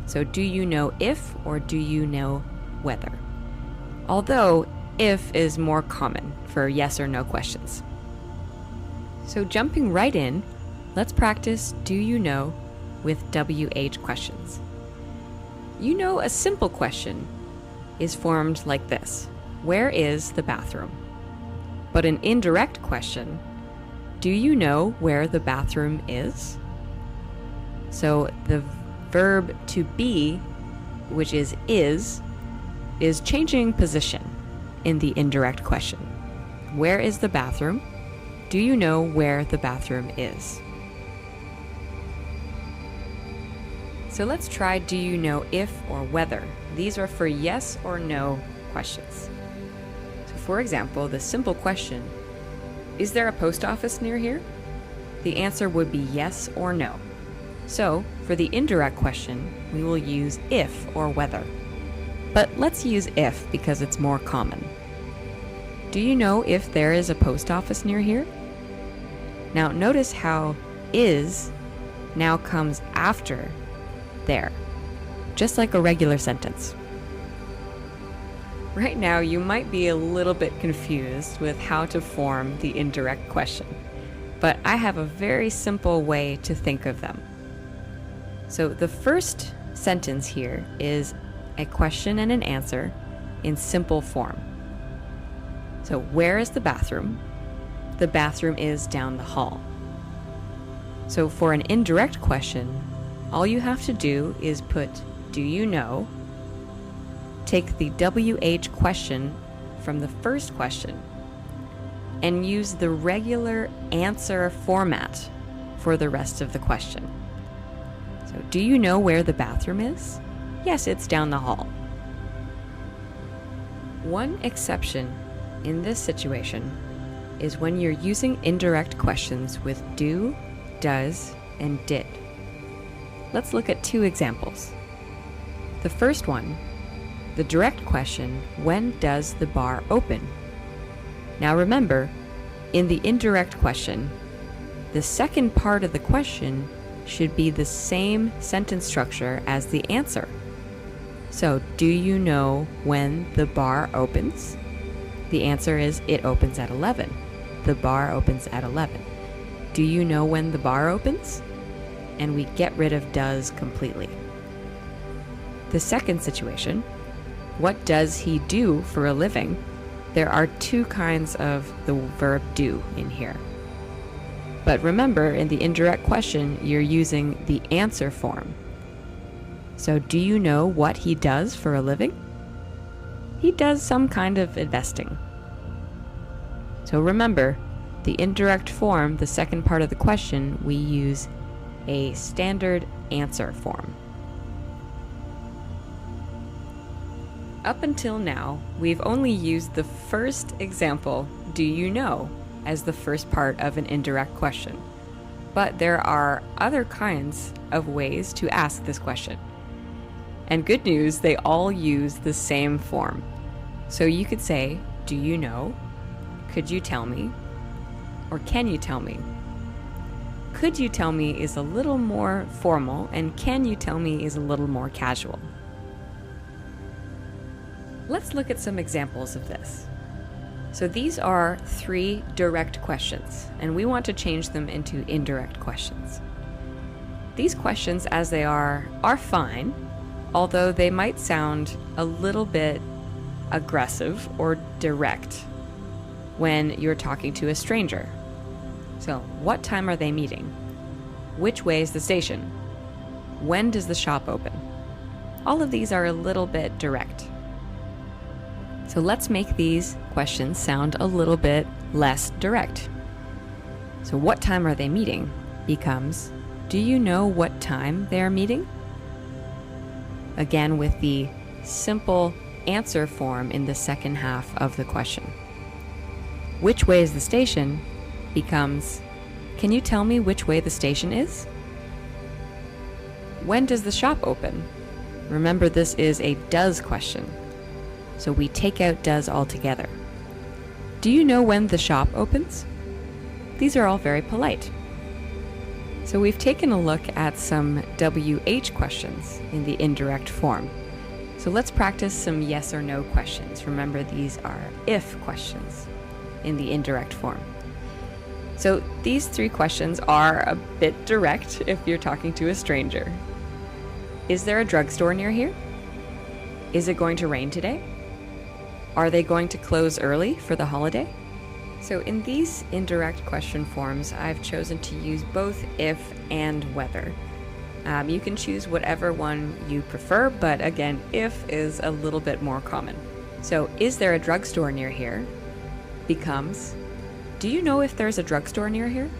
[SPEAKER 1] So do you know if or do you know whether? Although if is more common for yes or no questions. So jumping right in, let's practice do you know with WH questions. You know, a simple question is formed like this: where is the bathroom? But an indirect question, do you know where the bathroom is? So the verb to be, which is changing position in the indirect question. Where is the bathroom? Do you know where the bathroom is? So let's try do you know if or whether. These are for yes or no questions. So for example, the simple question, is there a post office near here? The answer would be yes or no. So for the indirect question, we will use if or whether. But let's use if because it's more common. Do you know if there is a post office near here? Now notice how is now comes after there, just like a regular sentence. Right now, you might be a little bit confused with how to form the indirect question, but I have a very simple way to think of them. So the first sentence here is a question and an answer in simple form. So where is the bathroom? The bathroom is down the hall. So for an indirect question, all you have to do is put do you know, take the WH question from the first question, and use the regular answer format for the rest of the question. So do you know where the bathroom is? Yes, it's down the hall. One exception in this situation is when you're using indirect questions with do, does, and did. Let's look at two examples. The first one, the direct question, when does the bar open? Now remember, in the indirect question, the second part of the question should be the same sentence structure as the answer. So, do you know when the bar opens? The answer is it opens at 11. The bar opens at 11. Do you know when the bar opens? And we get rid of does completely. The second situation, what does he do for a living? There are two kinds of the verb do in here. But remember, in the indirect question, you're using the answer form. So do you know what he does for a living? He does some kind of investing. So remember, the indirect form, the second part of the question, we use a standard answer form. Up until now, we've only used the first example, do you know, as the first part of an indirect question. But there are other kinds of ways to ask this question. And good news, they all use the same form. So you could say, do you know? Could you tell me? Or can you tell me? Could you tell me is a little more formal, and can you tell me is a little more casual. Let's look at some examples of this. So these are 3 direct questions, and we want to change them into indirect questions.
[SPEAKER 2] these questions as they are fine, although they might sound a little bit aggressive or direct when you're talking to a stranger. So, what time are they meeting? Which way is the station? When does the shop open? All of these are a little bit direct. So let's make these questions sound a little bit less direct. So what time are they meeting becomes, do you know what time they are meeting? Again, with the simple answer form in the second half of the question. Which way is the station becomes, can you tell me which way the station is? When does the shop open? Remember, this is a does question, so we take out does altogether. Do you know when the shop opens? These are all very polite. So we've taken a look at some WH questions in the indirect form. So let's practice some yes or no questions. Remember, these are if questions in the indirect form. So these 3 questions are a bit direct if you're talking to a stranger. Is there a drugstore near here? Is it going to rain today? Are they going to close early for the holiday? So in these indirect question forms, I've chosen to use both if and whether. You can choose whatever one you prefer, but again, if is a little bit more common. So, is there a drugstore near here? Becomes, do you know if there's a drugstore near here?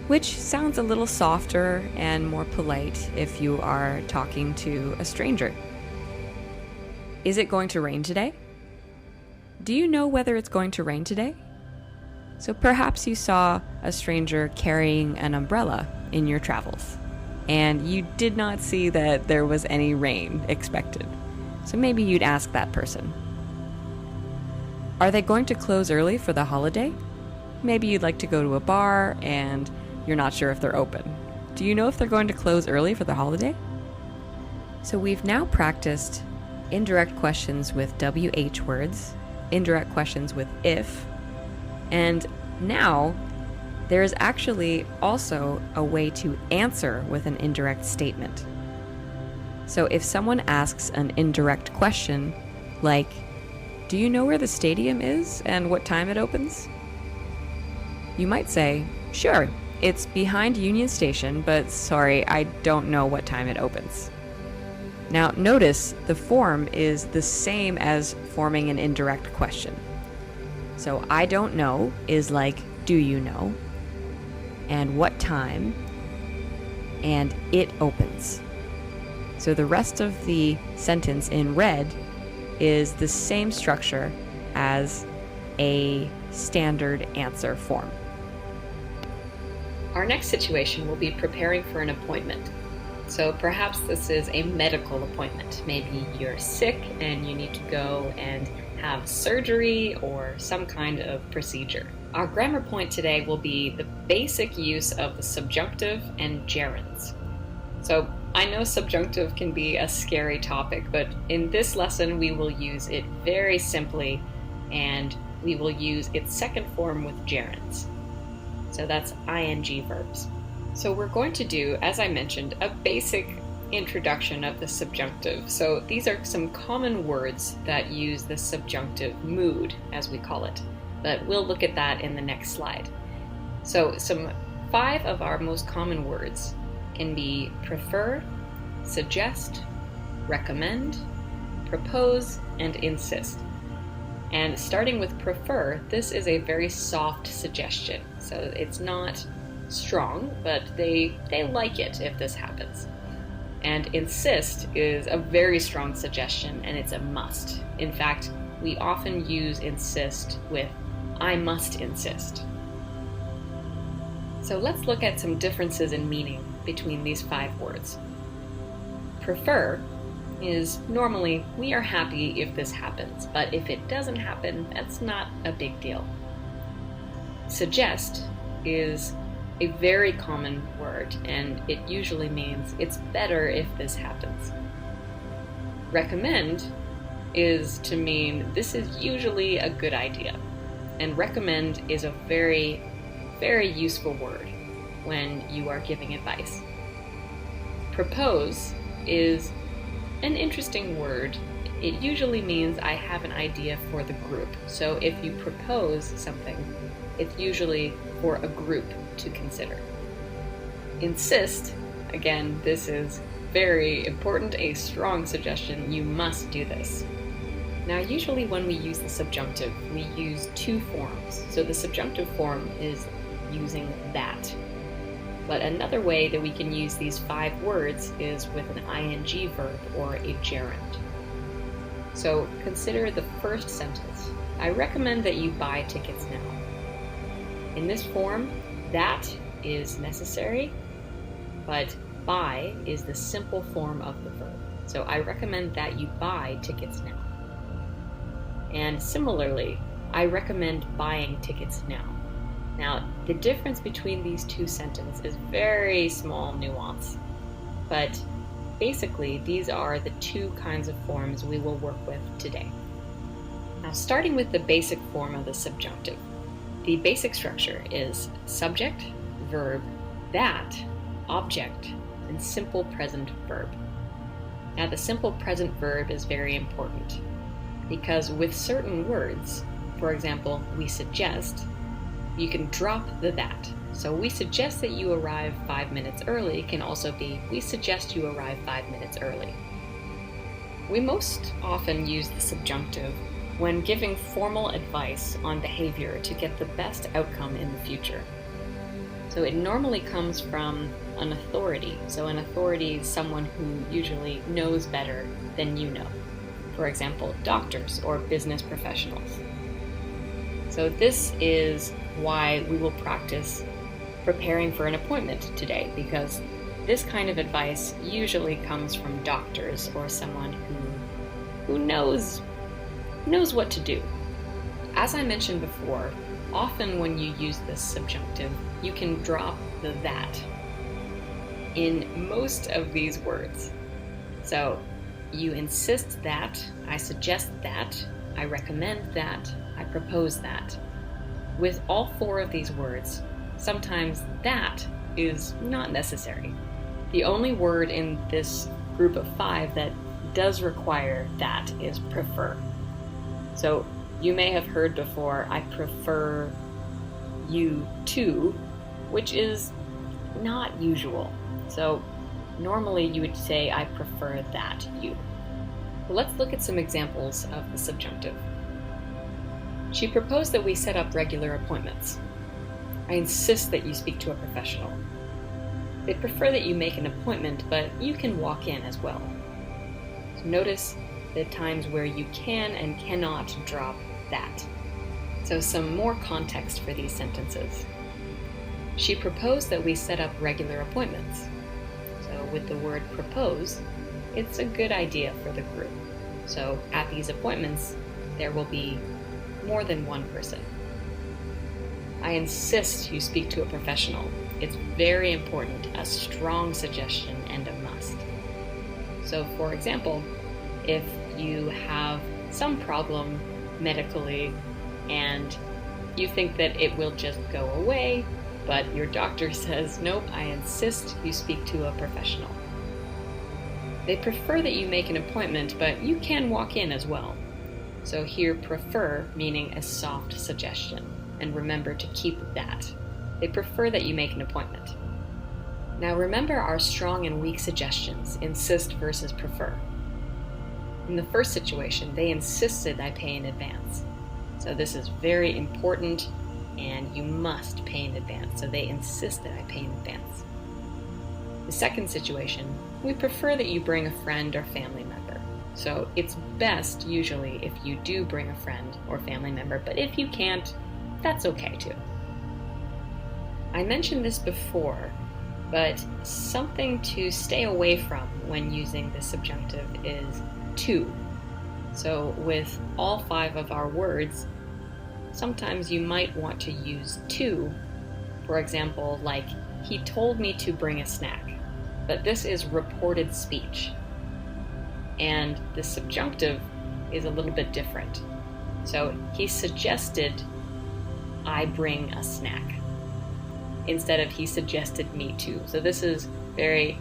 [SPEAKER 2] Which sounds a little softer and more polite if you are talking to a stranger. Is it going to rain today? Do you know whether it's going to rain today? So perhaps you saw a stranger carrying an umbrella in your travels, and you did not see that there was any rain expected. So maybe you'd ask that person. Are they going to close early for the holiday? Maybe you'd like to go to a bar and you're not sure if they're open. Do you know if they're going to close early for the holiday? So we've now practiced indirect questions with WH words, indirect questions with if, and now there is actually also a way to answer with an indirect statement. So if someone asks an indirect question like, do you know where the stadium is and what time it opens? You might say, sure, it's behind Union Station, but sorry, I don't know what time it opens. Now notice the form is the same as forming an indirect question. So I don't know is like, do you know? And what time? And it opens. So the rest of the sentence in red is the same structure as a standard answer form.
[SPEAKER 3] Our next situation will be preparing for an appointment. So perhaps this is a medical appointment. Maybe you're sick and you need to go and have surgery or some kind of procedure. Our grammar point today will be the basic use of the subjunctive and gerunds. So I know subjunctive can be a scary topic, but in this lesson we will use it very simply, and we will use its second form with gerunds. So that's ing verbs. So we're going to do, as I mentioned, a basic introduction of the subjunctive. So these are some common words that use the subjunctive mood, as we call it. But we'll look at that in the next slide. So some 5 of our most common words can be prefer, suggest, recommend, propose, and insist. And starting with prefer, this is a very soft suggestion. So it's not strong, but they like it if this happens. And insist is a very strong suggestion, and it's a must. In fact, we often use insist with I must insist. So let's look at some differences in meaning between these 5 words. Prefer is normally we are happy if this happens, but if it doesn't happen, that's not a big deal. Suggest is a very common word, and it usually means it's better if this happens. Recommend is to mean this is usually a good idea, and recommend is a very, very useful word when you are giving advice.
[SPEAKER 1] propose is an interesting word. It usually means I have an idea for the group. So if you propose something, it's usually for a group to consider. Insist, again, this is very important, a strong suggestion. You must do this. Now, usually when we use the subjunctive, we use two forms. So the subjunctive form is using that. But another way that we can use these 5 words is with an ing verb or a gerund. So consider the first sentence. I recommend that you buy tickets now. In this form, that is necessary, but buy is the simple form of the verb. So I recommend that you buy tickets now. And similarly, I recommend buying tickets now. Now, the difference between these two sentences is very small nuance, but basically these are the 2 kinds of forms we will work with today. Now, starting with the basic form of the subjunctive, the basic structure is subject, verb, that, object, and simple present verb. Now, the simple present verb is very important because with certain words, for example, we suggest, you can drop the that. So we suggest that you arrive 5 minutes early can also be, we suggest you arrive 5 minutes early. We most often use the subjunctive when giving formal advice on behavior to get the best outcome in the future. So it normally comes from an authority. So an authority is someone who usually knows better than you know. For example, doctors or business professionals. So this is why we will practice preparing for an appointment today, because this kind of advice usually comes from doctors or someone who knows what to do. As I mentioned before, often when you use this subjunctive, you can drop the that in most of these words. So you insist that, I suggest that, I recommend that, I propose that. With all 4 of these words, sometimes that is not necessary. The only word in this group of 5 that does require that is prefer. So you may have heard before, I prefer you to, which is not usual. So normally you would say, I prefer that you. But let's look at some examples of the subjunctive. She proposed that we set up regular appointments. I insist that you speak to a professional. They prefer that you make an appointment, but you can walk in as well. So notice the times where you can and cannot drop that. So some more context for these sentences. She proposed that we set up regular appointments. So with the word propose, it's a good idea for the group. So at these appointments, there will be more than one person. I insist you speak to a professional. It's very important, a strong suggestion and a must. So for example, if you have some problem medically and you think that it will just go away, but your doctor says, nope, I insist you speak to a professional. They prefer that you make an appointment, but you can walk in as well. So here, prefer meaning a soft suggestion, and remember to keep that. They prefer that you make an appointment. Now remember our strong and weak suggestions, insist versus prefer. In the first situation, they insisted I pay in advance. So this is very important, and you must pay in advance. So they insist that I pay in advance. The second situation, we prefer that you bring a friend or family member. So it's best usually if you do bring a friend or family member, but if you can't, that's okay too. I mentioned this before, but something to stay away from when using the subjunctive is to. So with all 5 of our words, sometimes you might want to use to. For example, like, he told me to bring a snack, but this is reported speech. And the subjunctive is a little bit different. So he suggested I bring a snack instead of he suggested me to. So this is very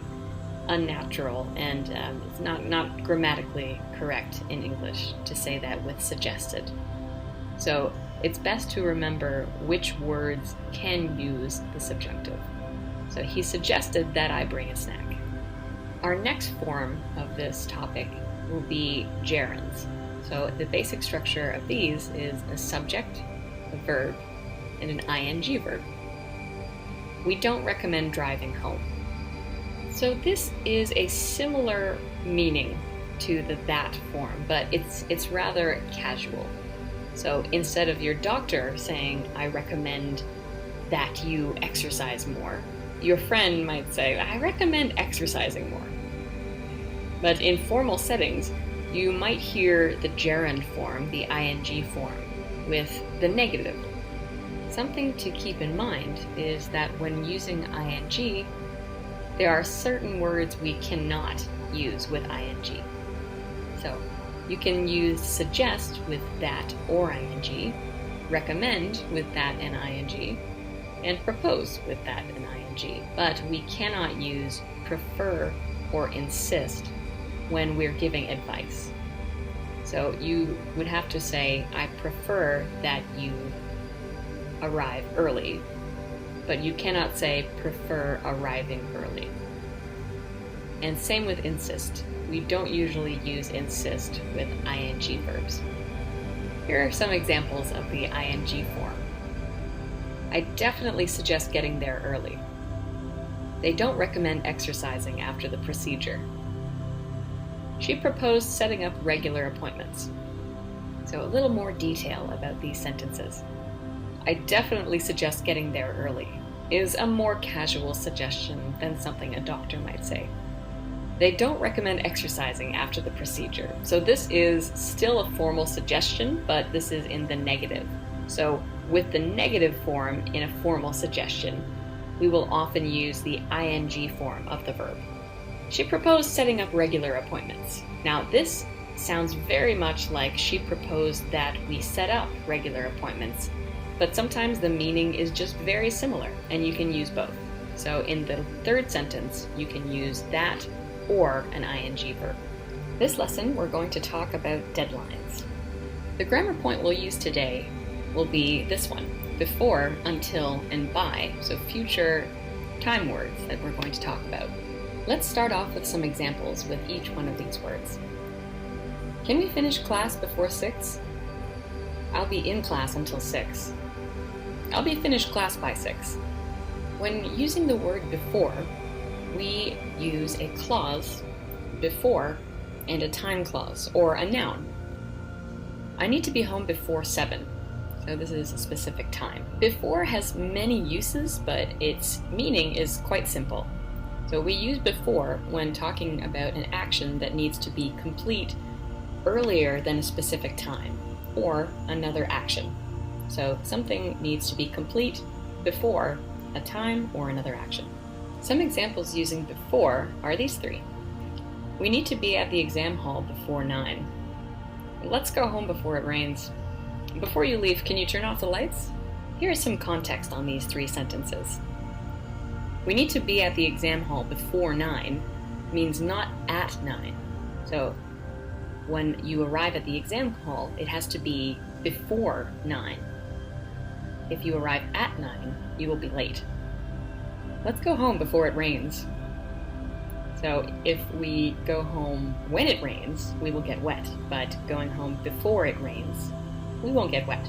[SPEAKER 3] unnatural, and it's not grammatically correct in English to say that with suggested. So it's best to remember which words can use the subjunctive. So he suggested that I bring a snack. Our next form of this topic will be gerunds. So the basic structure of these is a subject, a verb, and an ing verb. We don't recommend driving home. So this is a similar meaning to the that form, but it's rather casual. So instead of your doctor saying, I recommend that you exercise more, your friend might say, I recommend exercising more. But in formal settings, you might hear the gerund form, the ing form, with the negative. Something to keep in mind is that when using ing, there are certain words we cannot use with ing. So you can use suggest with that or ing, recommend with that and ing, and propose with that and ing. But we cannot use prefer or insist when we're giving advice. So you would have to say, I prefer that you arrive early, but you cannot say prefer arriving early. And same with insist. We don't usually use insist with ing verbs. Here are some examples of the ing form. I definitely suggest getting there early. They don't recommend exercising after the procedure. She proposed setting up regular appointments. So a little more detail about these sentences. I definitely suggest getting there early is a more casual suggestion than something a doctor might say. They don't recommend exercising after the procedure. So this is still a formal suggestion, but this is in the negative. So with the negative form in a formal suggestion, we will often use the ing form of the verb. She proposed setting up regular appointments. Now this sounds very much like she proposed that we set up regular appointments, but sometimes the meaning is just very similar, and you can use both. So in the third sentence, you can use that or an ing verb. This lesson, we're going to talk about deadlines. The grammar point we'll use today will be this one, before, until, and by, so future time words that we're going to talk about. Let's start off with some examples with each one of these words. Can we finish class before 6? I'll be in class until 6. I'll be finished class by 6. When using the word before, we use a clause, before, and a time clause, or a noun. I need to be home before 7. So this is a specific time. Before has many uses, but its meaning is quite simple. So we use before when talking about an action that needs to be complete earlier than a specific time, or another action. So something needs to be complete before a time or another action. Some examples using before are these three. We need to be at the exam hall before 9. Let's go home before it rains. Before you leave, can you turn off the lights? Here is some context on these three sentences. We need to be at the exam hall before 9 means not at 9. So when you arrive at the exam hall, it has to be before 9. If you arrive at 9, you will be late. Let's go home before it rains. So if we go home when it rains, we will get wet, but going home before it rains, we won't get wet.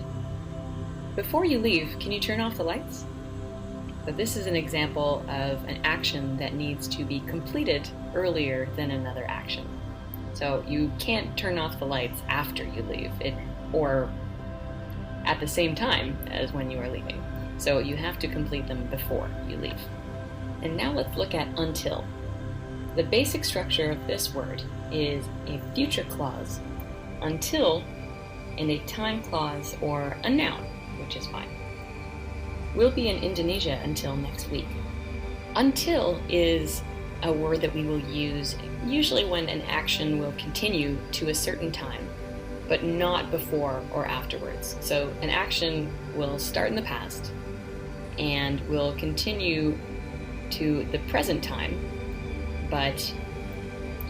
[SPEAKER 3] Before you leave, can you turn off the lights? So this is an example of an action that needs to be completed earlier than another action. So you can't turn off the lights after you leave, or at the same time as when you are leaving. So you have to complete them before you leave. And now let's look at until. The basic structure of this word is a future clause, until, and a time clause or a noun, which is fine. We'll be in Indonesia until next week. Until is a word that we will use usually when an action will continue to a certain time, but not before or afterwards. So an action will start in the past and will continue to the present time, but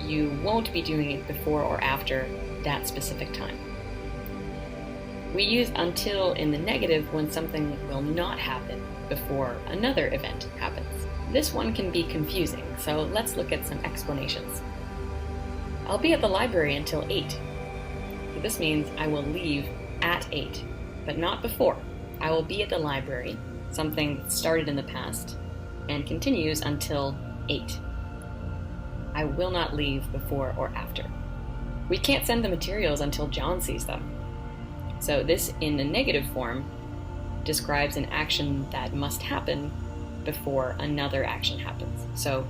[SPEAKER 3] you won't be doing it before or after that specific time. We use until in the negative when something will not happen before another event happens. This one can be confusing, so let's look at some explanations. I'll be at the library until 8. So this means I will leave at 8, but not before. I will be at the library, something that started in the past, and continues until 8. I will not leave before or after. We can't send the materials until John sees them. So this, in the negative form, describes an action that must happen before another action happens. So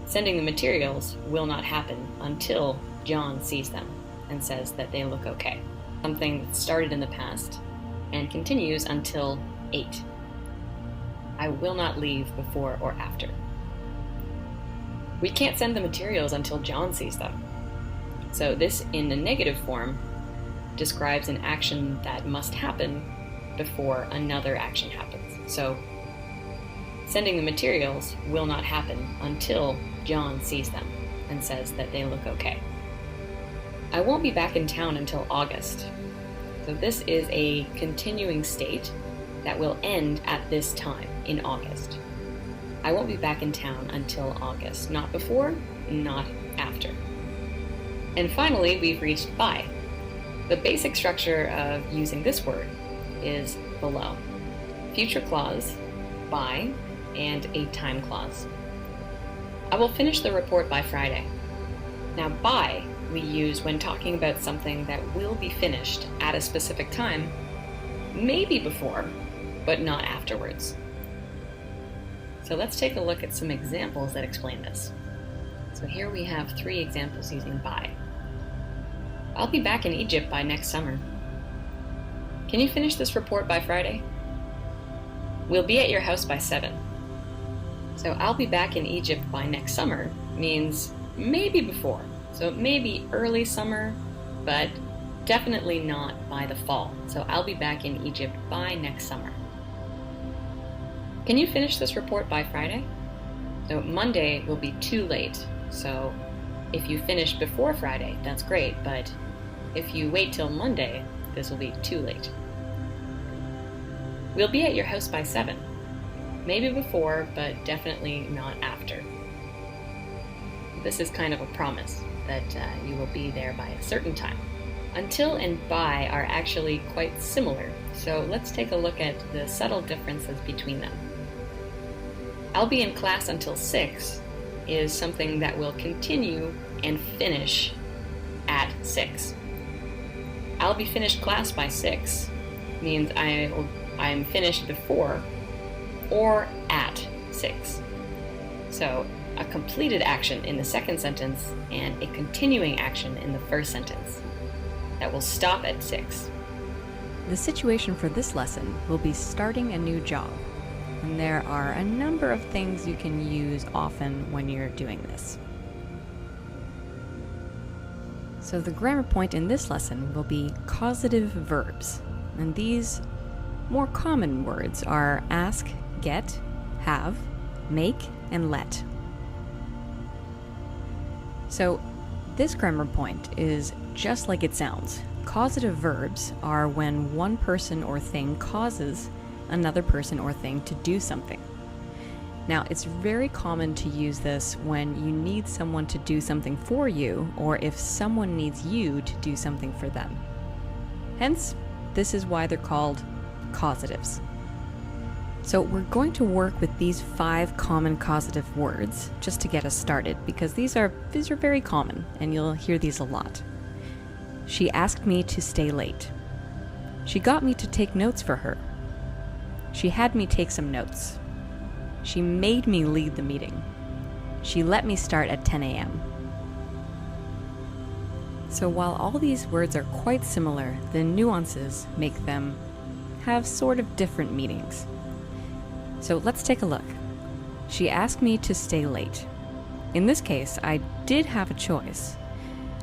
[SPEAKER 3] sending the materials will not happen until John sees them and says that they look okay. Something that started in the past and continues until 8. I will not leave before or after. We can't send the materials until John sees them. So this, in the negative form, describes an action that must happen before another action happens. So sending the materials will not happen until John sees them and says that they look okay. I won't be back in town until August. So this is a continuing state that will end at this time in August. I won't be back in town until August, not before, not after. And finally, we've reached by. The basic structure of using this word is below. Future clause, by, and a time clause. I will finish the report by Friday. Now, by we use when talking about something that will be finished at a specific time, maybe before, but not afterwards. So let's take a look at some examples that explain this. So here we have 3 examples using by. I'll be back in Egypt by next summer. Can you finish this report by Friday? We'll be at your house by 7. So I'll be back in Egypt by next summer means maybe before. So maybe early summer, but definitely not by the fall. So I'll be back in Egypt by next summer. Can you finish this report by Friday? So Monday will be too late. So if you finish before Friday, that's great, but if you wait till Monday, this will be too late. We'll be at your house by 7. Maybe before, but definitely not after. This is kind of a promise that you will be there by a certain time. Until and by are actually quite similar, so let's take a look at the subtle differences between them. I'll be in class until 6 is something that will continue and finish at 6. I'll be finished class by 6 means I'm finished before or at 6. So a completed action in the second sentence and a continuing action in the first sentence that will stop at 6.
[SPEAKER 2] The situation for this lesson will be starting a new job, and there are a number of things you can use often when you're doing this. So the grammar point in this lesson will be causative verbs, and these more common words are ask, get, have, make, and let. So this grammar point is just like it sounds. Causative verbs are when one person or thing causes another person or thing to do something. Now, it's very common to use this when you need someone to do something for you, or if someone needs you to do something for them. Hence, this is why they're called causatives. So we're going to work with these 5 common causative words just to get us started, because these are very common and you'll hear these a lot. She asked me to stay late. She got me to take notes for her. She had me take some notes. She made me lead the meeting. She let me start at 10 a.m. So while all these words are quite similar, the nuances make them have sort of different meanings. So let's take a look. She asked me to stay late. In this case, I did have a choice.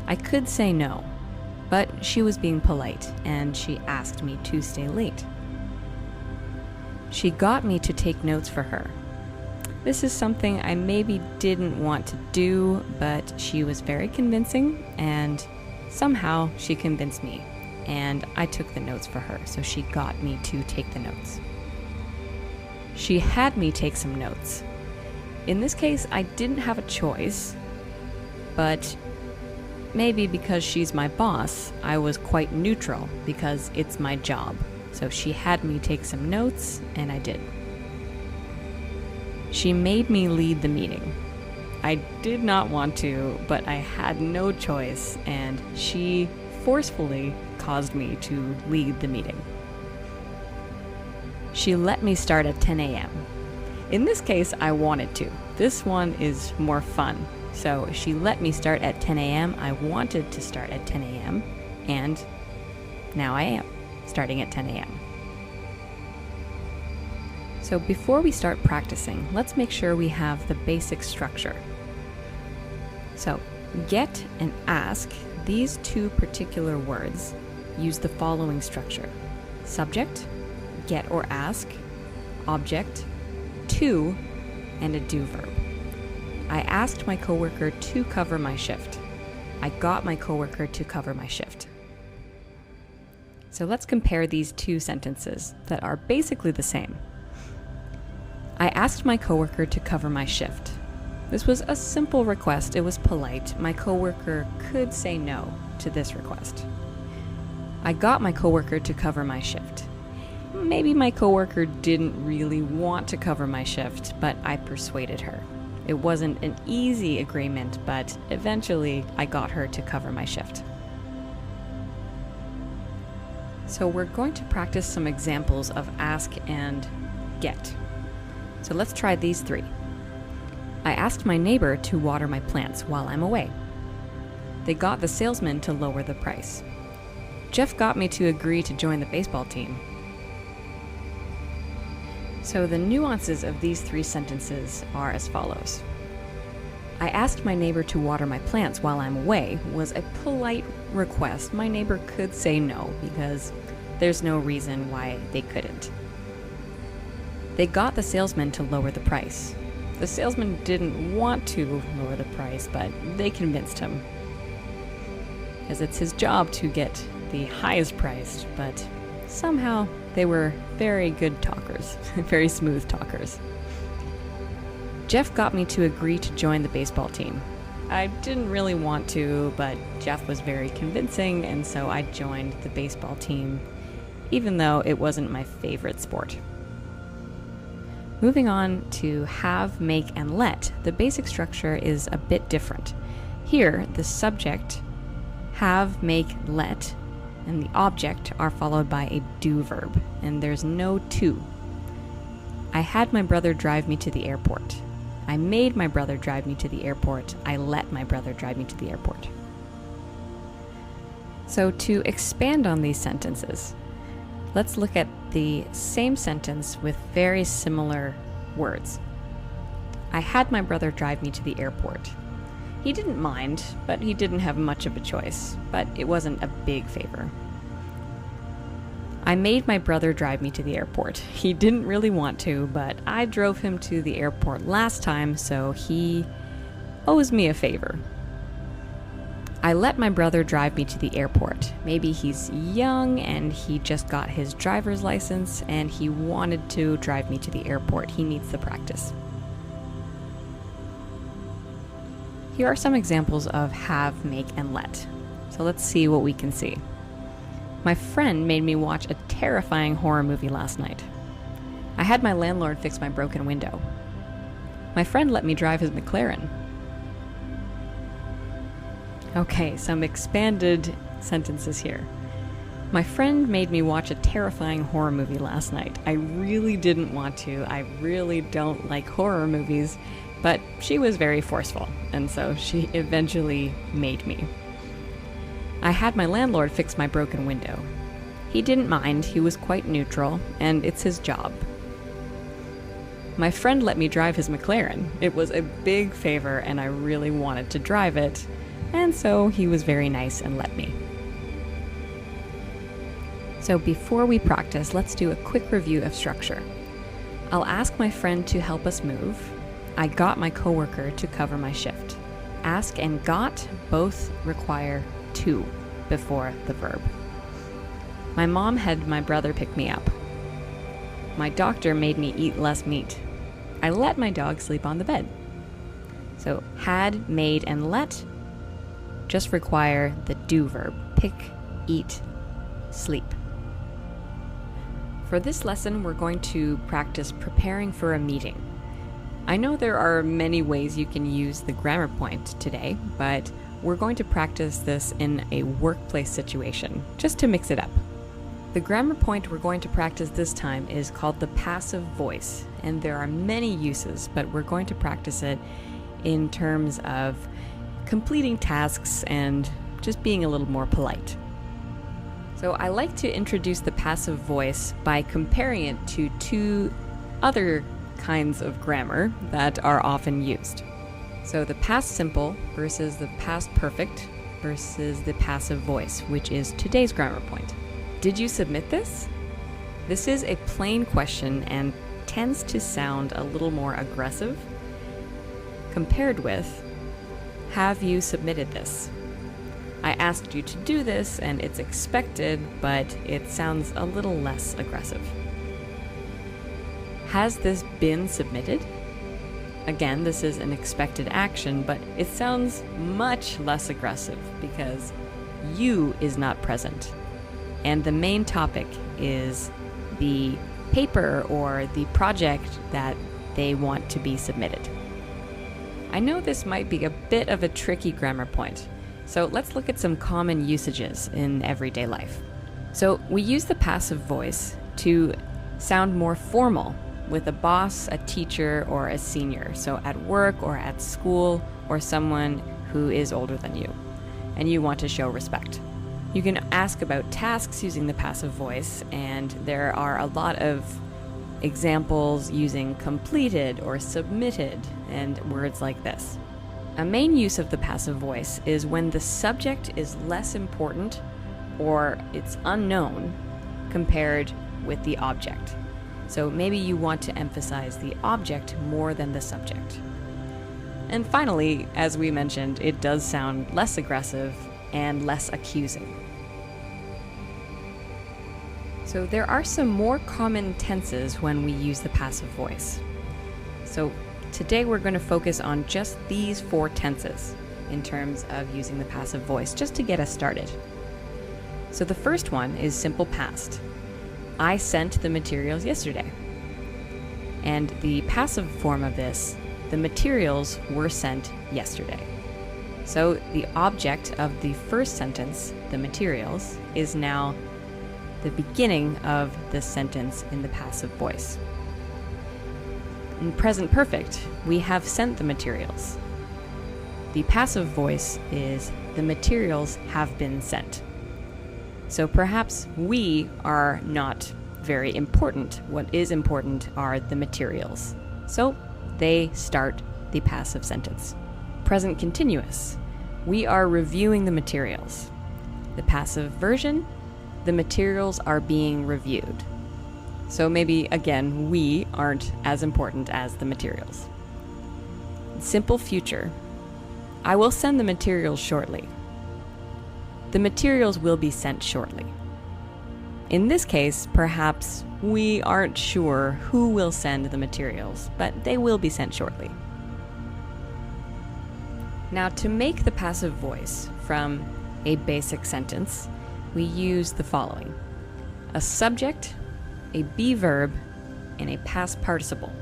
[SPEAKER 2] I could say no, but she was being polite and she asked me to stay late. She got me to take notes for her. This is something I maybe didn't want to do, but she was very convincing, and somehow she convinced me, and I took the notes for her, so she got me to take the notes. She had me take some notes. In this case, I didn't have a choice, but maybe because she's my boss, I was quite neutral because it's my job. So she had me take some notes, and I did. She made me lead the meeting. I did not want to, but I had no choice, and she forcefully caused me to lead the meeting. She let me start at 10 a.m. In this case, I wanted to. This one is more fun. So she let me start at 10 a.m. I wanted to start at 10 a.m. and now I am starting at 10 a.m. So before we start practicing, let's make sure we have the basic structure. So get and ask, these two particular words use the following structure: subject, get or ask, object, to, and a do verb. I asked my coworker to cover my shift. I got my coworker to cover my shift. So let's compare these two sentences that are basically the same. I asked my coworker to cover my shift. This was a simple request. It was polite. My coworker could say no to this request. I got my coworker to cover my shift. Maybe my coworker didn't really want to cover my shift, but I persuaded her. It wasn't an easy agreement, but eventually I got her to cover my shift. So we're going to practice some examples of ask and get. So let's try these three. I asked my neighbor to water my plants while I'm away. They got the salesman to lower the price. Jeff got me to agree to join the baseball team. So the nuances of these three sentences are as follows. I asked my neighbor to water my plants while I'm away was a polite request. My neighbor could say no because there's no reason why they couldn't. They got the salesman to lower the price. The salesman didn't want to lower the price, but they convinced him. As it's his job to get the highest price, but somehow they were very good talkers, very smooth talkers. Jeff got me to agree to join the baseball team. I didn't really want to, but Jeff was very convincing, and so I joined the baseball team, even though it wasn't my favorite sport. Moving on to have, make, and let, the basic structure is a bit different. Here, the subject, have, make, let, and the object are followed by a do verb, and there's no to. I had my brother drive me to the airport. I made my brother drive me to the airport. I let my brother drive me to the airport. So to expand on these sentences, let's look at the same sentence with very similar words. I had my brother drive me to the airport. He didn't mind, but he didn't have much of a choice, but it wasn't a big favor. I made my brother drive me to the airport. He didn't really want to, but I drove him to the airport last time, so he owes me a favor. I let my brother drive me to the airport. Maybe he's young and he just got his driver's license and he wanted to drive me to the airport. He needs the practice. Here are some examples of have, make, and let. So let's see what we can see. My friend made me watch a terrifying horror movie last night. I had my landlord fix my broken window. My friend let me drive his McLaren. Okay, some expanded sentences here. My friend made me watch a terrifying horror movie last night. I really didn't want to. I really don't like horror movies, but she was very forceful, and so she eventually made me. I had my landlord fix my broken window. He didn't mind, he was quite neutral, and it's his job. My friend let me drive his McLaren. It was a big favor, and I really wanted to drive it, and so he was very nice and let me. So before we practice, let's do a quick review of structure. I'll ask my friend to help us move. I got my coworker to cover my shift. Ask and got both require to before the verb. My mom had my brother pick me up. My doctor made me eat less meat. I let my dog sleep on the bed. So had, made, and let just require the do verb. Pick, eat, sleep. For this lesson, we're going to practice preparing for a meeting. I know there are many ways you can use the grammar point today, but we're going to practice this in a workplace situation, just to mix it up. The grammar point we're going to practice this time is called the passive voice, and there are many uses, but we're going to practice it in terms of completing tasks and just being a little more polite. So I like to introduce the passive voice by comparing it to two other kinds of grammar that are often used. So the past simple versus the past perfect versus the passive voice, which is today's grammar point. Did you submit this? This is a plain question and tends to sound a little more aggressive compared with, have you submitted this? I asked you to do this and it's expected, but it sounds a little less aggressive. Has this been submitted? Again, this is an expected action, but it sounds much less aggressive because you is not present. And the main topic is the paper or the project that they want to be submitted. I know this might be a bit of a tricky grammar point, so let's look at some common usages in everyday life. So we use the passive voice to sound more formal with a boss, a teacher, or a senior, so at work or at school or someone who is older than you, and you want to show respect. You can ask about tasks using the passive voice, and there are a lot of examples using completed or submitted and words like this. A main use of the passive voice is when the subject is less important or it's unknown compared with the object. So maybe you want to emphasize the object more than the subject. And finally, as we mentioned, it does sound less aggressive and less accusing. So there are some more common tenses when we use the passive voice. So today we're going to focus on just these 4 tenses in terms of using the passive voice, just to get us started. So the first one is simple past. I sent the materials yesterday. And the passive form of this, the materials were sent yesterday. So the object of the first sentence, the materials, is now the beginning of the sentence in the passive voice. In present perfect, we have sent the materials. The passive voice is the materials have been sent. So perhaps we are not very important. What is important are the materials. So they start the passive sentence. Present continuous. We are reviewing the materials. The passive version, the materials are being reviewed. So maybe, again, we aren't as important as the materials. Simple future. I will send the materials shortly. The materials will be sent shortly. In this case, perhaps we aren't sure who will send the materials, but they will be sent shortly. Now, to make the passive voice from a basic sentence, we use the following: a subject, a be verb, and a past participle.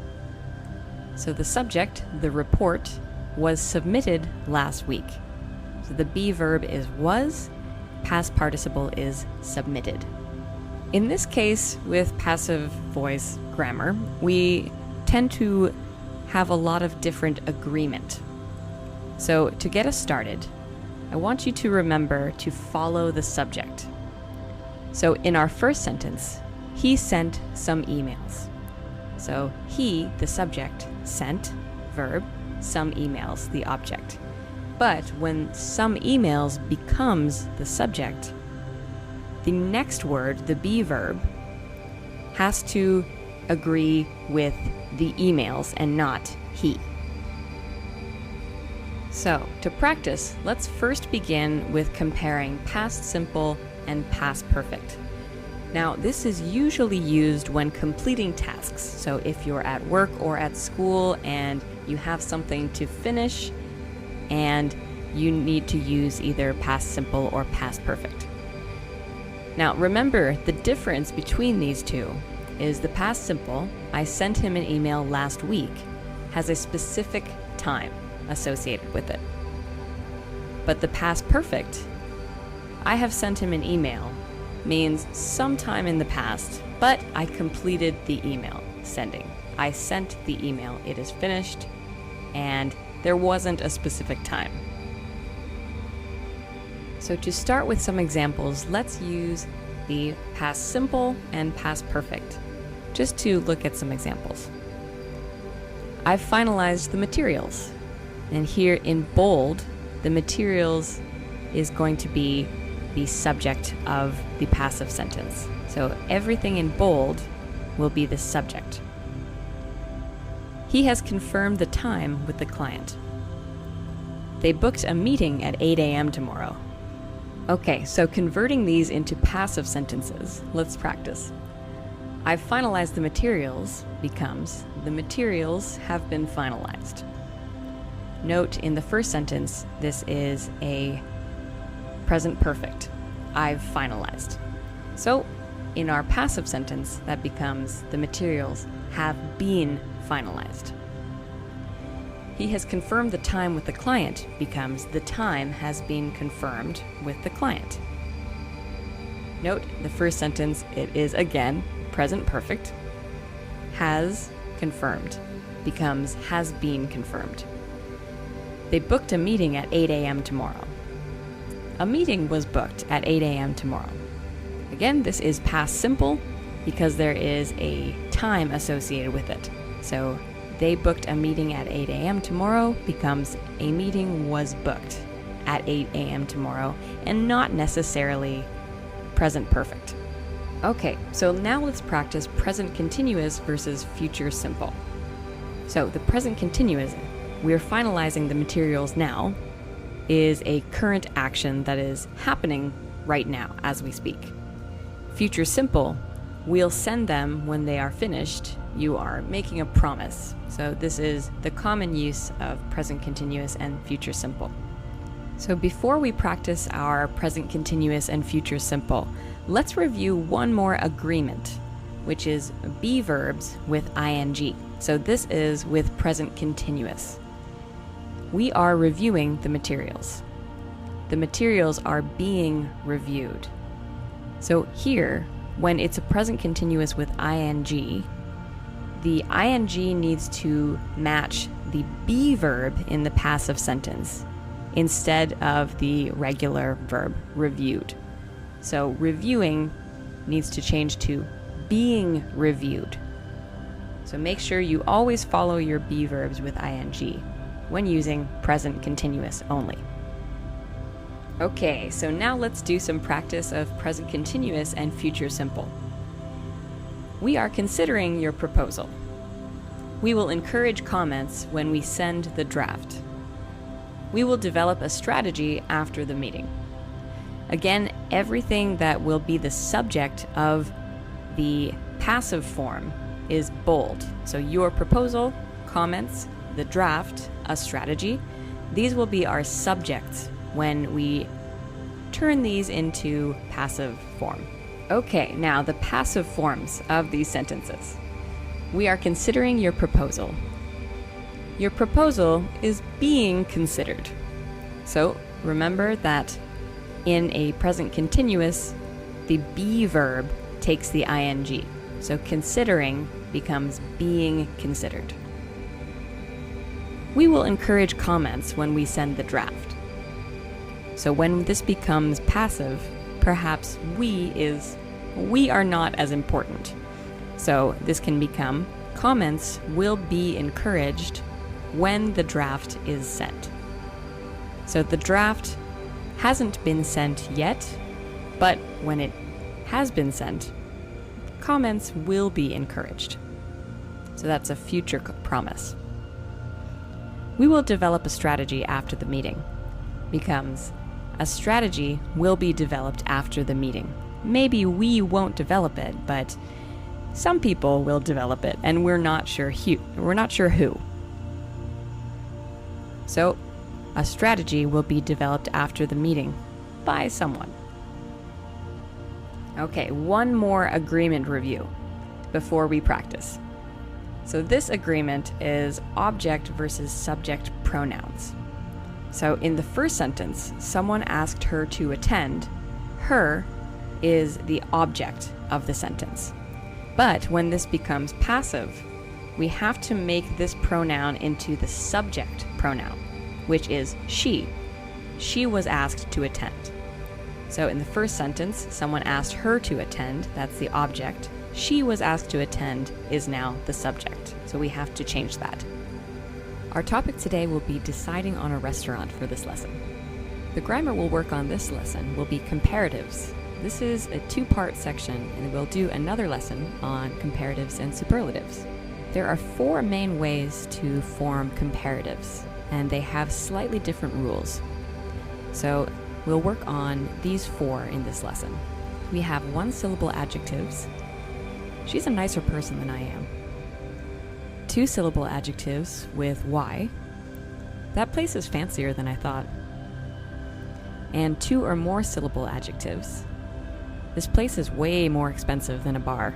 [SPEAKER 2] So the subject, the report, was submitted last week. So the be verb is was, past participle is submitted. In this case, with passive voice grammar, we tend to have a lot of different agreement. So to get us started, I want you to remember to follow the subject. So in our first sentence, he sent some emails. So he, the subject, sent, verb, some emails, the object. But when some emails becomes the subject, the next word, the be verb, has to agree with the emails and not he. So, to practice, let's first begin with comparing past simple and past perfect. Now, this is usually used when completing tasks. So if you're at work or at school and you have something to finish and you need to use either past simple or past perfect. Now, remember, the difference between these two is the past simple, I sent him an email last week, has a specific time associated with it. But the past perfect, I have sent him an email, means sometime in the past, but I completed the email sending. I sent the email, it is finished, and there wasn't a specific time. So to start with some examples, let's use the past simple and past perfect, just to look at some examples. I've finalized the materials, and here in bold, the materials is going to be the subject of the passive sentence. So everything in bold will be the subject. He has confirmed the time with the client. They booked a meeting at 8 a.m. tomorrow. Okay, so converting these into passive sentences, let's practice. I've finalized the materials becomes the materials have been finalized. Note in the first sentence, this is a present perfect. I've finalized. So in our passive sentence, that becomes the materials have been finalized. He has confirmed the time with the client becomes the time has been confirmed with the client. Note the first sentence, it is again present perfect. Has confirmed becomes has been confirmed. They booked a meeting at 8 a.m. tomorrow. A meeting was booked at 8 a.m. tomorrow. Again, this is past simple because there is a time associated with it. So they booked a meeting at 8 a.m. tomorrow becomes a meeting was booked at 8 a.m. tomorrow and not necessarily present perfect. Okay, so now let's practice present continuous versus future simple. So the present continuous, we're finalizing the materials now, is a current action that is happening right now as we speak. Future simple, we'll send them when they are finished. You are making a promise. So this is the common use of present continuous and future simple. So before we practice our present continuous and future simple, let's review one more agreement, which is be verbs with ing. So this is with present continuous. We are reviewing the materials. The materials are being reviewed. So here, when it's a present continuous with ing, the ing needs to match the be verb in the passive sentence instead of the regular verb reviewed. So reviewing needs to change to being reviewed. So make sure you always follow your be verbs with ing when using present continuous only. Okay, so now let's do some practice of present continuous and future simple. We are considering your proposal. We will encourage comments when we send the draft. We will develop a strategy after the meeting. Again, everything that will be the subject of the passive form is bold. So your proposal, comments, the draft, a strategy, these will be our subjects when we turn these into passive form. Okay, now the passive forms of these sentences. We are considering your proposal. Your proposal is being considered. So remember that in a present continuous, the be verb takes the ing. So considering becomes being considered. We will encourage comments when we send the draft. So when this becomes passive, perhaps we are not as important. So this can become comments will be encouraged when the draft is sent. So the draft hasn't been sent yet, but when it has been sent, comments will be encouraged. So that's a future promise. We will develop a strategy after the meeting. Becomes, a strategy will be developed after the meeting. Maybe we won't develop it, but some people will develop it, and we're not sure who. So, a strategy will be developed after the meeting by someone. Okay, one more agreement review before we practice. So this agreement is object versus subject pronouns. So in the first sentence, someone asked her to attend. Her is the object of the sentence. But when this becomes passive, we have to make this pronoun into the subject pronoun, which is she. She was asked to attend. So in the first sentence, someone asked her to attend, that's the object. She was asked to attend is now the subject. So we have to change that. Our topic today will be deciding on a restaurant for this lesson. The grammar we'll work on this lesson will be comparatives. This is a two-part section, and we'll do another lesson on comparatives and superlatives. There are 4 main ways to form comparatives, and they have slightly different rules. So we'll work on these 4 in this lesson. We have one-syllable adjectives. She's a nicer person than I am. 2-syllable adjectives with Y. That place is fancier than I thought. And 2 or more syllable adjectives. This place is way more expensive than a bar.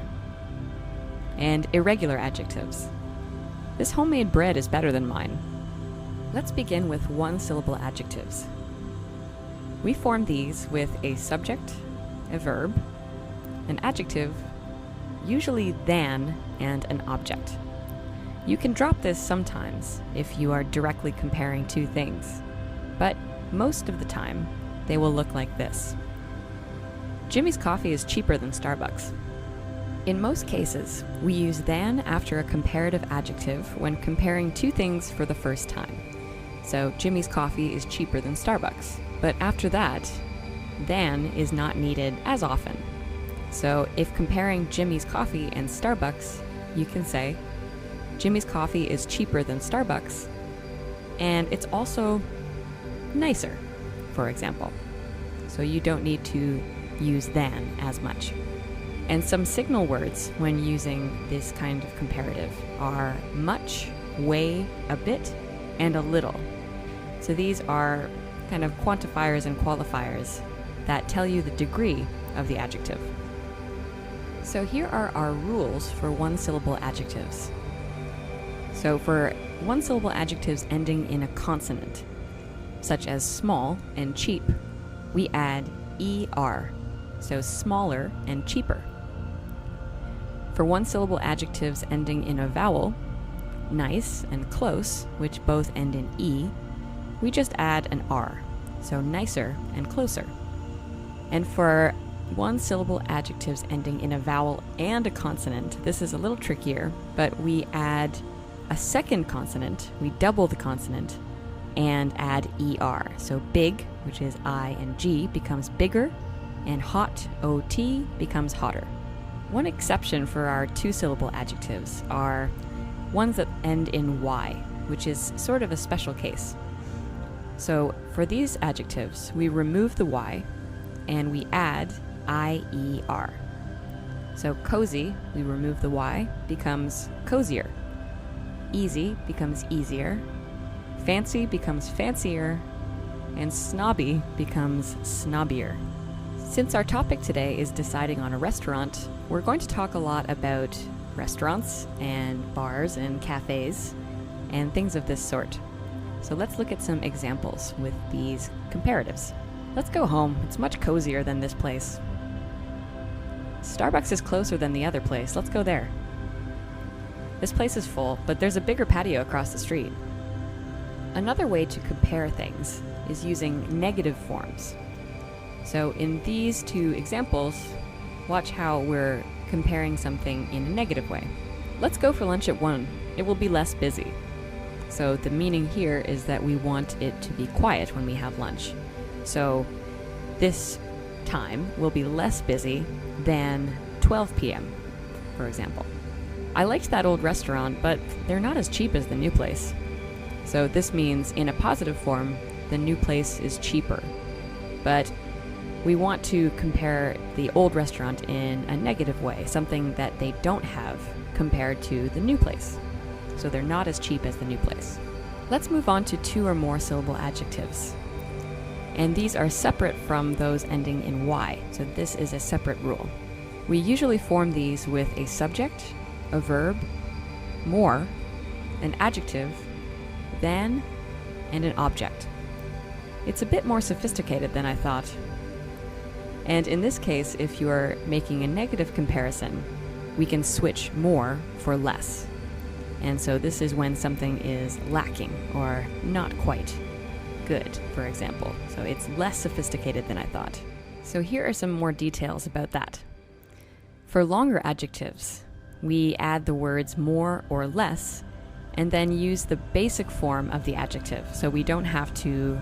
[SPEAKER 2] And irregular adjectives. This homemade bread is better than mine. Let's begin with 1-syllable adjectives. We form these with a subject, a verb, an adjective, usually than, and an object. You can drop this sometimes if you are directly comparing 2 things, but most of the time they will look like this. Jimmy's coffee is cheaper than Starbucks. In most cases, we use than after a comparative adjective when comparing 2 things for the first time. So Jimmy's coffee is cheaper than Starbucks, but after that, than is not needed as often. So if comparing Jimmy's coffee and Starbucks, you can say, Jimmy's coffee is cheaper than Starbucks, and it's also nicer, for example. So you don't need to use than as much. And some signal words when using this kind of comparative are much, way, a bit, and a little. So these are kind of quantifiers and qualifiers that tell you the degree of the adjective. So here are our rules for 1-syllable adjectives. So for 1-syllable adjectives ending in a consonant, such as small and cheap, we add ER, so smaller and cheaper. For 1-syllable adjectives ending in a vowel, nice and close, which both end in E, we just add an R, so nicer and closer. And for 1-syllable adjectives ending in a vowel and a consonant, this is a little trickier, but we add a second consonant, we double the consonant, and add ER. So big, which is I and G, becomes bigger, and hot, OT, becomes hotter. One exception for our 2-syllable adjectives are ones that end in Y, which is sort of a special case. So for these adjectives, we remove the Y, and we add IER. So cozy, we remove the Y, becomes cozier. Easy becomes easier. Fancy becomes fancier. And snobby becomes snobbier. Since our topic today is deciding on a restaurant, we're going to talk a lot about restaurants and bars and cafes and things of this sort. So let's look at some examples with these comparatives. Let's go home. It's much cozier than this place. Starbucks is closer than the other place. Let's go there. This place is full, but there's a bigger patio across the street. Another way to compare things is using negative forms. So in these 2 examples, watch how we're comparing something in a negative way. Let's go for lunch at 1. It will be less busy. So the meaning here is that we want it to be quiet when we have lunch. So this time will be less busy than 12 p.m., for example. I liked that old restaurant, but they're not as cheap as the new place. So this means in a positive form, the new place is cheaper. But we want to compare the old restaurant in a negative way, something that they don't have compared to the new place. So they're not as cheap as the new place. Let's move on to 2 or more syllable adjectives. And these are separate from those ending in Y, so this is a separate rule. We usually form these with a subject, a verb, more, an adjective, than, and an object. It's a bit more sophisticated than I thought. And in this case, if you are making a negative comparison, we can switch more for less. And so this is when something is lacking or not quite good, for example. So it's less sophisticated than I thought. So here are some more details about that. For longer adjectives, we add the words more or less and then use the basic form of the adjective. So we don't have to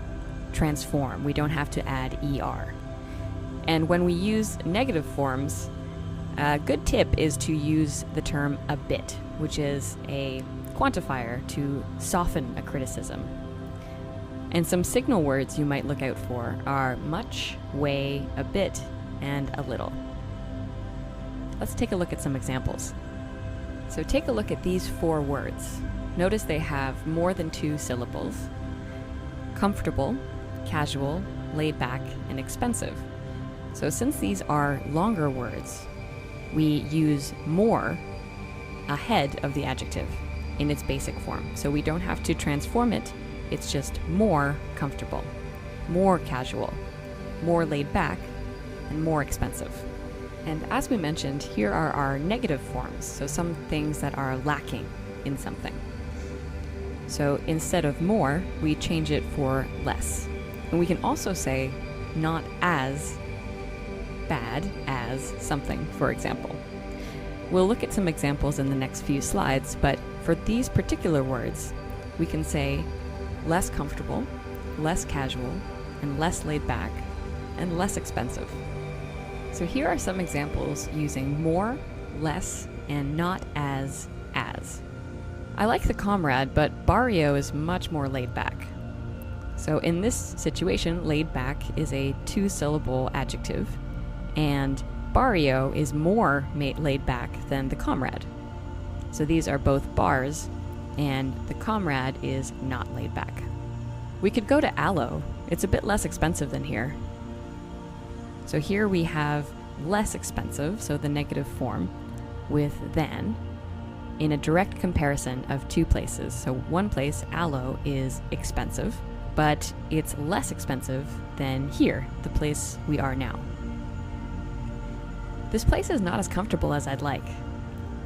[SPEAKER 2] transform, we don't have to add ER. And when we use negative forms, a good tip is to use the term a bit, which is a quantifier to soften a criticism. And some signal words you might look out for are much, way, a bit, and a little. Let's take a look at some examples. So take a look at these 4 words. Notice they have more than 2 syllables: comfortable, casual, laid back, and expensive. So since these are longer words, we use more ahead of the adjective in its basic form. So we don't have to transform it, it's just more comfortable, more casual, more laid back, and more expensive. And as we mentioned, here are our negative forms, so some things that are lacking in something. So instead of more, we change it for less. And we can also say not as bad as something, for example. We'll look at some examples in the next few slides, but for these particular words, we can say less comfortable, less casual, and less laid back, and less expensive. So here are some examples using more, less, and not as. I like the comrade, but Barrio is much more laid back. So in this situation, laid back is a 2-syllable adjective, and Barrio is more laid back than the comrade. So these are both bars, and the comrade is not laid back. We could go to aloe. It's a bit less expensive than here. So here we have less expensive, so the negative form, with than, in a direct comparison of 2 places. So one place, aloe, is expensive, but it's less expensive than here, the place we are now. This place is not as comfortable as I'd like.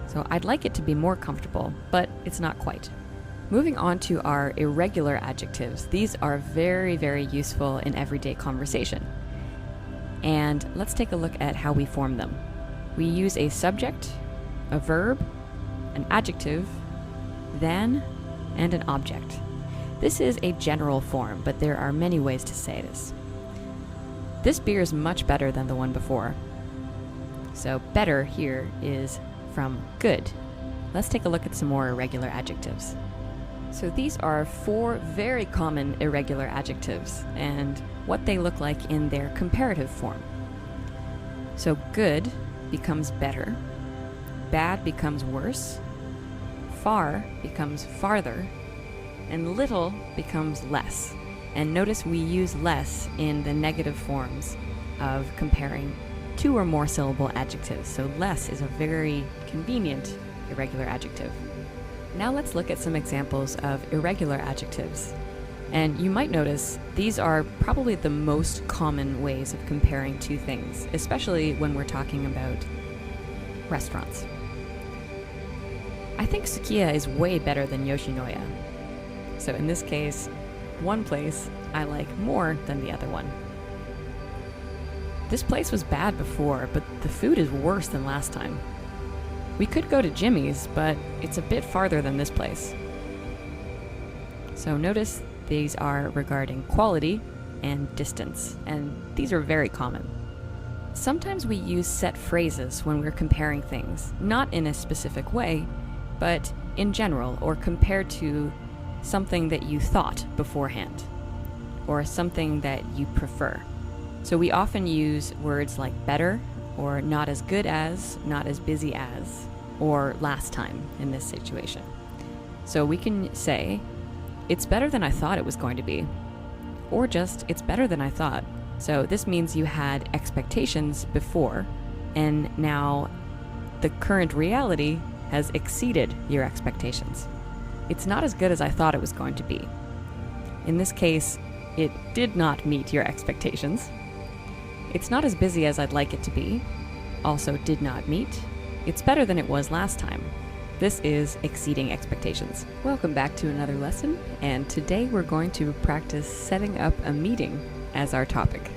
[SPEAKER 2] So I'd like it to be more comfortable, but it's not quite. Moving on to our irregular adjectives. These are very, very useful in everyday conversation. And let's take a look at how we form them. We use a subject, a verb, an adjective, than, and an object. This is a general form, but there are many ways to say this. This beer is much better than the one before. So better here is from good. Let's take a look at some more irregular adjectives. So these are 4 very common irregular adjectives and what they look like in their comparative form. So good becomes better, bad becomes worse, far becomes farther, and little becomes less. And notice we use less in the negative forms of comparing 2 or more syllable adjectives. So less is a very convenient irregular adjective. Now let's look at some examples of irregular adjectives. And you might notice these are probably the most common ways of comparing 2 things, especially when we're talking about restaurants. I think Sukiya is way better than Yoshinoya. So in this case, one place I like more than the other one. This place was bad before, but the food is worse than last time. We could go to Jimmy's, but it's a bit farther than this place. So notice these are regarding quality and distance, and these are very common. Sometimes we use set phrases when we're comparing things, not in a specific way, but in general, or compared to something that you thought beforehand, or something that you prefer. So we often use words like better, or not as good as, not as busy as, or last time in this situation. So we can say, it's better than I thought it was going to be, or just, it's better than I thought. So this means you had expectations before, and now the current reality has exceeded your expectations. It's not as good as I thought it was going to be. In this case, it did not meet your expectations. It's not as busy as I'd like it to be. Also did not meet. It's better than it was last time. This is exceeding expectations. Welcome back to another lesson, and today we're going to practice setting up a meeting as our topic.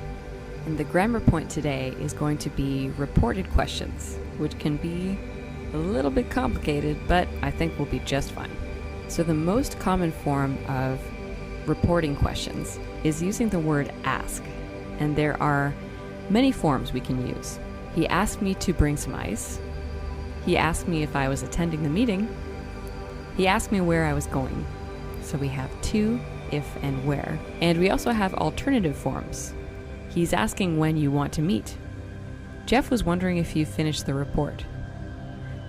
[SPEAKER 2] And the grammar point today is going to be reported questions, which can be a little bit complicated, but I think will be just fine. So the most common form of reporting questions is using the word ask, and there are many forms we can use. He asked me to bring some ice. He asked me if I was attending the meeting. He asked me where I was going. So we have to, if, and where. And we also have alternative forms. He's asking when you want to meet. Jeff was wondering if you finished the report.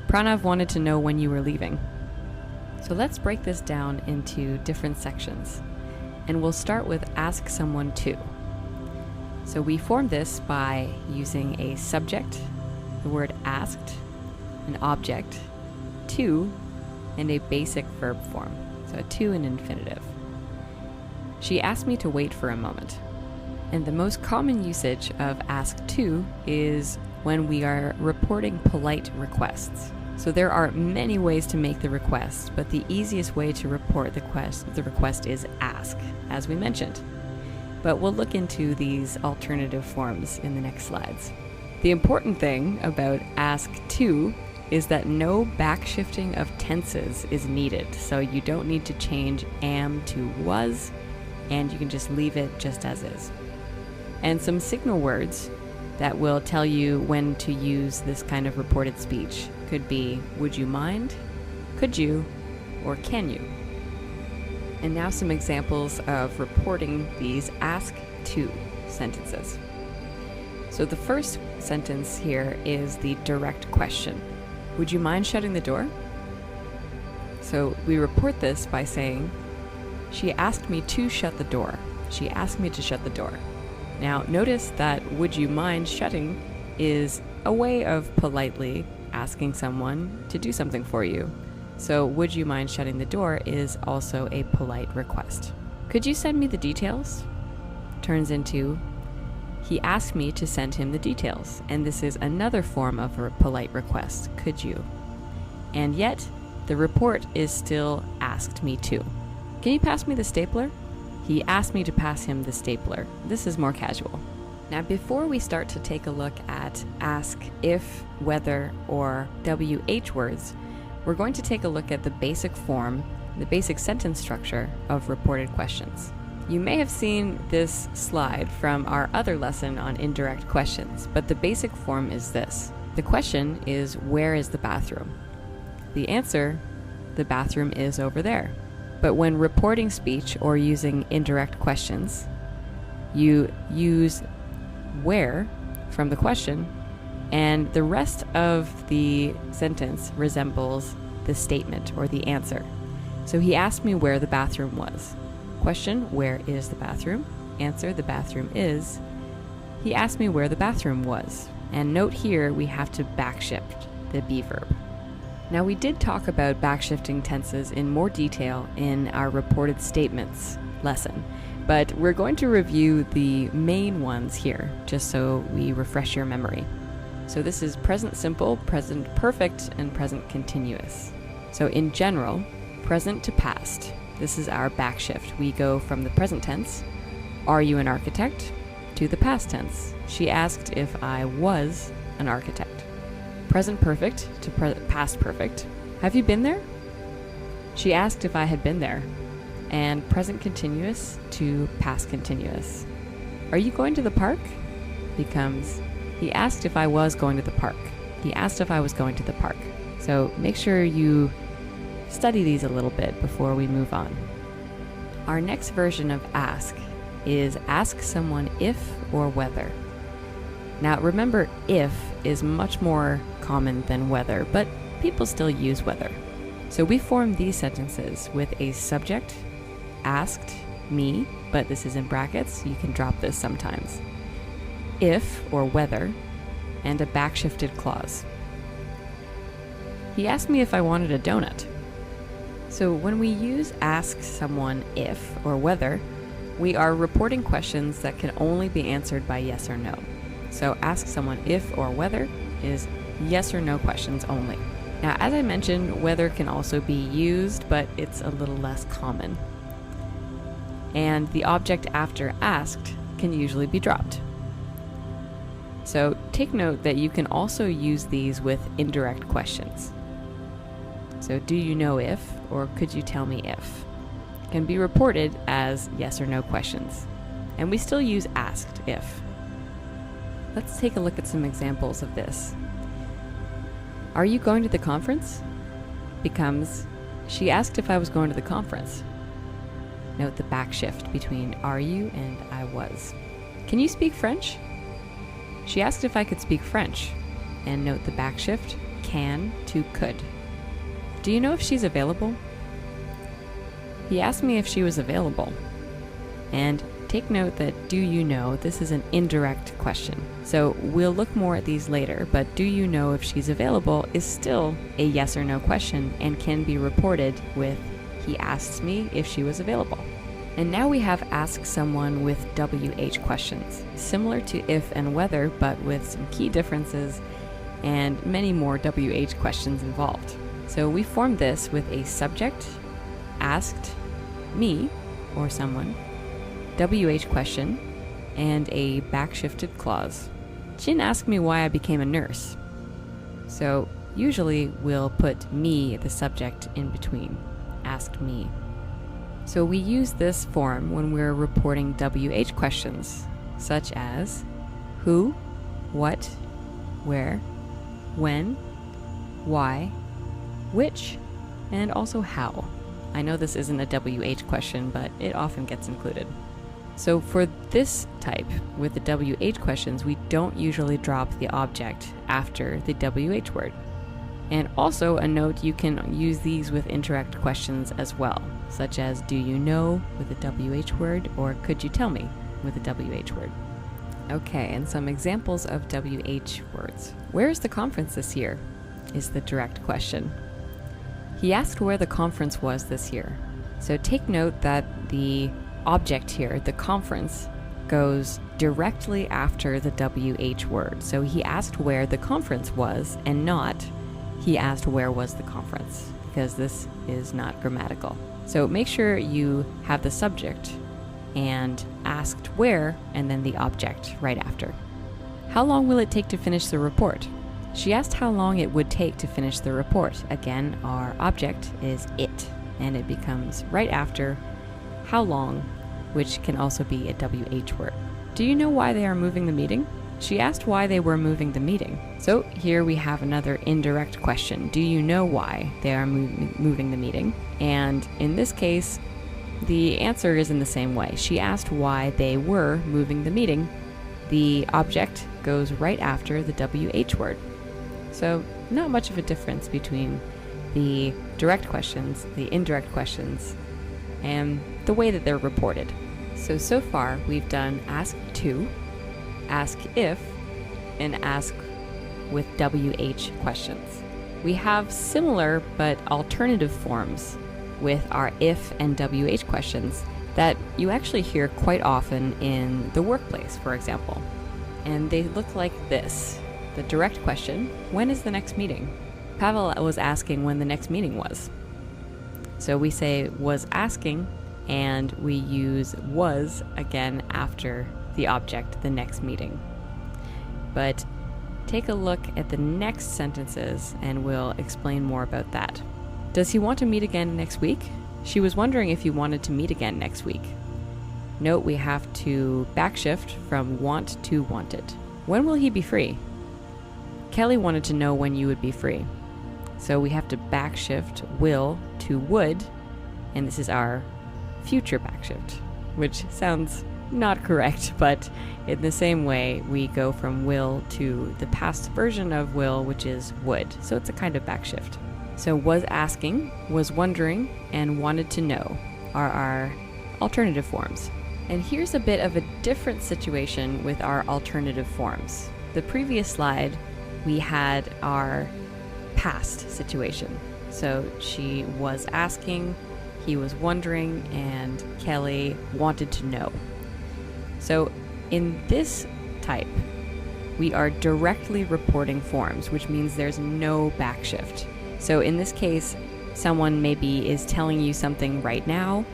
[SPEAKER 2] Pranav wanted to know when you were leaving. So let's break this down into different sections. And we'll start with ask someone to. So we form this by using a subject, the word asked, an object, to, and a basic verb form. So a to and infinitive. She asked me to wait for a moment. And the most common usage of ask to is when we are reporting polite requests. So there are many ways to make the request, but the easiest way to report the request is ask, as we mentioned. But we'll look into these alternative forms in the next slides. The important thing about ask to is that no backshifting of tenses is needed. So you don't need to change am to was, and you can just leave it just as is. And some signal words that will tell you when to use this kind of reported speech could be, would you mind, could you, or can you? And now some examples of reporting these ask to sentences. So the first sentence here is the direct question. Would you mind shutting the door? So we report this by saying, she asked me to shut the door. She asked me to shut the door. Now notice that would you mind shutting is a way of politely asking someone to do something for you. So would you mind shutting the door is also a polite request. Could you send me the details? Turns into, he asked me to send him the details, and this is another form of a polite request, could you? And yet, the report is still asked me to. Can you pass me the stapler? He asked me to pass him the stapler. This is more casual. Now, before we start to take a look at ask, if, whether, or WH words, we're going to take a look at the basic form, the basic sentence structure of reported questions. You may have seen this slide from our other lesson on indirect questions, but the basic form is this. The question is, where is the bathroom? The answer, the bathroom is over there. But when reporting speech or using indirect questions, you use where from the question, and the rest of the sentence resembles the statement or the answer. So he asked me where the bathroom was. Question, where is the bathroom? Answer, the bathroom is. He asked me where the bathroom was. And note here we have to backshift the be verb. Now we did talk about backshifting tenses in more detail in our reported statements lesson, but we're going to review the main ones here, just so we refresh your memory. So this is present simple, present perfect, and present continuous. So in general, present to past. This is our backshift. We go from the present tense, are you an architect, to the past tense. She asked if I was an architect. Present perfect to past perfect. Have you been there? She asked if I had been there. And present continuous to past continuous. Are you going to the park? Becomes, he asked if I was going to the park. He asked if I was going to the park. So make sure you study these a little bit before we move on. Our next version of ask is ask someone if or whether. Now remember, if is much more common than whether, but people still use whether. So we form these sentences with a subject, asked me, but this is in brackets, you can drop this sometimes, if or whether, and a backshifted clause. He asked me if I wanted a donut. So when we use ask someone if or whether, we are reporting questions that can only be answered by yes or no. So ask someone if or whether is yes or no questions only. Now, as I mentioned, whether can also be used, but it's a little less common. And the object after asked can usually be dropped. So take note that you can also use these with indirect questions. So do you know if, or could you tell me if, can be reported as yes or no questions. And we still use asked if. Let's take a look at some examples of this. Are you going to the conference? Becomes, she asked if I was going to the conference. Note the backshift between are you and I was. Can you speak French? She asked if I could speak French. And note the backshift, can to could. Do you know if she's available? He asked me if she was available. And take note that do you know, this is an indirect question. So we'll look more at these later, but do you know if she's available is still a yes or no question and can be reported with he asked me if she was available. And now we have ask someone with WH questions, similar to if and whether, but with some key differences and many more WH questions involved. So we formed this with a subject, asked me or someone, WH question, and a backshifted clause. She didn't ask me why I became a nurse. So usually we'll put me, the subject, in between. Asked me. So we use this form when we're reporting WH questions, such as who, what, where, when, why, which, and also how. I know this isn't a WH question, but it often gets included. So for this type, with the WH questions, we don't usually drop the object after the WH word. And also a note, you can use these with indirect questions as well, such as do you know with a WH word, or could you tell me with a WH word. Okay, and some examples of WH words. Where is the conference this year? Is the direct question. He asked where the conference was this year. So take note that the object here, the conference, goes directly after the WH word. So he asked where the conference was and not he asked where was the conference, because this is not grammatical. So make sure you have the subject and asked where and then the object right after. How long will it take to finish the report? She asked how long it would take to finish the report. Again, our object is it, and it becomes right after how long, which can also be a WH word. Do you know why they are moving the meeting? She asked why they were moving the meeting. So here we have another indirect question. Do you know why they are moving the meeting? And in this case, the answer is in the same way. She asked why they were moving the meeting. The object goes right after the WH word. So not much of a difference between the direct questions, the indirect questions, and the way that they're reported. So far we've done ask to, ask if, and ask with WH questions. We have similar but alternative forms with our if and WH questions that you actually hear quite often in the workplace, for example. And they look like this. The direct question, when is the next meeting? Pavel was asking when the next meeting was. So we say was asking, and we use was again after the object, the next meeting. But take a look at the next sentences and we'll explain more about that. Does he want to meet again next week? She was wondering if you wanted to meet again next week. Note we have to backshift from want to wanted. When will he be free? Kelly wanted to know when you would be free. So we have to backshift will to would, and this is our future backshift, which sounds not correct, but in the same way, we go from will to the past version of will, which is would. So it's a kind of backshift. So was asking, was wondering, and wanted to know are our alternative forms. And here's a bit of a different situation with our alternative forms. The previous slide, we had our past situation. So she was asking, he was wondering, and Kelly wanted to know. So in this type, we are directly reporting forms, which means there's no backshift. So in this case, someone maybe is telling you something right now,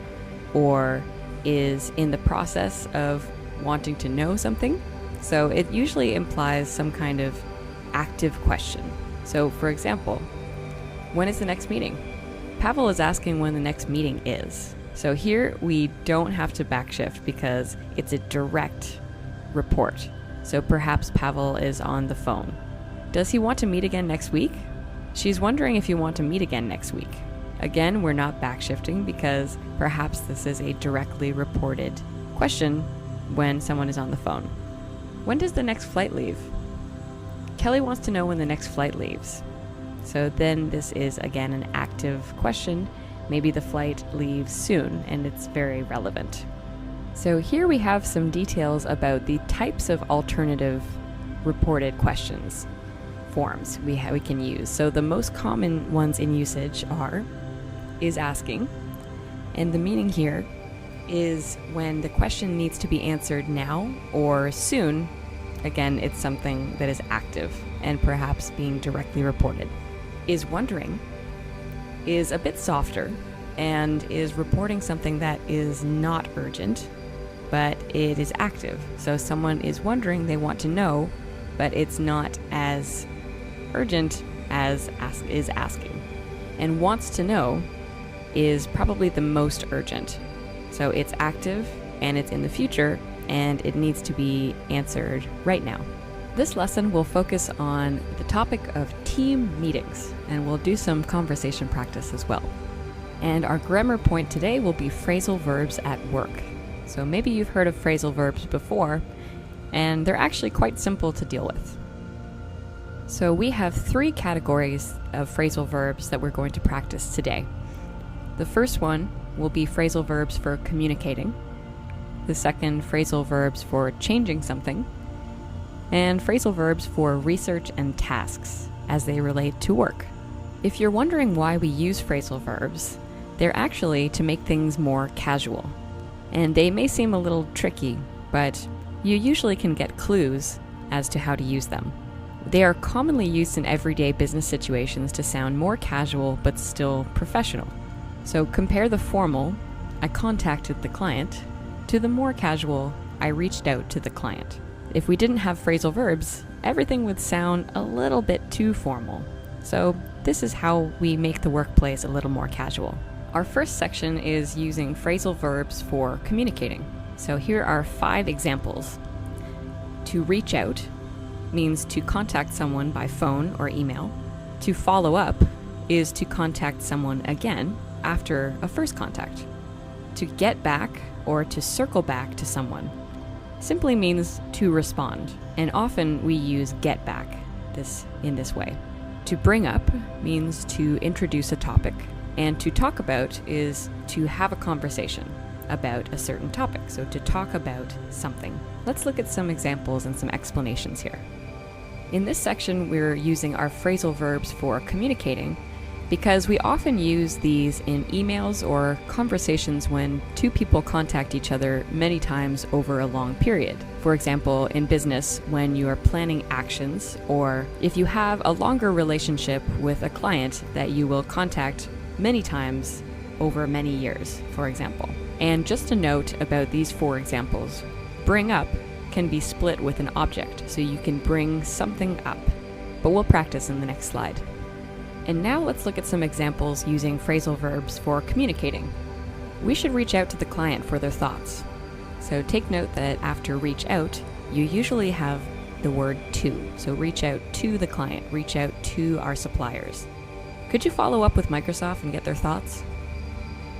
[SPEAKER 2] or is in the process of wanting to know something. So it usually implies some kind of active question. So for example, when is the next meeting? Pavel is asking when the next meeting is. So here we don't have to backshift because it's a direct report. So perhaps Pavel is on the phone. Does he want to meet again next week? She's wondering if you want to meet again next week. Again, we're not backshifting because perhaps this is a directly reported question when someone is on the phone. When does the next flight leave? Kelly wants to know when the next flight leaves. So then this is again an active question. Maybe the flight leaves soon, and it's very relevant. So here we have some details about the types of alternative reported questions forms we can use. So the most common ones in usage are is asking, and the meaning here is when the question needs to be answered now or soon. Again, it's something that is active and perhaps being directly reported. Is wondering is a bit softer and is reporting something that is not urgent, but it is active. So someone is wondering, they want to know, but it's not as urgent as is asking. And wants to know is probably the most urgent. So it's active and it's in the future and it needs to be answered right now. This lesson will focus on the topic of team meetings, and we'll do some conversation practice as well. And our grammar point today will be phrasal verbs at work. So maybe you've heard of phrasal verbs before, and they're actually quite simple to deal with. So we have 3 categories of phrasal verbs that we're going to practice today. The first one will be phrasal verbs for communicating. The second, phrasal verbs for changing something. And phrasal verbs for research and tasks as they relate to work. If you're wondering why we use phrasal verbs, they're actually to make things more casual. And they may seem a little tricky, but you usually can get clues as to how to use them. They are commonly used in everyday business situations to sound more casual but still professional. So compare the formal, I contacted the client, to the more casual, I reached out to the client. If we didn't have phrasal verbs, everything would sound a little bit too formal. So this is how we make the workplace a little more casual. Our first section is using phrasal verbs for communicating. So here are 5 examples. To reach out means to contact someone by phone or email. To follow up is to contact someone again after a first contact. To get back or to circle back to someone simply means to respond, and often we use get back in this way. To bring up means to introduce a topic, and to talk about is to have a conversation about a certain topic, so to talk about something. Let's look at some examples and some explanations here. In this section, we're using our phrasal verbs for communicating because we often use these in emails or conversations when 2 people contact each other many times over a long period. For example, in business, when you are planning actions, or if you have a longer relationship with a client that you will contact many times over many years, for example. And just a note about these 4 examples. Bring up can be split with an object, so you can bring something up. But we'll practice in the next slide. And now let's look at some examples using phrasal verbs for communicating. We should reach out to the client for their thoughts. So take note that after reach out, you usually have the word to. So reach out to the client, reach out to our suppliers. Could you follow up with Microsoft and get their thoughts?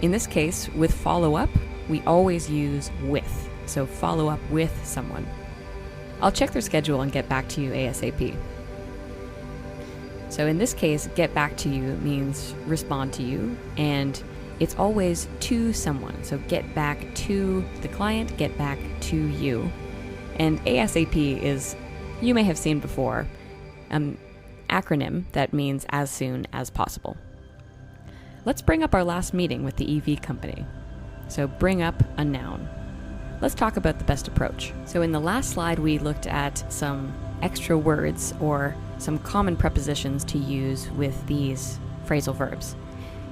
[SPEAKER 2] In this case, with follow up, we always use with. So follow up with someone. I'll check their schedule and get back to you ASAP. So in this case, get back to you means respond to you, and it's always to someone. So get back to the client, get back to you. And ASAP is, you may have seen before, an acronym that means as soon as possible. Let's bring up our last meeting with the EV company. So bring up a noun. Let's talk about the best approach. So in the last slide, we looked at some extra words or some common prepositions to use with these phrasal verbs.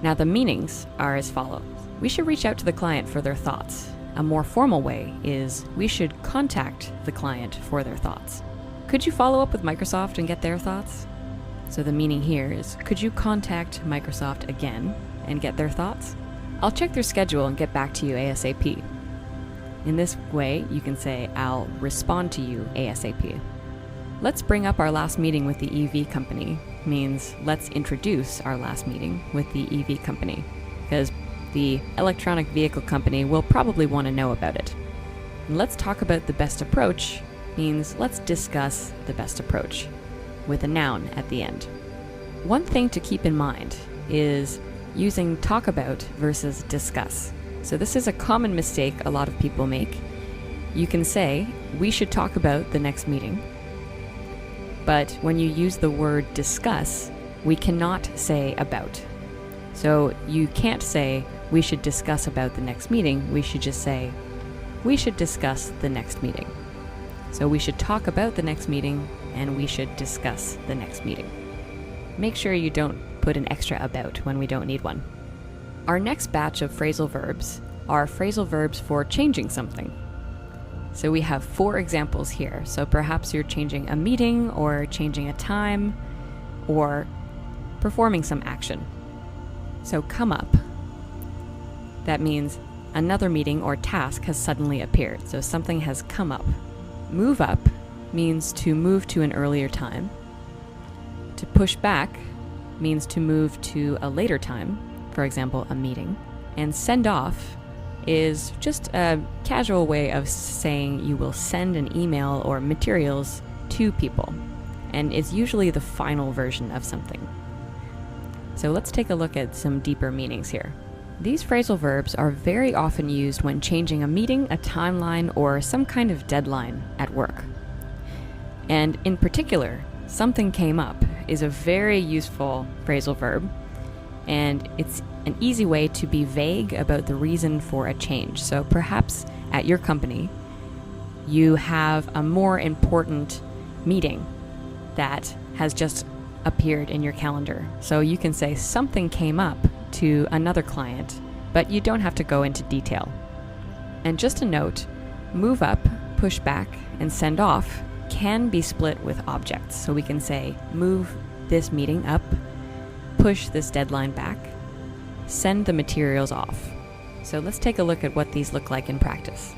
[SPEAKER 2] Now the meanings are as follows. We should reach out to the client for their thoughts. A more formal way is we should contact the client for their thoughts. Could you follow up with Microsoft and get their thoughts? So the meaning here is, could you contact Microsoft again and get their thoughts? I'll check their schedule and get back to you ASAP. In this way, you can say, I'll respond to you ASAP. Let's bring up our last meeting with the EV company means let's introduce our last meeting with the EV company, because the electronic vehicle company will probably want to know about it. And let's talk about the best approach means let's discuss the best approach with a noun at the end. One thing to keep in mind is using talk about versus discuss. So this is a common mistake a lot of people make. You can say, we should talk about the next meeting. But when you use the word discuss, we cannot say about. So you can't say, we should discuss about the next meeting. We should just say, we should discuss the next meeting. So we should talk about the next meeting and we should discuss the next meeting. Make sure you don't put an extra about when we don't need one. Our next batch of phrasal verbs are phrasal verbs for changing something. So we have 4 examples here. So perhaps you're changing a meeting or changing a time or performing some action. So come up. That means another meeting or task has suddenly appeared. So something has come up. Move up means to move to an earlier time. To push back means to move to a later time, for example, a meeting. And send off is just a casual way of saying you will send an email or materials to people. And it's usually the final version of something. So let's take a look at some deeper meanings here. These phrasal verbs are very often used when changing a meeting, a timeline, or some kind of deadline at work. And in particular, something came up is a very useful phrasal verb, and it's an easy way to be vague about the reason for a change. So perhaps at your company, you have a more important meeting that has just appeared in your calendar. So you can say something came up to another client, but you don't have to go into detail. And just a note, move up, push back, and send off can be split with objects. So we can say move this meeting up, push this deadline back, send the materials off. So let's take a look at what these look like in practice.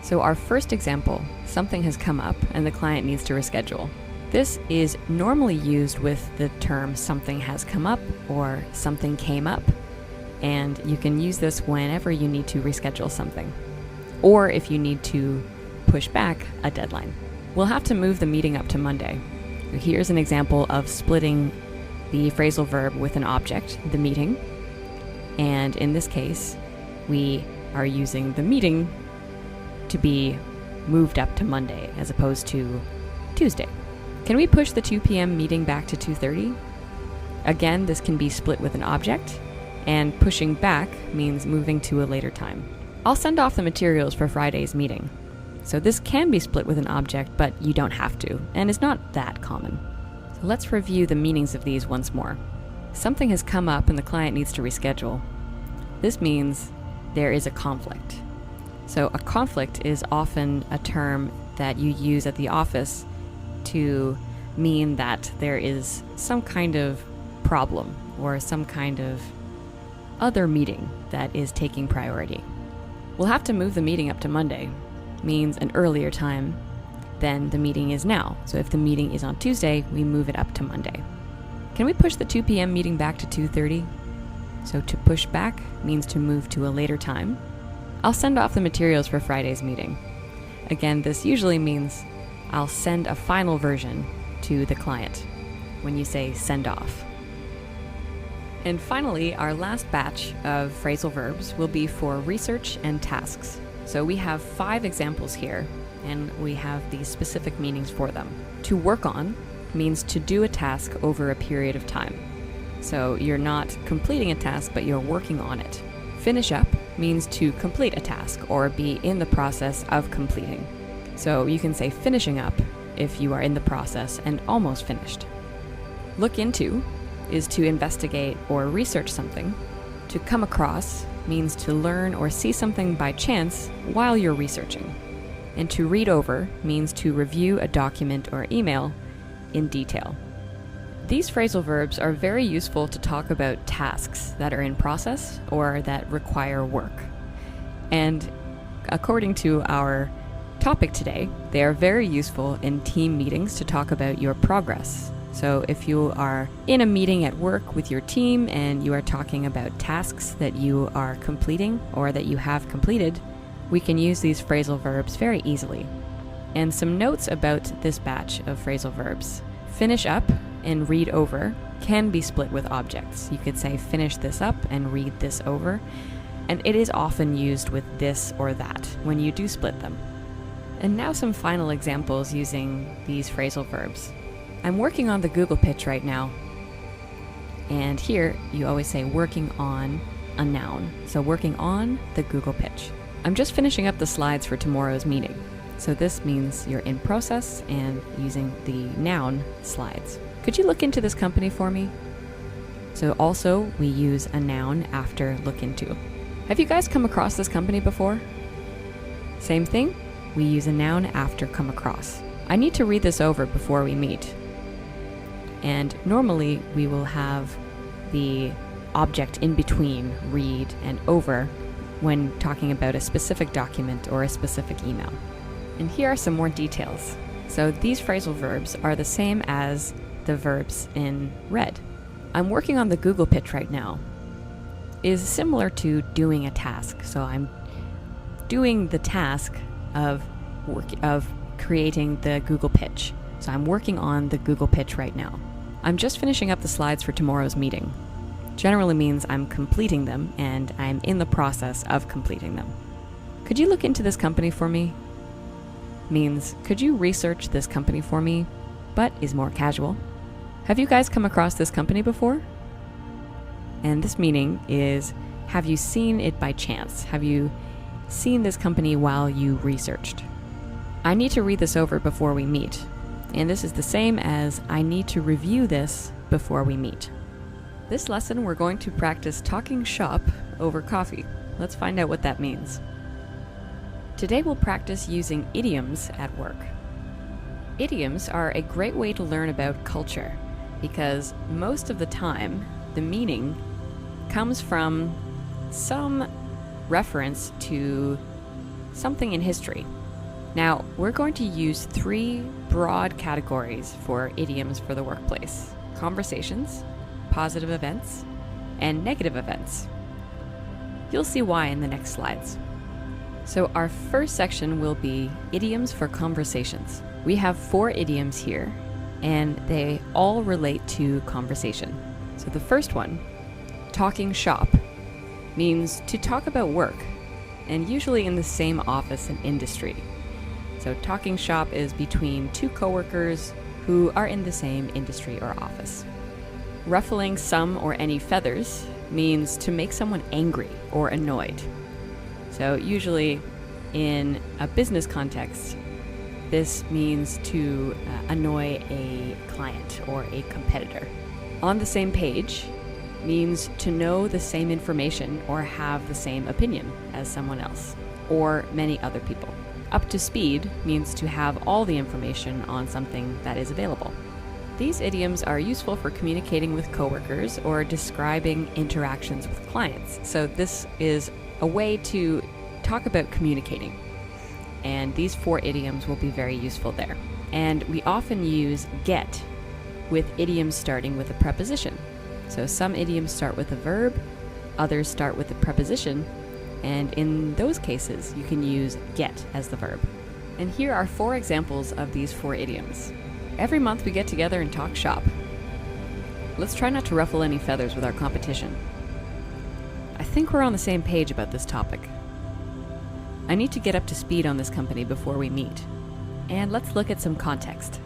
[SPEAKER 2] So our first example, something has come up and the client needs to reschedule. This is normally used with the term something has come up or something came up, and you can use this whenever you need to reschedule something, or if you need to push back a deadline. We'll have to move the meeting up to Monday. Here's an example of splitting the phrasal verb with an object, the meeting, and in this case, we are using the meeting to be moved up to Monday as opposed to Tuesday. Can we push the 2 p.m. meeting back to 2:30? Again, this can be split with an object, and pushing back means moving to a later time. I'll send off the materials for Friday's meeting. So this can be split with an object, but you don't have to, and is not that common. So let's review the meanings of these once more. Something has come up and the client needs to reschedule. This means there is a conflict. So a conflict is often a term that you use at the office to mean that there is some kind of problem or some kind of other meeting that is taking priority. We'll have to move the meeting up to Monday, means an earlier time than the meeting is now. So if the meeting is on Tuesday, we move it up to Monday. Can we push the 2 p.m. meeting back to 2:30? So to push back means to move to a later time. I'll send off the materials for Friday's meeting. Again, this usually means I'll send a final version to the client when you say send off. And finally, our last batch of phrasal verbs will be for research and tasks. So we have 5 examples here, and we have these specific meanings for them. To work on means to do a task over a period of time. So you're not completing a task, but you're working on it. Finish up means to complete a task or be in the process of completing. So you can say finishing up if you are in the process and almost finished. Look into is to investigate or research something. To come across means to learn or see something by chance while you're researching. And to read over means to review a document or email in detail. These phrasal verbs are very useful to talk about tasks that are in process or that require work. And according to our topic today, they are very useful in team meetings to talk about your progress. So if you are in a meeting at work with your team and you are talking about tasks that you are completing or that you have completed, we can use these phrasal verbs very easily. And some notes about this batch of phrasal verbs. Finish up and read over can be split with objects. You could say finish this up and read this over, and it is often used with this or that when you do split them. And now some final examples using these phrasal verbs. I'm working on the Google Pitch right now, and here you always say working on a noun. So working on the Google Pitch. I'm just finishing up the slides for tomorrow's meeting. So this means you're in process and using the noun slides. Could you look into this company for me? So also we use a noun after look into. Have you guys come across this company before? Same thing, we use a noun after come across. I need to read this over before we meet. And normally we will have the object in between read and over when talking about a specific document or a specific email. And here are some more details. So these phrasal verbs are the same as the verbs in red. I'm working on the Google Pitch right now is similar to doing a task. So I'm doing the task of creating the Google Pitch. So I'm working on the Google Pitch right now. I'm just finishing up the slides for tomorrow's meeting. Generally means I'm completing them and I'm in the process of completing them. Could you look into this company for me? Means, could you research this company for me, but is more casual. Have you guys come across this company before? And this meaning is, have you seen it by chance? Have you seen this company while you researched? I need to read this over before we meet. And this is the same as I need to review this before we meet. This lesson we're going to practice talking shop over coffee. Let's find out what that means. Today we'll practice using idioms at work. Idioms are a great way to learn about culture because most of the time the meaning comes from some reference to something in history. Now, we're going to use 3 broad categories for idioms for the workplace: conversations, positive events, and negative events. You'll see why in the next slides. So our first section will be idioms for conversations. We have 4 idioms here, and they all relate to conversation. So the first one, talking shop, means to talk about work, and usually in the same office and industry. So talking shop is between 2 coworkers who are in the same industry or office. Ruffling some or any feathers means to make someone angry or annoyed. So usually in a business context, this means to annoy a client or a competitor. On the same page means to know the same information or have the same opinion as someone else or many other people. Up to speed means to have all the information on something that is available. These idioms are useful for communicating with coworkers or describing interactions with clients. So this is a way to talk about communicating. And these 4 idioms will be very useful there. And we often use get with idioms starting with a preposition. So some idioms start with a verb, Others start with a preposition, and in those cases, you can use get as the verb. And here are 4 examples of these 4 idioms. Every month we get together and talk shop. Let's try not to ruffle any feathers with our competition. I think we're on the same page about this topic. I need to get up to speed on this company before we meet. And let's look at some context.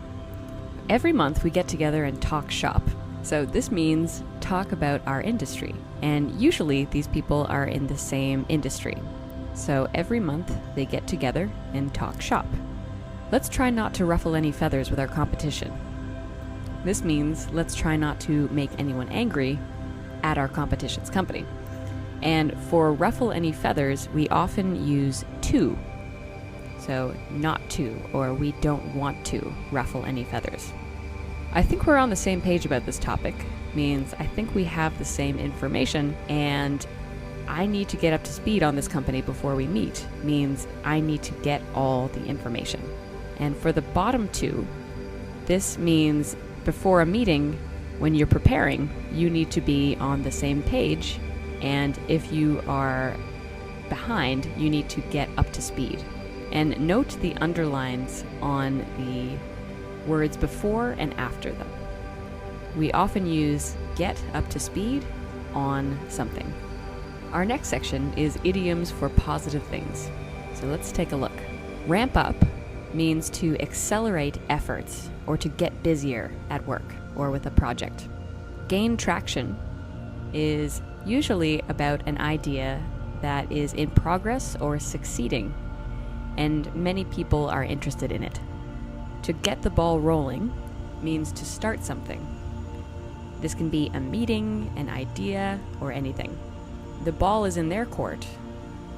[SPEAKER 2] Every month we get together and talk shop. So this means talk about our industry. And usually these people are in the same industry. So every month they get together and talk shop. Let's try not to ruffle any feathers with our competition. This means let's try not to make anyone angry at our competition's company. And for ruffle any feathers, we often use to. So not to, or we don't want to ruffle any feathers. I think we're on the same page about this topic means I think we have the same information, and I need to get up to speed on this company before we meet means I need to get all the information. And for the bottom 2, this means before a meeting, when you're preparing, you need to be on the same page, and if you are behind, you need to get up to speed. And note the underlines on the words before and after them. We often use get up to speed on something. Our next section is idioms for positive things. So let's take a look. Ramp up means to accelerate efforts or to get busier at work or with a project. Gain traction is usually about an idea that is in progress or succeeding, and many people are interested in it. To get the ball rolling means to start something. This can be a meeting, an idea, or anything. The ball is in their court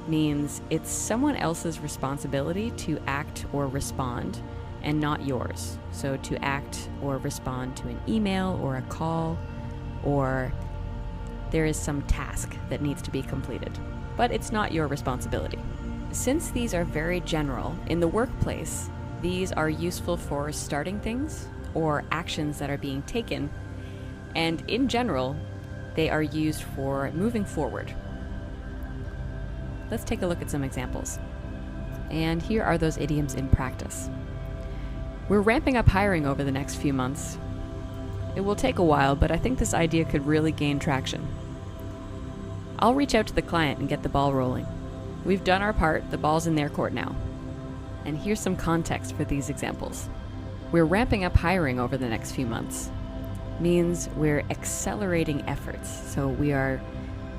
[SPEAKER 2] means it's someone else's responsibility to act or respond and not yours. So to act or respond to an email or a call, or there is some task that needs to be completed, but it's not your responsibility. Since these are very general, in the workplace, these are useful for starting things or actions that are being taken, and in general, they are used for moving forward. Let's take a look at some examples. And here are those idioms in practice. We're ramping up hiring over the next few months. It will take a while, but I think this idea could really gain traction. I'll reach out to the client and get the ball rolling. We've done our part, the ball's in their court now. And here's some context for these examples. We're ramping up hiring over the next few months. Means we're accelerating efforts, so we are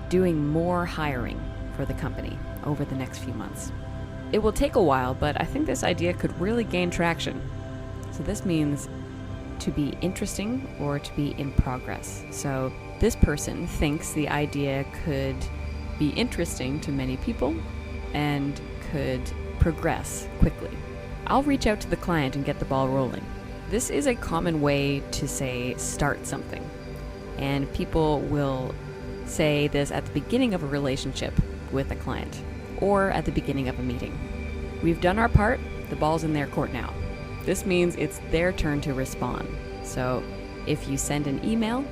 [SPEAKER 2] doing more hiring for the company over the next few months. It will take a while, but I think this idea could really gain traction. So this means to be interesting or to be in progress. So this person thinks the idea could be interesting to many people and could progress quickly. I'll reach out to the client and get the ball rolling. This is a common way to say start something, and people will say this at the beginning of a relationship with a client or at the beginning of a meeting. We've done our part, the ball's in their court now. This means it's their turn to respond. So if you send an email,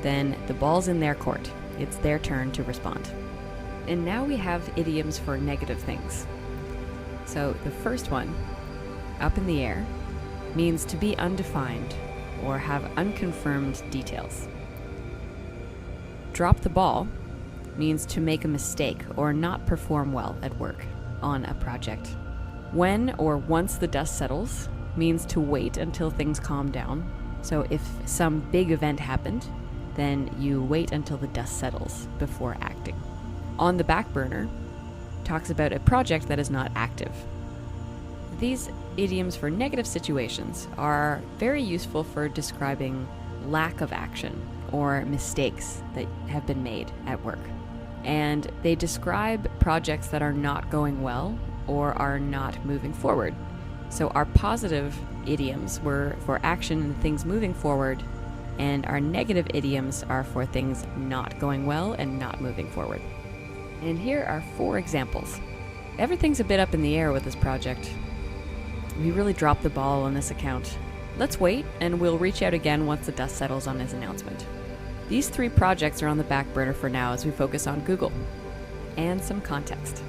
[SPEAKER 2] then the ball's in their court. It's their turn to respond. And now we have idioms for negative things. So the first one, up in the air, means to be undefined or have unconfirmed details. Drop the ball means to make a mistake or not perform well at work on a project. When or once the dust settles means to wait until things calm down. So if some big event happened, then you wait until the dust settles before acting. On the back burner talks about a project that is not active. These idioms for negative situations are very useful for describing lack of action or mistakes that have been made at work. And they describe projects that are not going well or are not moving forward. So our positive idioms were for action and things moving forward, and our negative idioms are for things not going well and not moving forward. And here are 4 examples. Everything's a bit up in the air with this project. We really dropped the ball on this account. Let's wait, and we'll reach out again once the dust settles on his announcement. These 3 projects are on the back burner for now as we focus on Google. And some context.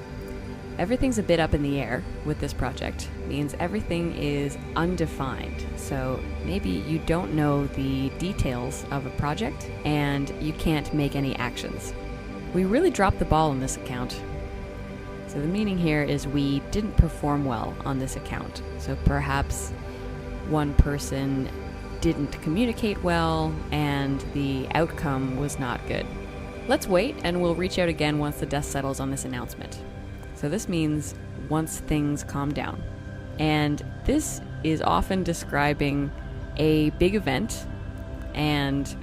[SPEAKER 2] Everything's a bit up in the air with this project, means everything is undefined. So maybe you don't know the details of a project and you can't make any actions. We really dropped the ball on this account. So the meaning here is we didn't perform well on this account. So perhaps one person didn't communicate well and the outcome was not good. Let's wait and we'll reach out again once the dust settles on this announcement. So this means once things calm down. And this is often describing a big event, and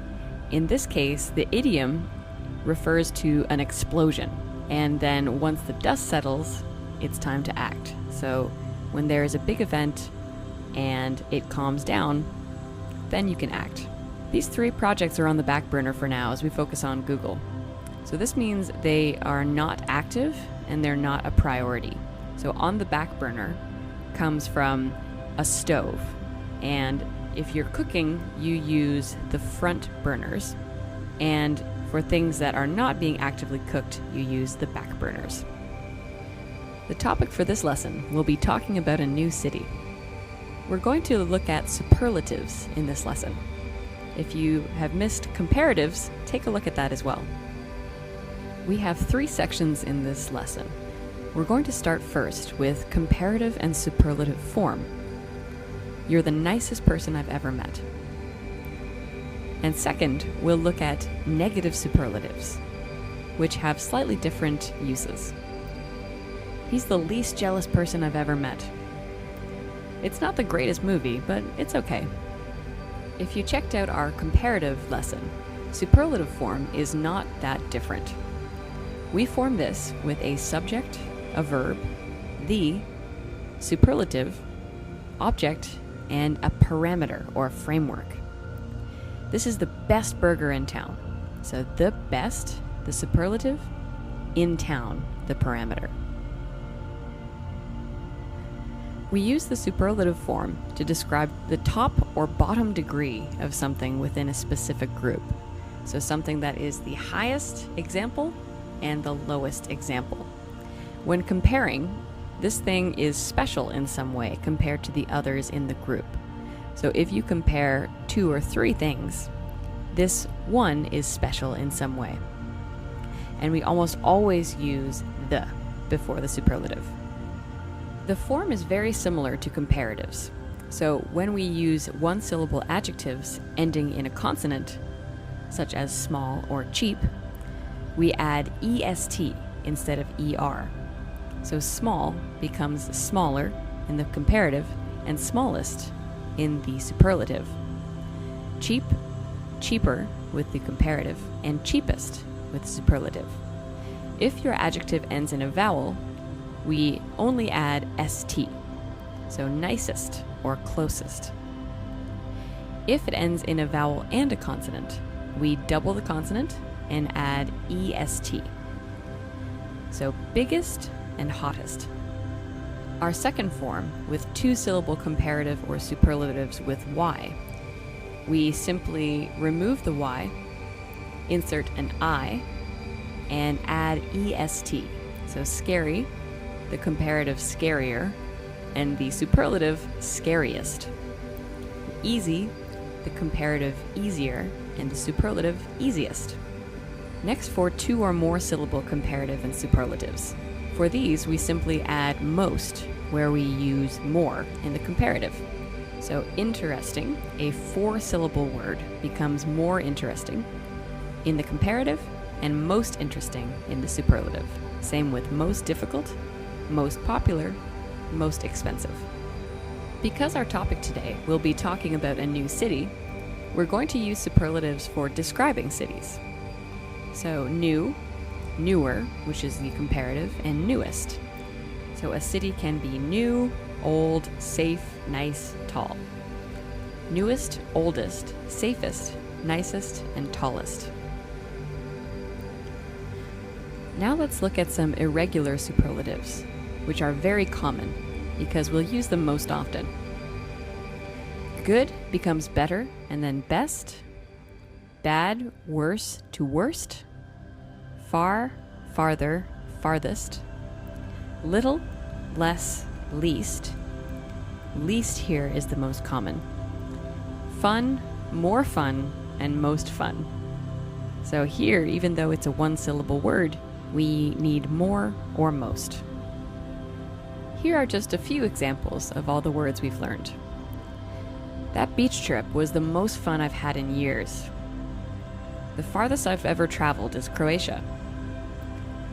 [SPEAKER 2] in this case, the idiom refers to an explosion. And then once the dust settles, it's time to act. So when there is a big event and it calms down, then you can act. These 3 projects are on the back burner for now as we focus on Google. So this means they are not active and they're not a priority. So on the back burner comes from a stove. And if you're cooking, you use the front burners. And for things that are not being actively cooked, you use the back burners. The topic for this lesson will be talking about a new city. We're going to look at superlatives in this lesson. If you have missed comparatives, take a look at that as well. We have 3 sections in this lesson. We're going to start first with comparative and superlative form. You're the nicest person I've ever met. And second, we'll look at negative superlatives, which have slightly different uses. He's the least jealous person I've ever met. It's not the greatest movie, but it's okay. If you checked out our comparative lesson, superlative form is not that different. We form this with a subject, a verb, the, superlative, object, and a parameter or framework. This is the best burger in town. So the best, the superlative, in town, the parameter. We use the superlative form to describe the top or bottom degree of something within a specific group. So something that is the highest example and the lowest example. When comparing, this thing is special in some way compared to the others in the group. So if you compare 2 or 3 things, this one is special in some way. And we almost always use the before the superlative. The form is very similar to comparatives. So when we use one-syllable adjectives ending in a consonant, such as small or cheap, we add est instead of er. So small becomes smaller in the comparative and smallest in the superlative. Cheap, cheaper with the comparative, and cheapest with the superlative. If your adjective ends in a vowel, we only add st, so nicest or closest. If it ends in a vowel and a consonant, we double the consonant and add est, so biggest and hottest. Our second form, with 2-syllable comparative or superlatives with y, we simply remove the y, insert an I, and add est, so scary, the comparative scarier, and the superlative scariest. Easy, the comparative easier, and the superlative easiest. Next, for 2 or more syllable comparative and superlatives. For these, we simply add most, where we use more in the comparative. So interesting, a 4-syllable word, becomes more interesting in the comparative and most interesting in the superlative. Same with most difficult, most popular, most expensive. Because our topic today will be talking about a new city, we're going to use superlatives for describing cities. So new, newer, which is the comparative, and newest. So a city can be new, old, safe, nice, tall. Newest, oldest, safest, nicest, and tallest. Now let's look at some irregular superlatives, which are very common because we'll use them most often. Good becomes better and then best. bad, worse to worst, far, farther, farthest, little, less, least. Least here is the most common. Fun, more fun, and most fun. So here, even though it's a one-syllable word, we need more or most. Here are just a few examples of all the words we've learned. That beach trip was the most fun I've had in years. The farthest I've ever traveled is Croatia.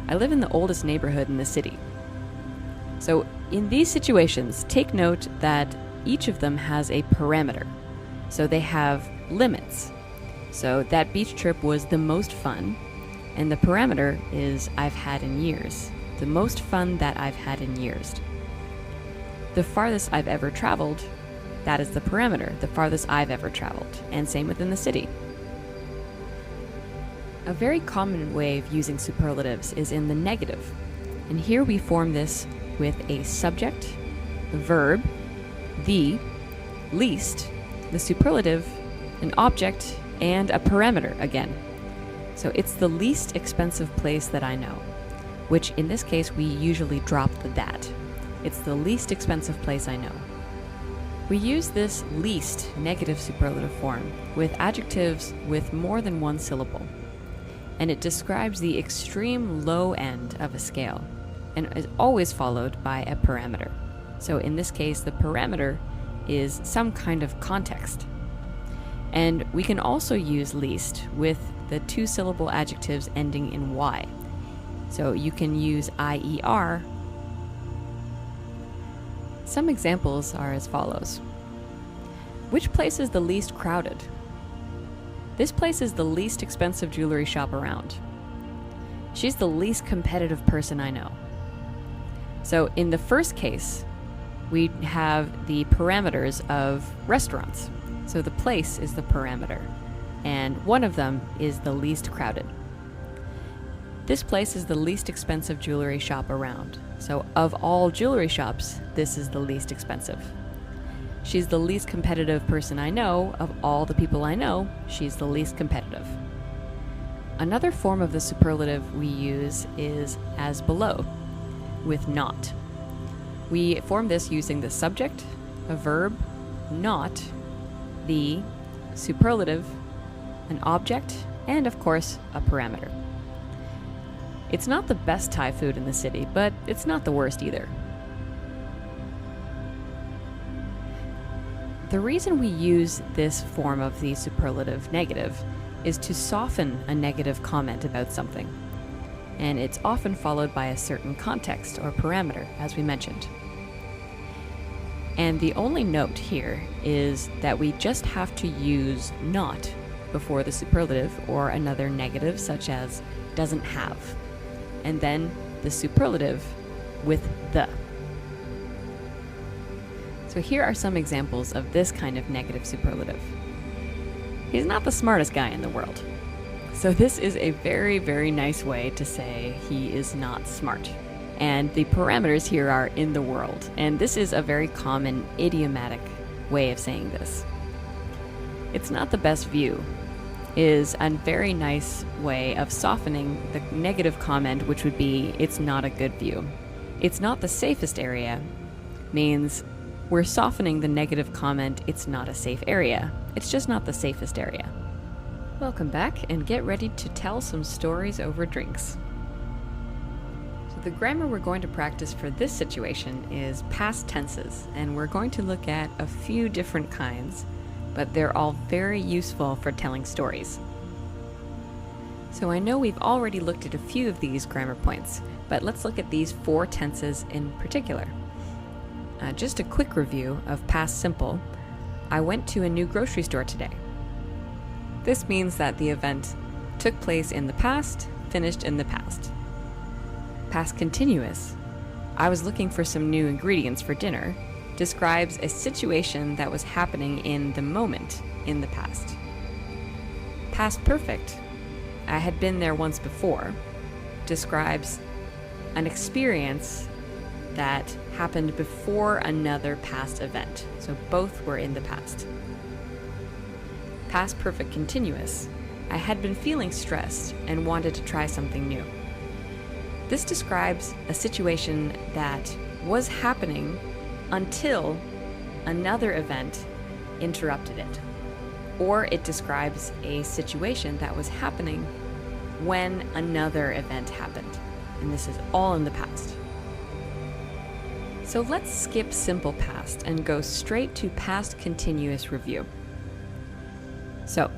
[SPEAKER 2] I live in the oldest neighborhood in the city. So in these situations, take note that each of them has a parameter. So they have limits. So that beach trip was the most fun, and the parameter is I've had in years. The most fun that I've had in years. The farthest I've ever traveled, that is the parameter, the farthest I've ever traveled, and same within the city. A very common way of using superlatives is in the negative, and here we form this with a subject, a verb, the, least, the superlative, an object, and a parameter again. So it's the least expensive place that I know, which in this case we usually drop the that. It's the least expensive place I know. We use this least negative superlative form with adjectives with more than one syllable, and it describes the extreme low end of a scale and is always followed by a parameter. So in this case, the parameter is some kind of context. And we can also use least with the two-syllable adjectives ending in y. So you can use IER. Some examples are as follows. Which place is the least crowded? This place is the least expensive jewelry shop around. She's the least competitive person I know. So in the first case, we have the parameters of restaurants. So the place is the parameter, and one of them is the least crowded. This place is the least expensive jewelry shop around. So of all jewelry shops, this is the least expensive. She's the least competitive person I know. Of all the people I know, she's the least competitive. Another form of the superlative we use is as below, with not. We form this using the subject, a verb, not, the superlative, an object, and of course, a parameter. It's not the best Thai food in the city, but it's not the worst either. The reason we use this form of the superlative negative is to soften a negative comment about something, and it's often followed by a certain context or parameter, as we mentioned. And the only note here is that we just have to use not before the superlative or another negative such as doesn't have, and then the superlative with the. So here are some examples of this kind of negative superlative. He's not the smartest guy in the world. So this is a very, very nice way to say he is not smart. And the parameters here are in the world. And this is a very common idiomatic way of saying this. It's not the best view is a very nice way of softening the negative comment, which would be it's not a good view. It's not the safest area means we're softening the negative comment, it's not a safe area. It's just not the safest area. Welcome back, and get ready to tell some stories over drinks. So the grammar we're going to practice for this situation is past tenses, and we're going to look at a few different kinds, but they're all very useful for telling stories. So I know we've already looked at a few of these grammar points, but let's look at these 4 tenses in particular. Just a quick review of past simple. I went to a new grocery store today. This means that the event took place in the past, finished in the past. Past continuous. I was looking for some new ingredients for dinner. Describes a situation that was happening in the moment in the past. Past perfect. I had been there once before. Describes an experience that happened before another past event. So both were in the past. Past perfect continuous
[SPEAKER 1] I had been feeling stressed and wanted to try something new. This describes a situation that was happening until another event interrupted it. Or it describes a situation that was happening when another event happened. And this is all in the past. So let's skip simple past and go straight to past continuous review. So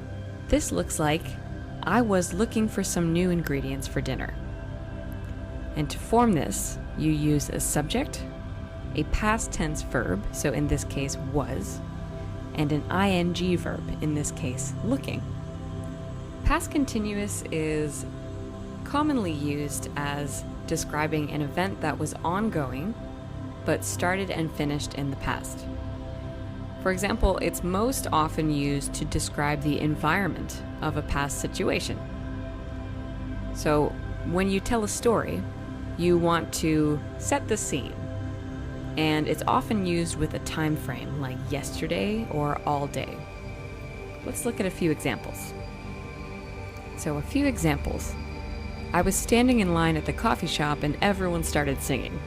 [SPEAKER 1] this looks like I was looking for some new ingredients for dinner. And to form this, you use a subject, a past tense verb, so in this case was, and an ing verb, in this case looking. Past continuous is commonly used as describing an event that was ongoing but started and finished in the past. For example, it's most often used to describe the environment of a past situation. So when you tell a story, you want to set the scene, and it's often used with a time frame like yesterday or all day. Let's look at a few examples. So a few examples. I was standing in line at the coffee shop and everyone started singing.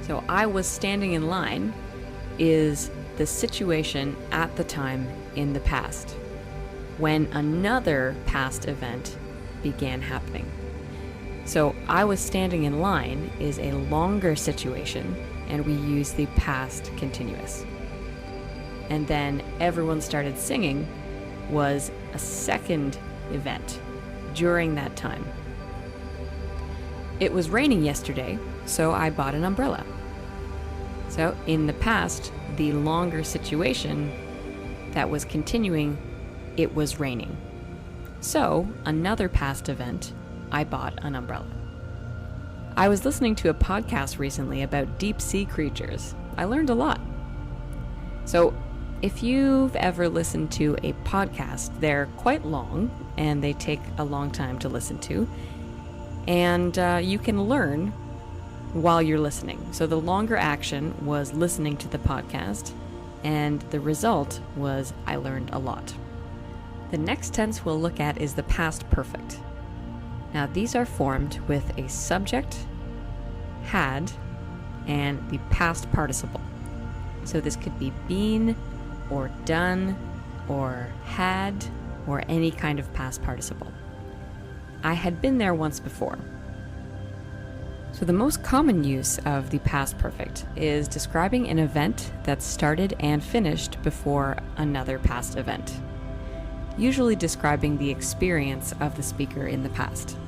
[SPEAKER 1] So I was standing in line is the situation at the time in the past, when another past event began happening. So I was standing in line is a longer situation, and we use the past continuous. And then everyone started singing was a second event during that time. It was raining yesterday, so I bought an umbrella. So in the past, the longer situation that was continuing, it was raining. So another past event, I bought an umbrella. I was listening to a podcast recently about deep sea creatures. I learned a lot. So if you've ever listened to a podcast, they're quite long and they take a long time to listen to. And you can learn while you're listening. So the longer action was listening to the podcast, and the result was I learned a lot. The next tense we'll look at is the past perfect. Now these are formed with a subject, had, and the past participle. So this could be been, or done, or had, or any kind of past participle. I had been there once before. So the most common use of the past perfect is describing an event that started and finished before another past event, usually describing the experience of the speaker in the past.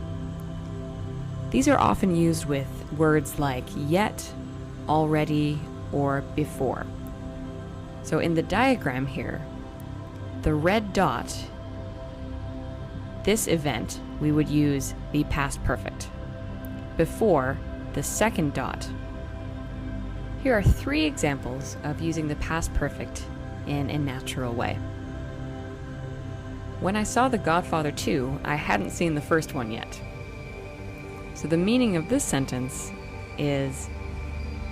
[SPEAKER 1] These are often used with words like yet, already, or before. So in the diagram here, the red dot, this event, we would use the past perfect. Before the second dot. Here are 3 examples of using the past perfect in a natural way. When I saw The Godfather 2, I hadn't seen the first one yet. So the meaning of this sentence is,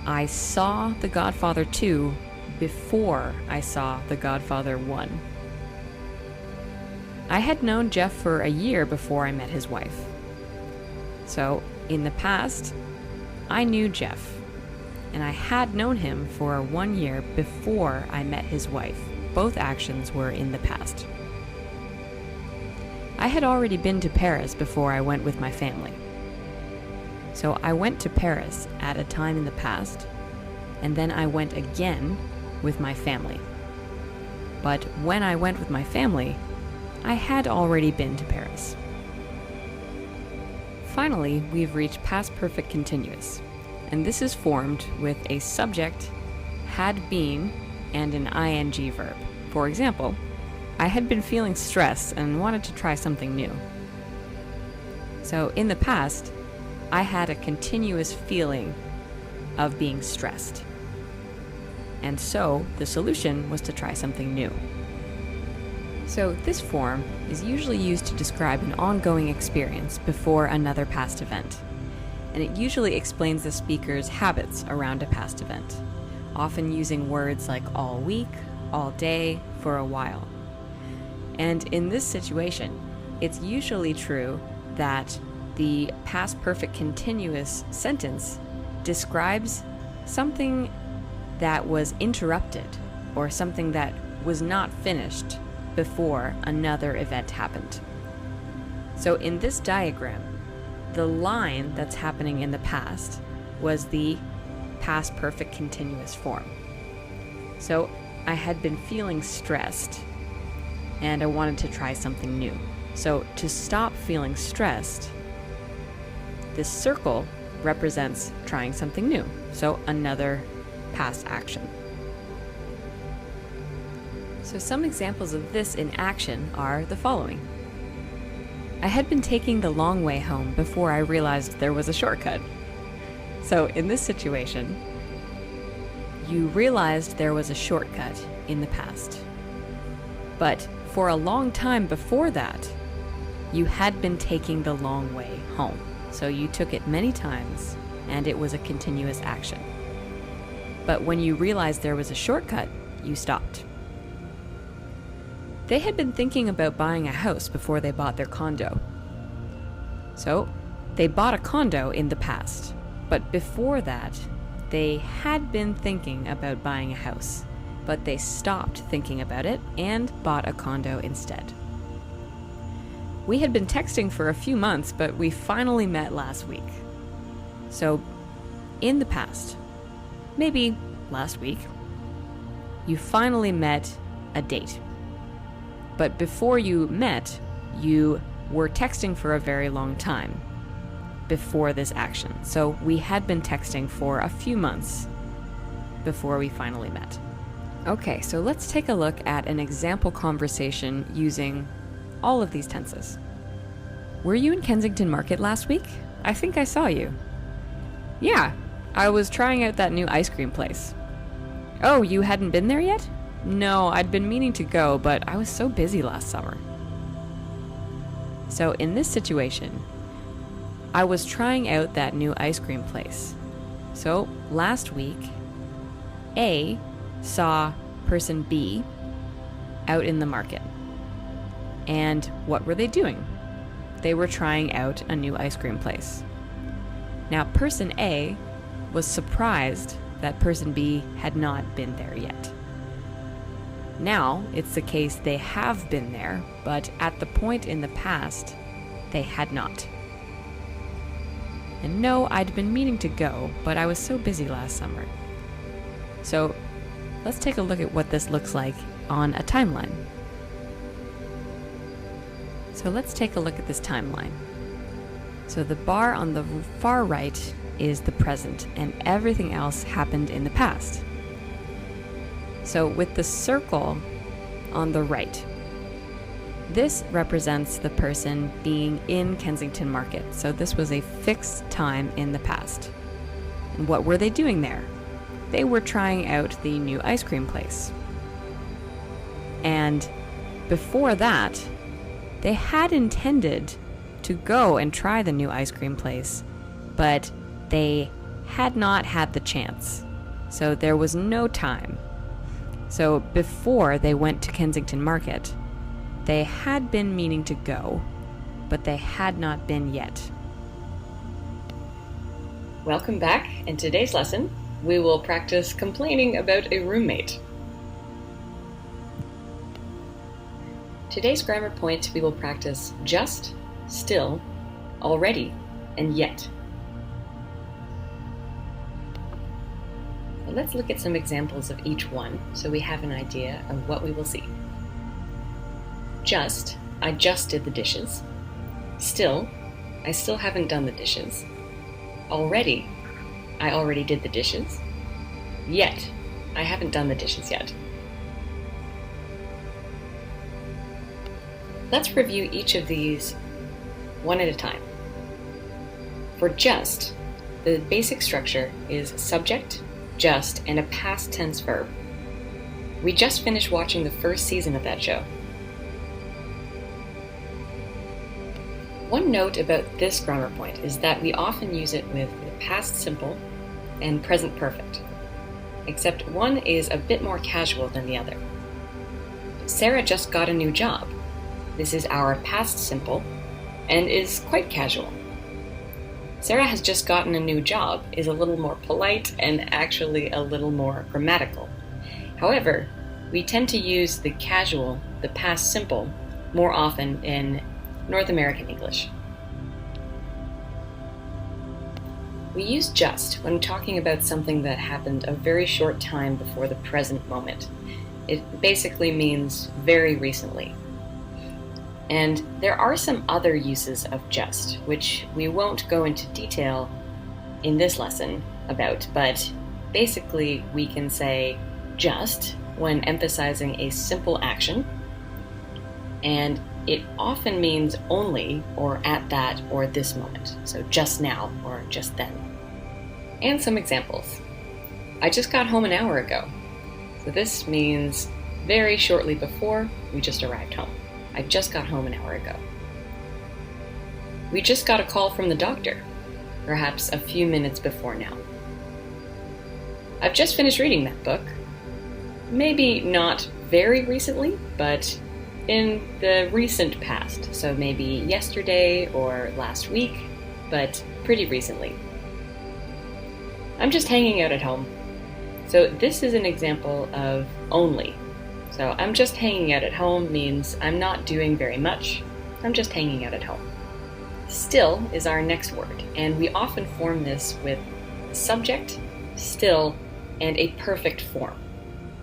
[SPEAKER 1] I saw The Godfather 2 before I saw The Godfather 1. I had known Jeff for a year before I met his wife. So in the past, I knew Jeff, and I had known him for 1 year before I met his wife. Both actions were in the past. I had already been to Paris before I went with my family. So I went to Paris at a time in the past, and then I went again with my family. But when I went with my family, I had already been to Paris. Finally, we've reached past perfect continuous, and this is formed with a subject, had been, and an ing verb. For example, I had been feeling stressed and wanted to try something new. So in the past, I had a continuous feeling of being stressed. And so the solution was to try something new. So this form is usually used to describe an ongoing experience before another past event, and it usually explains the speaker's habits around a past event, often using words like all week, all day, for a while.
[SPEAKER 2] And in this situation, it's usually true that the past perfect continuous sentence describes something that was interrupted or something that was not finished before another event happened. So in this diagram, the line that's happening in the past was the past perfect continuous form. So I had been feeling stressed and I wanted to try something new. So to stop feeling stressed, this circle represents trying something new. So another past action. So some examples of this in action are the following. I had been taking the long way home before I realized there was a shortcut. So in this situation, you realized there was a shortcut in the past. But for a long time before that, you had been taking the long way home. So you took it many times and it was a continuous action. But when you realized there was a shortcut, you stopped. They had been thinking about buying a house before they bought their condo. So they bought a condo in the past, but before that, they had been thinking about buying a house, but they stopped thinking about it and bought a condo instead. We had been texting for a few months, but we finally met last week. So in the past, maybe last week, you finally met a date. But before you met, you were texting for a very long time before this action. So we had been texting for a few months before we finally met. Okay, so let's take a look at an example conversation using all of these tenses. Were you in Kensington Market last week? I think I saw you. Yeah, I was trying out that new ice cream place. Oh, you hadn't been there yet? No, I'd been meaning to go, but I was so busy last summer. So in this situation, I was trying out that new ice cream place. So last week, A saw person B out in the market. And what were they doing? They were trying out a new ice cream place. Now, person A was surprised that person B had not been there yet. Now, it's the case they have been there, but at the point in the past, they had not. And no, I'd been meaning to go, but I was so busy last summer. So, let's take a look at what this looks like on a timeline. So let's take a look at this timeline. So the bar on the far right is the present, and everything else happened in the past. So with the circle on the right, this represents the person being in Kensington Market. So this was a fixed time in the past. And what were they doing there? They were trying out the new ice cream place. And before that, they had intended to go and try the new ice cream place, but they had not had the chance. So there was no time. So before they went to Kensington Market, they had been meaning to go, but they had not been yet.
[SPEAKER 3] Welcome back. In today's lesson, we will practice complaining about a roommate. Today's grammar points, we will practice just, still, already, and yet. Let's look at some examples of each one so we have an idea of what we will see. Just, I just did the dishes. Still, I still haven't done the dishes. Already, I already did the dishes. Yet, I haven't done the dishes yet. Let's review each of these one at a time. For just, the basic structure is subject, just, and a past tense verb. We just finished watching the first season of that show. One note about this grammar point is that we often use it with past simple and present perfect, except one is a bit more casual than the other. Sarah just got a new job. This is our past simple and is quite casual. Sarah has just gotten a new job is a little more polite and actually a little more grammatical. However, we tend to use the casual, the past simple, more often in North American English. We use just when talking about something that happened a very short time before the present moment. It basically means very recently. And there are some other uses of just, which we won't go into detail in this lesson about, but basically we can say just when emphasizing a simple action, and it often means only or at that or this moment, so just now or just then. And some examples. I just got home an hour ago, so this means very shortly before we just arrived home. I just got home an hour ago. We just got a call from the doctor, perhaps a few minutes before now. I've just finished reading that book. Maybe not very recently, but in the recent past, so maybe yesterday or last week, but pretty recently. I'm just hanging out at home. So this is an example of only. So I'm just hanging out at home means I'm not doing very much. I'm just hanging out at home. Still is our next word, and we often form this with subject, still, and a perfect form.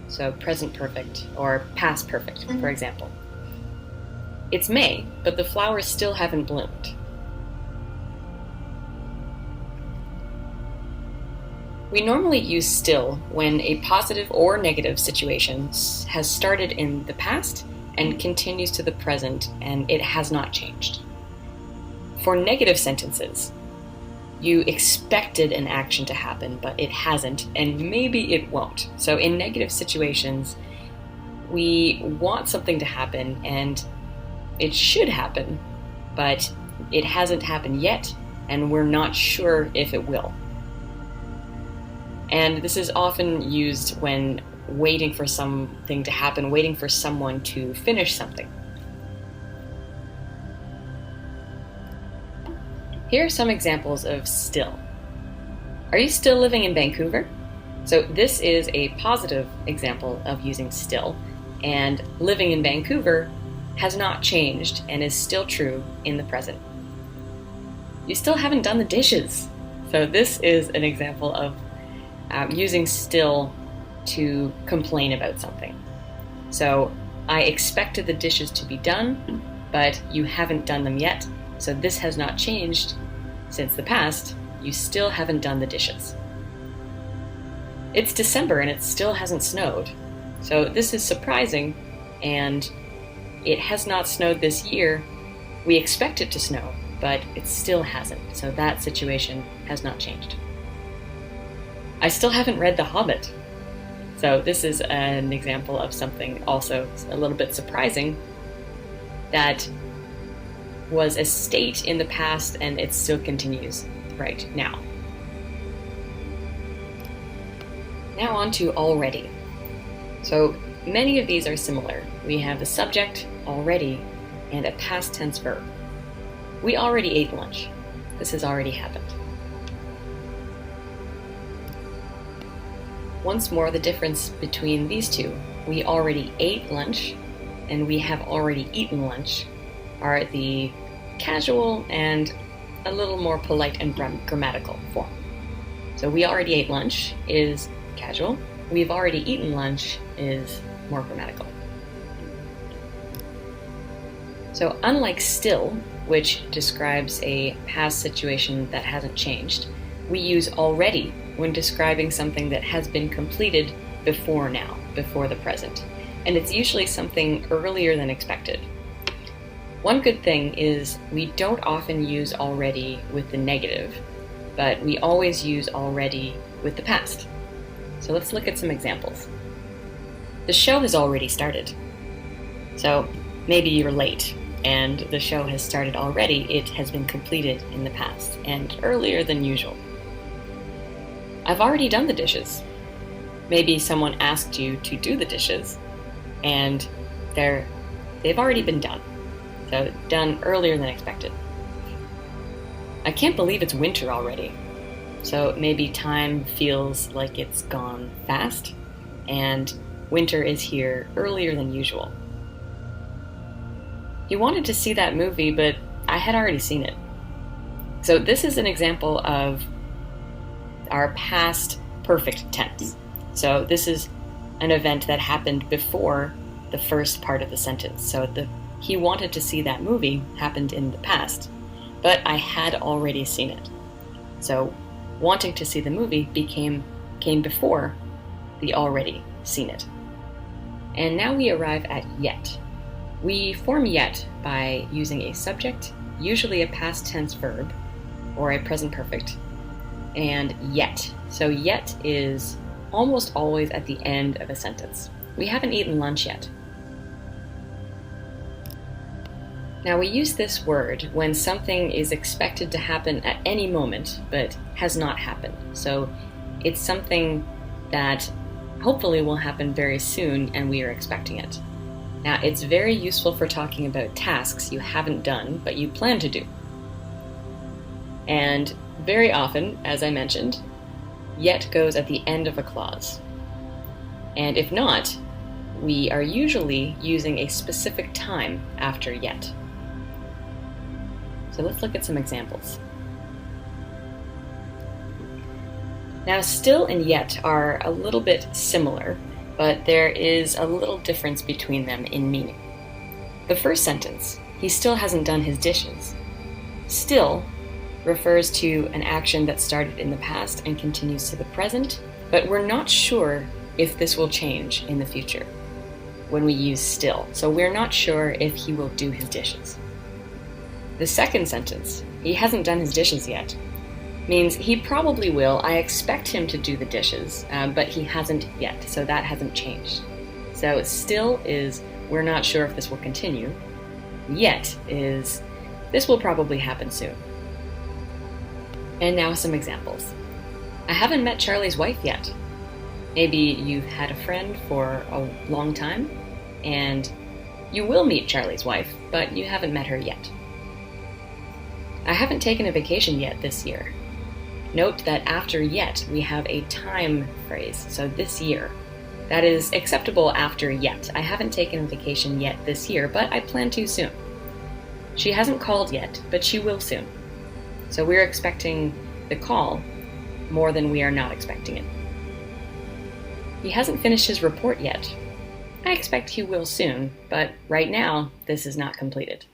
[SPEAKER 3] So present perfect or past perfect, for example. It's May, but the flowers still haven't bloomed. We normally use still when a positive or negative situation has started in the past and continues to the present and it has not changed. For negative sentences, you expected an action to happen, but it hasn't, and maybe it won't. So in negative situations, we want something to happen and it should happen, but it hasn't happened yet, and we're not sure if it will. And this is often used when waiting for something to happen, waiting for someone to finish something. Here are some examples of still. Are you still living in Vancouver? So this is a positive example of using still, and living in Vancouver has not changed and is still true in the present. You still haven't done the dishes. So this is an example of using still to complain about something. So I expected the dishes to be done, but you haven't done them yet. So this has not changed since the past. You still haven't done the dishes. It's December and it still hasn't snowed. So this is surprising, and it has not snowed this year. We expect it to snow, but it still hasn't. So that situation has not changed. I still haven't read The Hobbit. So this is an example of something also a little bit surprising that was a state in the past and it still continues right now. Now on to already. So many of these are similar. We have the subject, already, and a past tense verb. We already ate lunch. This has already happened. Once more, the difference between these two, we already ate lunch and we have already eaten lunch, are the casual and a little more polite and grammatical form. So we already ate lunch is casual, we've already eaten lunch is more grammatical. So unlike still, which describes a past situation that hasn't changed, we use already when describing something that has been completed before now, before the present. And it's usually something earlier than expected. One good thing is we don't often use already with the negative, but we always use already with the past. So let's look at some examples. The show has already started. So maybe you're late and the show has started already. It has been completed in the past and earlier than usual. I've already done the dishes. Maybe someone asked you to do the dishes and they've already been done. So done earlier than expected. I can't believe it's winter already. So maybe time feels like it's gone fast, and winter is here earlier than usual. He wanted to see that movie, but I had already seen it. So this is an example of our past perfect tense. So this is an event that happened before the first part of the sentence. So he wanted to see that movie happened in the past, but I had already seen it. So wanting to see the movie came before the already seen it. And now we arrive at yet. We form yet by using a subject, usually a past tense verb, or a present perfect, and yet. So yet is almost always at the end of a sentence. We haven't eaten lunch yet. Now we use this word when something is expected to happen at any moment, but has not happened. So it's something that hopefully will happen very soon and we are expecting it. Now it's very useful for talking about tasks you haven't done, but you plan to do. And very often, as I mentioned, yet goes at the end of a clause. And if not, we are usually using a specific time after yet. So let's look at some examples. Now, still and yet are a little bit similar, but there is a little difference between them in meaning. The first sentence, he still hasn't done his dishes. Still refers to an action that started in the past and continues to the present, but we're not sure if this will change in the future when we use still. So we're not sure if he will do his dishes. The second sentence, he hasn't done his dishes yet, means he probably will. I expect him to do the dishes, but he hasn't yet, so that hasn't changed. So still is, we're not sure if this will continue. Yet is, this will probably happen soon. And now some examples. I haven't met Charlie's wife yet. Maybe you've had a friend for a long time, and you will meet Charlie's wife, but you haven't met her yet. I haven't taken a vacation yet this year. Note that after yet, we have a time phrase, so this year. That is acceptable after yet. I haven't taken a vacation yet this year, but I plan to soon. She hasn't called yet, but she will soon. So we're expecting the call more than we are not expecting it. He hasn't finished his report yet. I expect he will soon, but right now, this is not completed.